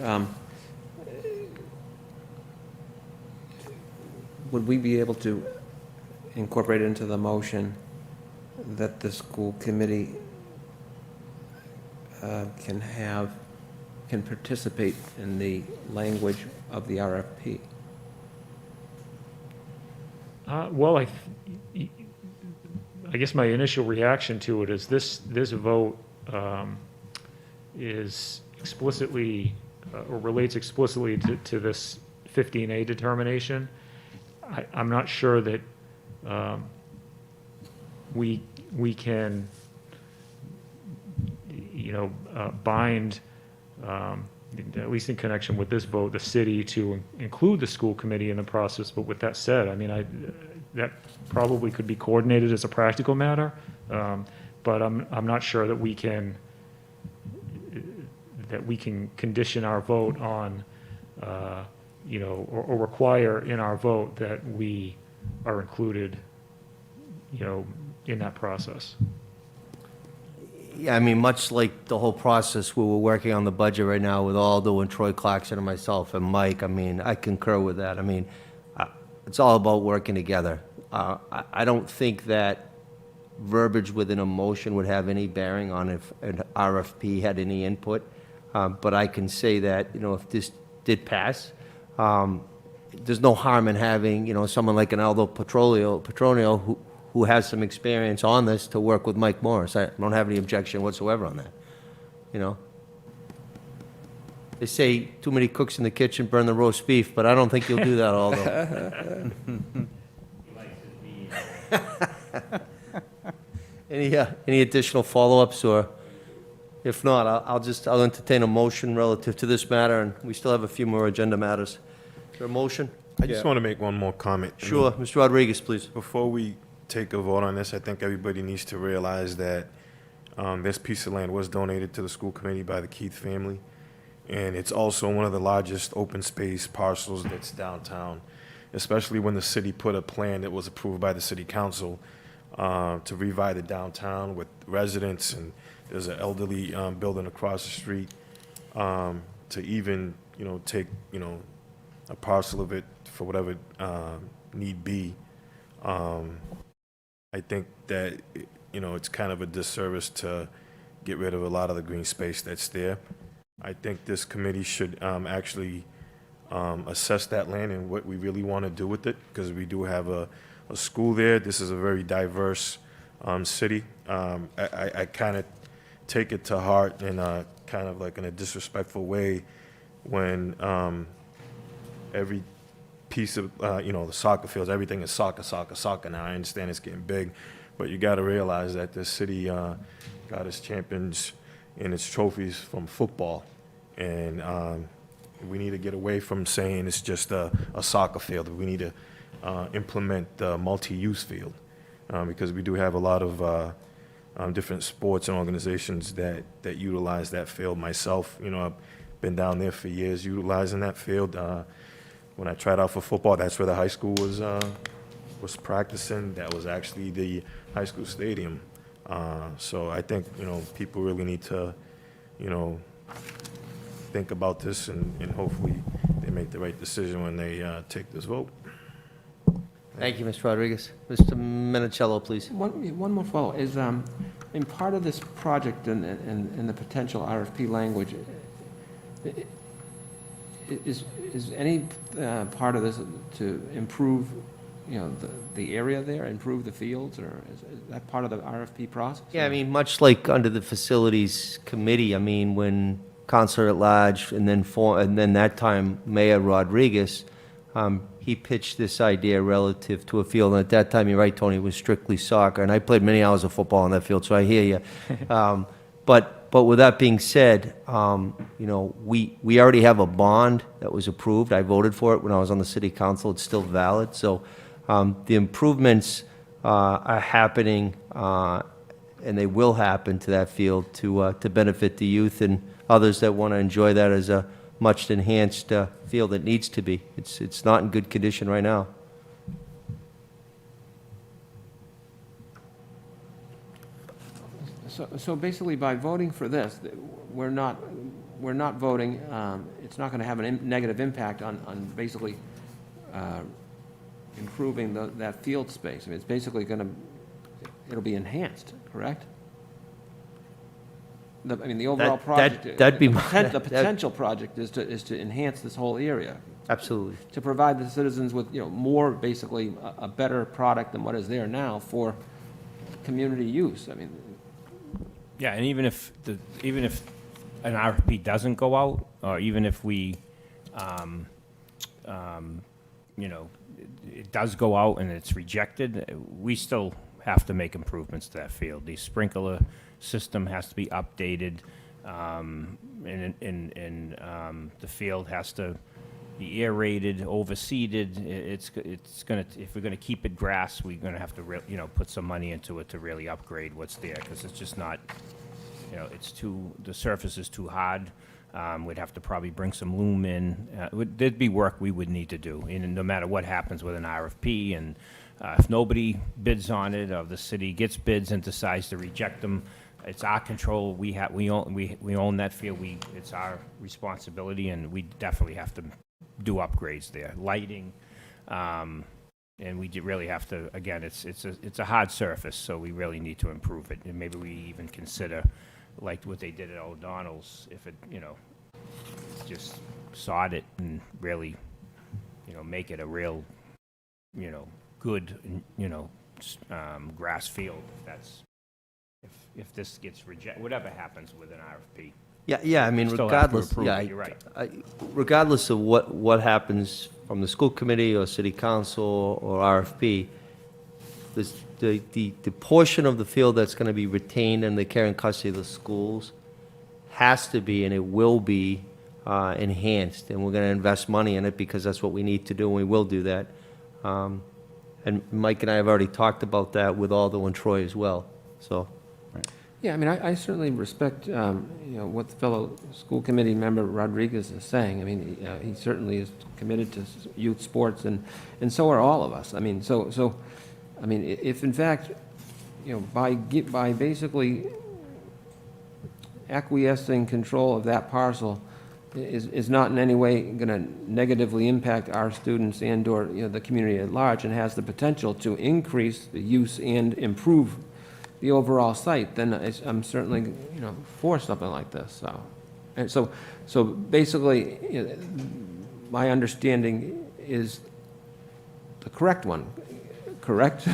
would we be able to incorporate into the motion that the school committee can participate in the language of the RFP? Well, I guess my initial reaction to it is this vote is explicitly or relates explicitly to this 15A determination. I'm not sure that we can, bind, at least in connection with this vote, the city to include the school committee in the process. But with that said, I mean, that probably could be coordinated as a practical matter. But I'm not sure that we can condition our vote on, or require in our vote that we are included, in that process. Yeah, I mean, much like the whole process, we were working on the budget right now with Aldo and Troy Clarkson and myself and Mike. I mean, I concur with that. I mean, it's all about working together. I don't think that verbiage within a motion would have any bearing on if an RFP had any input. But I can say that, if this did pass, there's no harm in having, someone like an Aldo Petronio who has some experience on this to work with Mike Morris. I don't have any objection whatsoever on that, They say too many cooks in the kitchen burn the roast beef, but I don't think you'll do that, Aldo. Any additional follow-ups, or if not, I'll entertain a motion relative to this matter, and we still have a few more agenda matters. Is there a motion? I just want to make one more comment. Sure, Mr. Rodriguez, please. Before we take a vote on this, I think everybody needs to realize that this piece of land was donated to the school committee by the Keith family, and it's also one of the largest open space parcels that's downtown, especially when the city put a plan that was approved by the city council to revive the downtown with residents, and there's an elderly building across the street, to even, take, a parcel of it for whatever need be. I think that, it's kind of a disservice to get rid of a lot of the green space that's there. I think this committee should actually assess that land and what we really want to do with it, because we do have a school there. This is a very diverse city. I kind of take it to heart in a kind of like in a disrespectful way when every piece of, the soccer fields, everything is soccer now. I understand it's getting big, But you got to realize that the city got its champions and its trophies from football. And we need to get away from saying it's just a soccer field. We need to implement the multi-use field because we do have a lot of different sports and organizations that utilize that field. Myself, I've been down there for years utilizing that field. When I tried out for football, that's where the high school was practicing. That was actually the high school stadium. So I think, people really need to, think about this and hopefully they make the right decision when they take this vote. Thank you, Mr. Rodriguez. Mr. Minicello, please. One more follow. Is in part of this project and the potential RFP language, is any part of this to improve, the area there, improve the fields, or is that part of the RFP process? Yeah, I mean, much like under the facilities committee, I mean, when Counselor at Large and then that time Mayor Rodriguez, he pitched this idea relative to a field, and at that time, you're right, Tony, it was strictly soccer, and I played many hours of football on that field, so I hear you. But with that being said, we already have a bond that was approved. I voted for it when I was on the city council. It's still valid. So the improvements are happening, and they will happen to that field to benefit the youth and others that want to enjoy that as a much enhanced field that needs to be. It's not in good condition right now. So basically, by voting for this, we're not voting. It's not going to have a negative impact on basically improving that field space. I mean, it's basically it'll be enhanced, correct? The overall project. That'd be the potential project is to enhance this whole area. Absolutely. To provide the citizens with more, basically a better product than what is there now for community use. I mean. Yeah, and even if an RFP doesn't go out, or even if we, it does go out and it's rejected, we still have to make improvements to that field. The sprinkler system has to be updated, and the field has to be aerated, overseeded. It's gonna, if we're gonna keep it grass, we're gonna have to put some money into it to really upgrade what's there, because it's just not, the surface is too hard. We'd have to probably bring some loom in. There'd be work we would need to do, and no matter what happens with an RFP, and if nobody bids on it, or the city gets bids and decides to reject them, it's our control. We own that field. It's our responsibility, and we definitely have to do upgrades there, lighting, and we really have to. Again, it's a hard surface, so we really need to improve it, and maybe we even consider, like what they did at O'Donnell's, if it just sod it and really make it a real good grass field. If this gets rejected, whatever happens with an RFP. Yeah. I mean, Still have to regardless. approve Yeah, it, you're right. Regardless of what happens from the school committee or city council or RFP, the portion of the field that's going to be retained in the care and custody of the schools has to be, and it will be enhanced, and we're going to invest money in it because that's what we need to do, and we will do that. And Mike and I have already talked about that with Aldo and Troy as well. So. Yeah, I mean, I certainly respect, what the fellow school committee member Rodriguez is saying. I mean, he certainly is committed to youth sports, and so are all of us. I mean, I mean, if in fact, by basically acquiescing control of that parcel is not in any way going to negatively impact our students and/or the community at large, and has the potential to increase the use and improve the overall site, then I'm certainly, for something like this. So basically, my understanding is the correct one. Correct?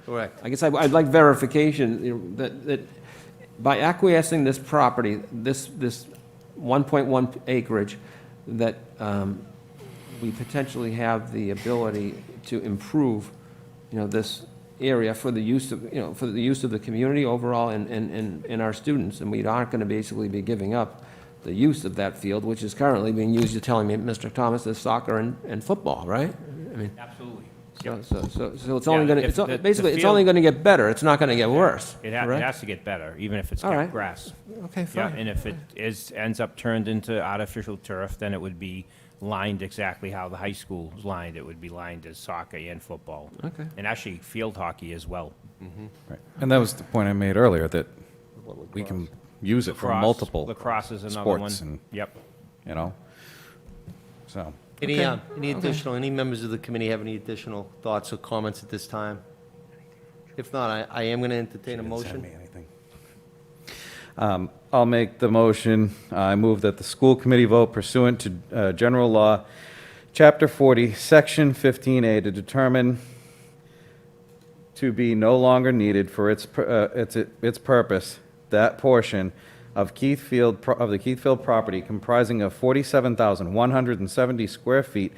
Correct. I guess I'd like verification that by acquiescing this property, this 1.1 acreage, that we potentially have the ability to improve, this area for the use of, for the use of the community overall and our students, and we aren't going to basically be giving up the use of that field, which is currently being used, you're telling me, Mr. Thomas, as soccer and football, right? I mean, Absolutely. so it's only going if to, the basically, it's field- only going to get better, it's not going to get worse, It correct? has to get better, even if it's All kept right. grass. Okay, Yeah, fine. and if it ends up turned into artificial turf, then it would be lined exactly how the high school is lined. It would be lined as soccer and football. Okay. And actually field hockey as well. Right. And that was the point I made earlier, that we can use it for Lacrosse- multiple lacrosse is another sports one. and, Yep. So. Any, Okay. any Okay. additional, any members of the committee have any additional thoughts or comments at this time? If not, I am going to entertain a motion. I'll make the motion. I move that the school committee vote pursuant to General Law, Chapter 40, Section 15A, to determine to be no longer needed for its purpose, that portion of the Keithfield property comprising of 47,170 square feet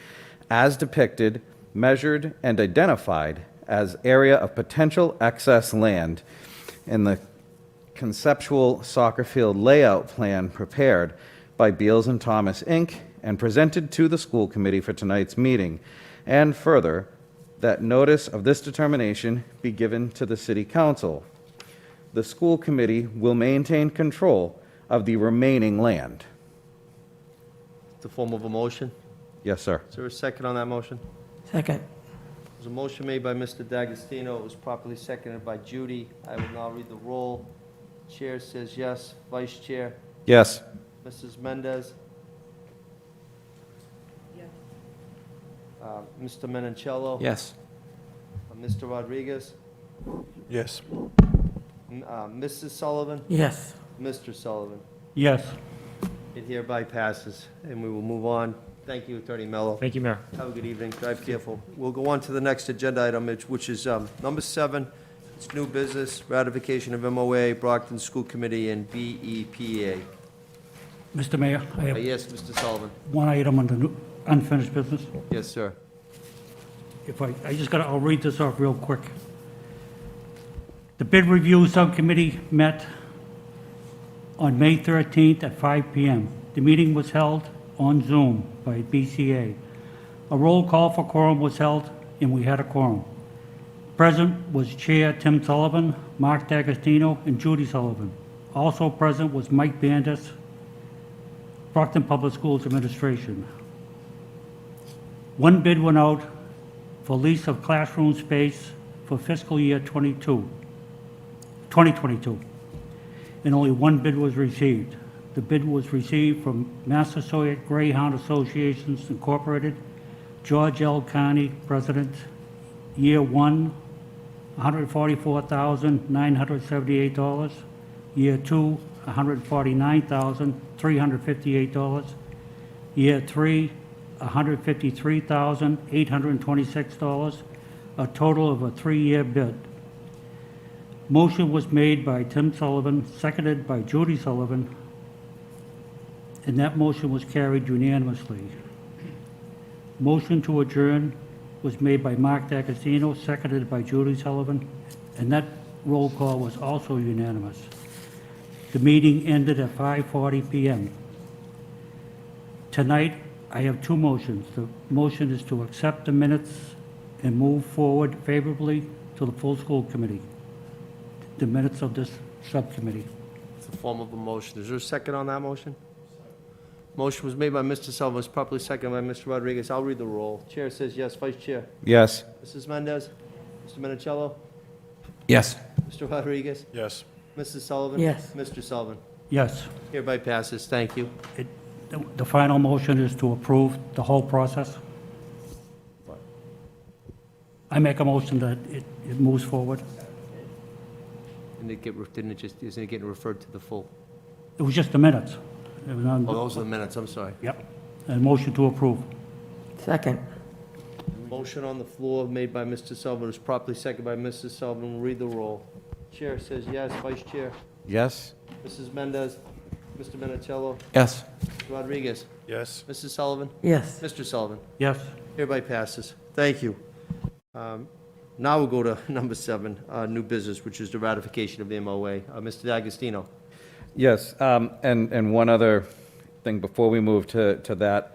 as depicted, measured, and identified as area of potential excess land in the conceptual soccer field layout plan prepared by Beals and Thomas, Inc., and presented to the school committee for tonight's meeting. And further, that notice of this determination be given to the city council. The school committee will maintain control of the remaining land. The form of a motion. Yes, sir. Is there a second on that motion? Second. There's a motion made by Mr. D'Agostino. It was properly seconded by Judy. I will now read the roll. Chair says yes. Vice Chair? Yes. Mrs. Mendez? Mr. Menoncello? Yes. Mr. Rodriguez? Yes. Mrs. Sullivan? Yes. Mr. Sullivan? Yes. It hereby passes, and we will move on. Thank you, Attorney Mello. Thank you, Mayor. Have a good evening. Drive careful. We'll go on to the next agenda item, which is number 7. It's new business, ratification of MOA, Brockton School Committee, and BEPA. Mr. Mayor, I have Yes, Mr. Sullivan. one item on the unfinished business. Yes, sir. If I'll read this off real quick. The bid review subcommittee met on May 13th at 5 PM. The meeting was held on Zoom by BCA. A roll call for quorum was held, and we had a quorum. Present was Chair Tim Sullivan, Mark D'Agostino, and Judy Sullivan. Also present was Mike Bandis, Brockton Public Schools Administration. One bid went out for lease of classroom space for fiscal year 2022, and only one bid was received. The bid was received from Massasoit Greyhound Associations Incorporated, George L. Carney, President, Year 1, $144,978. Year 2, $149,358. Year 3, $153,826, a total of a 3-year bid. Motion was made by Tim Sullivan, seconded by Judy Sullivan, and that motion was carried unanimously. Motion to adjourn was made by Mark D'Agostino, seconded by Judy Sullivan, and that roll call was also unanimous. The meeting ended at 5:40 PM. Tonight, I have two motions. The motion is to accept the minutes and move forward favorably to the full school committee, the minutes of this subcommittee. It's the form of a motion. Is there a second on that motion? Motion was made by Mr. Sullivan, was properly seconded by Mr. Rodriguez. I'll read the roll. Chair says yes. Vice Chair? Yes. Mrs. Mendez? Mr. Menoncello? Yes. Mr. Rodriguez? Yes. Mrs. Sullivan? Yes. Mr. Sullivan? Yes. Hereby passes. Thank you. The final motion is to approve the whole process. I make a motion that it moves forward. And isn't it getting referred to the full? It was just the minutes. It was on- Oh, those are the minutes. I'm sorry. Yep. And motion to approve. Second. Motion on the floor made by Mr. Sullivan, was properly seconded by Mrs. Sullivan. We'll read the roll. Chair says yes. Vice Chair? Yes. Mrs. Mendez? Mr. Menoncello? Yes. Mr. Rodriguez? Yes. Mrs. Sullivan? Yes. Mr. Sullivan? Yes. Hereby passes. Thank you. Now we'll go to number 7, new business, which is the ratification of the MOA. Mr. D'Agostino. Yes, and one other thing before we move to that,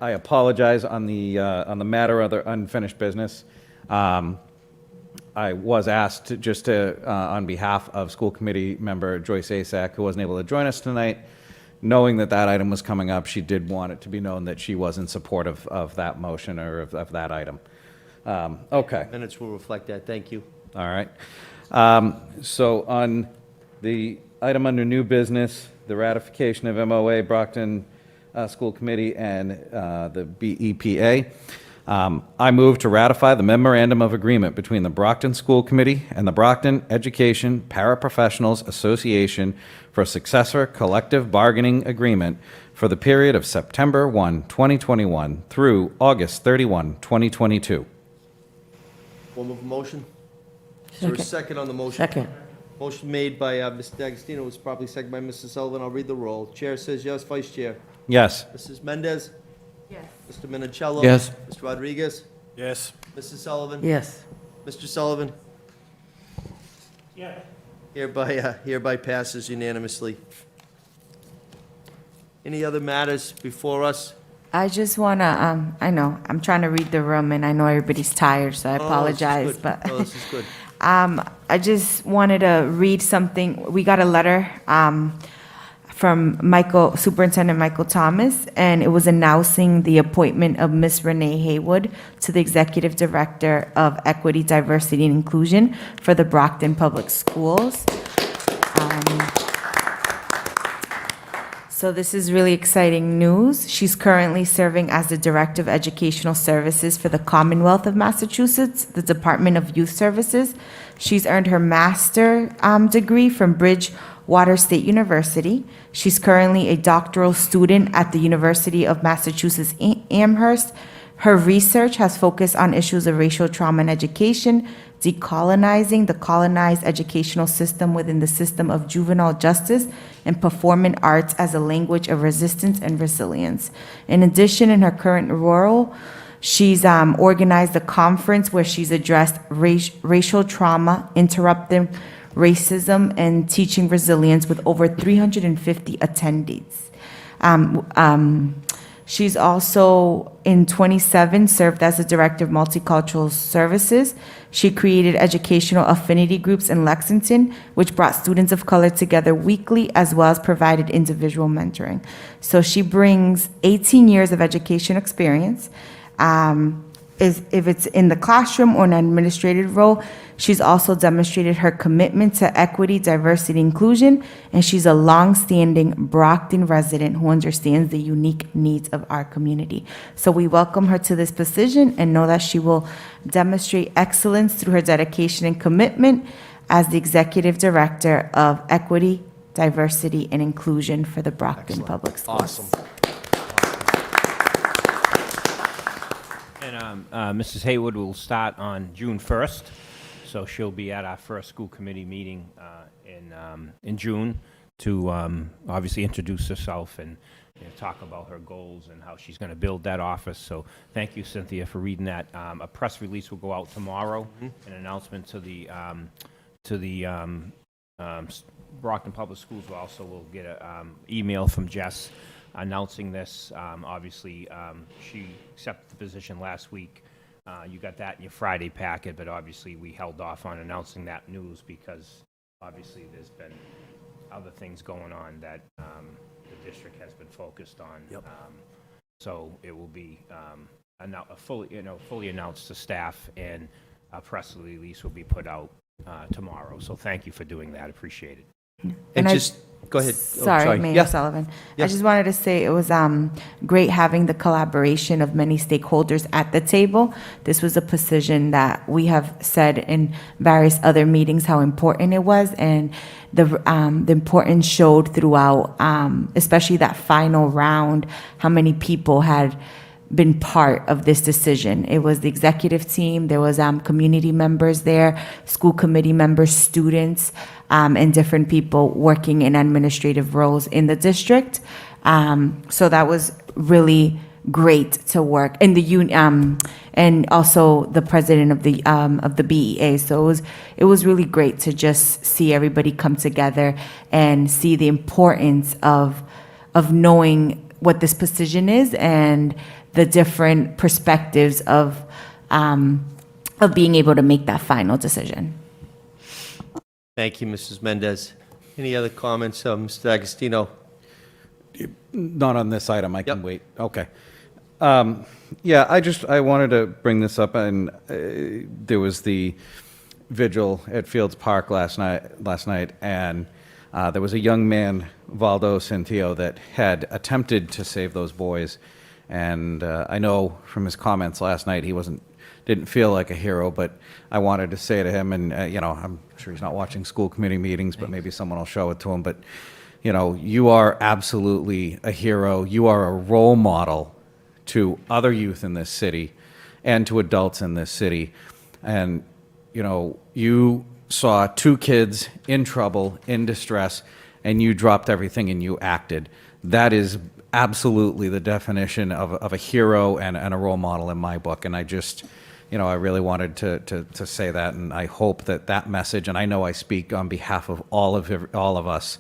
I apologize on the matter of the unfinished business. I was asked on behalf of school committee member Joyce Asak, who wasn't able to join us tonight, knowing that that item was coming up, she did want it to be known that she was in support of that motion or of that item. Okay. Minutes will reflect that. Thank you. All right. So on the item under new business, the ratification of MOA, Brockton School Committee, and the BEPA, I move to ratify the memorandum of agreement between the Brockton School Committee and the Brockton Education Paraprofessionals Association for a successor collective bargaining agreement for the period of September 1, 2021 through August 31, 2022. Form of a motion? Is there a second on the motion? Second. Motion made by Mr. D'Agostino, was probably seconded by Mr. Sullivan. I'll read the roll. Chair says yes. Vice Chair? Yes. Mrs. Mendez? Yes. Mr. Minicello? Yes. Mr. Rodriguez? Yes. Mrs. Sullivan? Yes. Mr. Sullivan? Yes. Hereby passes unanimously. Any other matters before us? I just want to, I know, I'm trying to read the room, and I know everybody's tired, so I apologize, but This is good. I just wanted to read something. We got a letter from Superintendent Michael Thomas, and it was announcing the appointment of Miss Renee Haywood to the Executive Director of Equity, Diversity, and Inclusion for the Brockton Public Schools. So this is really exciting news. She's currently serving as the Director of Educational Services for the Commonwealth of Massachusetts, the Department of Youth Services. She's earned her master degree from Bridgewater State University. She's currently a doctoral student at the University of Massachusetts Amherst. Her research has focused on issues of racial trauma in education, decolonizing the colonized educational system within the system of juvenile justice, and performing arts as a language of resistance and resilience. In addition, in her current role, she's organized a conference where she's addressed racial trauma, interrupting racism, and teaching resilience with over 350 attendees. She's also, in 2017, served as the Director of Multicultural Services. She created educational affinity groups in Lexington, which brought students of color together weekly, as well as provided individual mentoring. So she brings 18 years of education experience. If it's in the classroom or an administrative role, she's also demonstrated her commitment to equity, diversity, inclusion, and she's a long-standing Brockton resident who understands the unique needs of our community. So we welcome her to this position and know that she will demonstrate excellence through her dedication and commitment as the Executive Director of Equity, Diversity, and Inclusion for the Brockton Public Schools. Awesome. And Mrs. Haywood will start on June 1st, so she'll be at our first school committee meeting in June to obviously introduce herself and talk about her goals and how she's going to build that office. So thank you, Cynthia, for reading that. A press release will go out tomorrow, an announcement to the Brockton Public Schools. Will get an email from Jess announcing this. Obviously, she accepted the position last week. You got that in your Friday packet, but obviously we held off on announcing that news because obviously there's been other things going on that the district has been focused on. Yep. So it will be fully announced to staff, and a press release will be put out tomorrow. So thank you for doing that. Appreciate it. And I- just, go ahead. Oh, Sorry, Mayor Yeah. Sullivan. Yeah. I just wanted to say it was great having the collaboration of many stakeholders at the table. This was a position that we have said in various other meetings how important it was, and the importance showed throughout, especially that final round, how many people had been part of this decision. It was the executive team, there was community members there, school committee members, students, and different people working in administrative roles in the district. So that was really great to work, and and also the president of the BEA. So it was really great to just see everybody come together and see the importance of knowing what this position is and the different perspectives of being able to make that final decision. Thank you, Mrs. Mendez. Any other comments, Mr. D'Agostino? Not on this item, I can wait. Okay. Yeah, I wanted to bring this up, and there was the vigil at Fields Park last night, and there was a young man, Valdo Centillo, that had attempted to save those boys, and I know from his comments last night he didn't feel like a hero, but I wanted to say to him, and I'm sure he's not watching school committee meetings, but maybe someone will show it to him, but you are absolutely a hero. You are a role model to other youth in this city and to adults in this city. And, you saw two kids in trouble, in distress, and you dropped everything and you acted. That is absolutely the definition of a hero and a role model in my book. And I just, I really wanted to say that, and I hope that message, and I know I speak on behalf of all of us,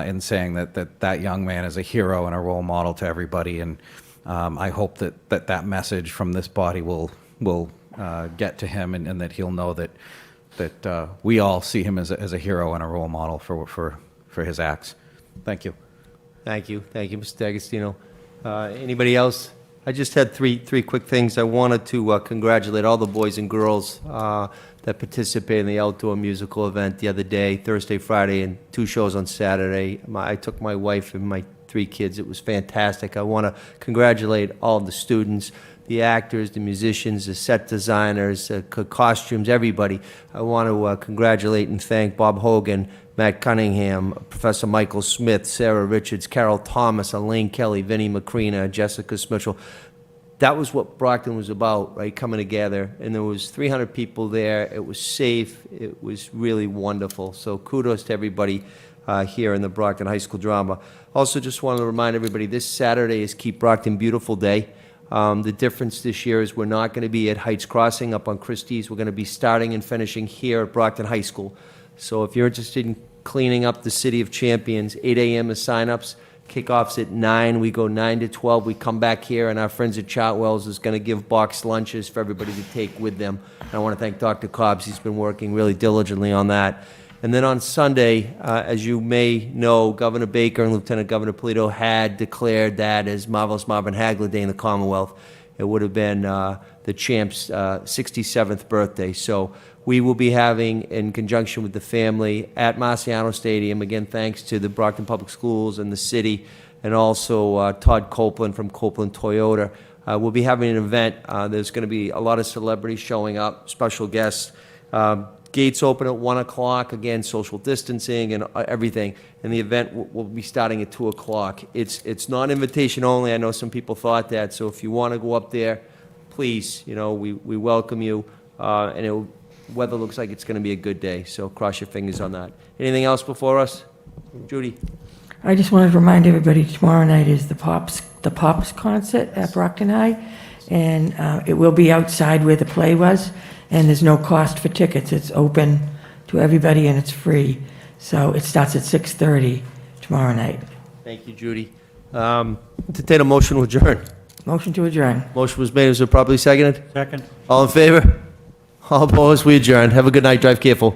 in saying that young man is a hero and a role model to everybody, and I hope that message from this body will get to him, and that he'll know that we all see him as a hero and a role model for his acts. Thank you. Thank you, Mr. D'Agostino. Anybody else? I just had three quick things. I wanted to congratulate all the boys and girls that participated in the outdoor musical event the other day, Thursday, Friday, and 2 shows on Saturday. I took my wife and my 3 kids. It was fantastic. I want to congratulate all the students, the actors, the musicians, the set designers, costumes, everybody. I want to congratulate and thank Bob Hogan, Matt Cunningham, Professor Michael Smith, Sarah Richards, Carol Thomas, Elaine Kelly, Vinnie Macrina, Jessica Smitchell. That was what Brockton was about, right, coming together. And there was 300 people there. It was safe. It was really wonderful. So kudos to everybody here in the Brockton High School drama. Also, just wanted to remind everybody, this Saturday is Keep Brockton Beautiful Day. The difference this year is we're not going to be at Heights Crossing up on Christie's. We're going to be starting and finishing here at Brockton High School. So if you're interested in cleaning up the City of Champions, 8 a.m. is sign-ups. Kickoff's at 9. We go 9 to 12. We come back here, and our friends at Chartwell's is going to give boxed lunches for everybody to take with them. And I want to thank Dr. Cobbs. He's been working really diligently on that. And then on Sunday, as you may know, Governor Baker and Lieutenant Governor Polito had declared that as Marvelous Marvin Hagler Day in the Commonwealth. It would have been the champ's 67th birthday. So we will be having, in conjunction with the family, at Marciano Stadium, again, thanks to the Brockton Public Schools and the city, and also Todd Copeland from Copeland Toyota. We'll be having an event. There's going to be a lot of celebrities showing up, special guests. Gates open at 1 o'clock, again, social distancing and everything. And the event will be starting at 2 o'clock. It's not invitation only. I know some people thought that. So if you want to go up there, please, we welcome you. And weather looks like it's going to be a good day. So cross your fingers on that. Anything else before us? Judy? I just wanted to remind everybody, tomorrow night is the Pops concert at Brockton High. And it will be outside where the play was. And there's no cost for tickets. It's open to everybody and it's free. So it starts at 6:30 tomorrow night. Thank you, Judy. Entertain a motion to adjourn. Motion to adjourn. Motion was made. Was it properly seconded? Second. All in favor? All opposed? We adjourn. Have a good night. Drive careful.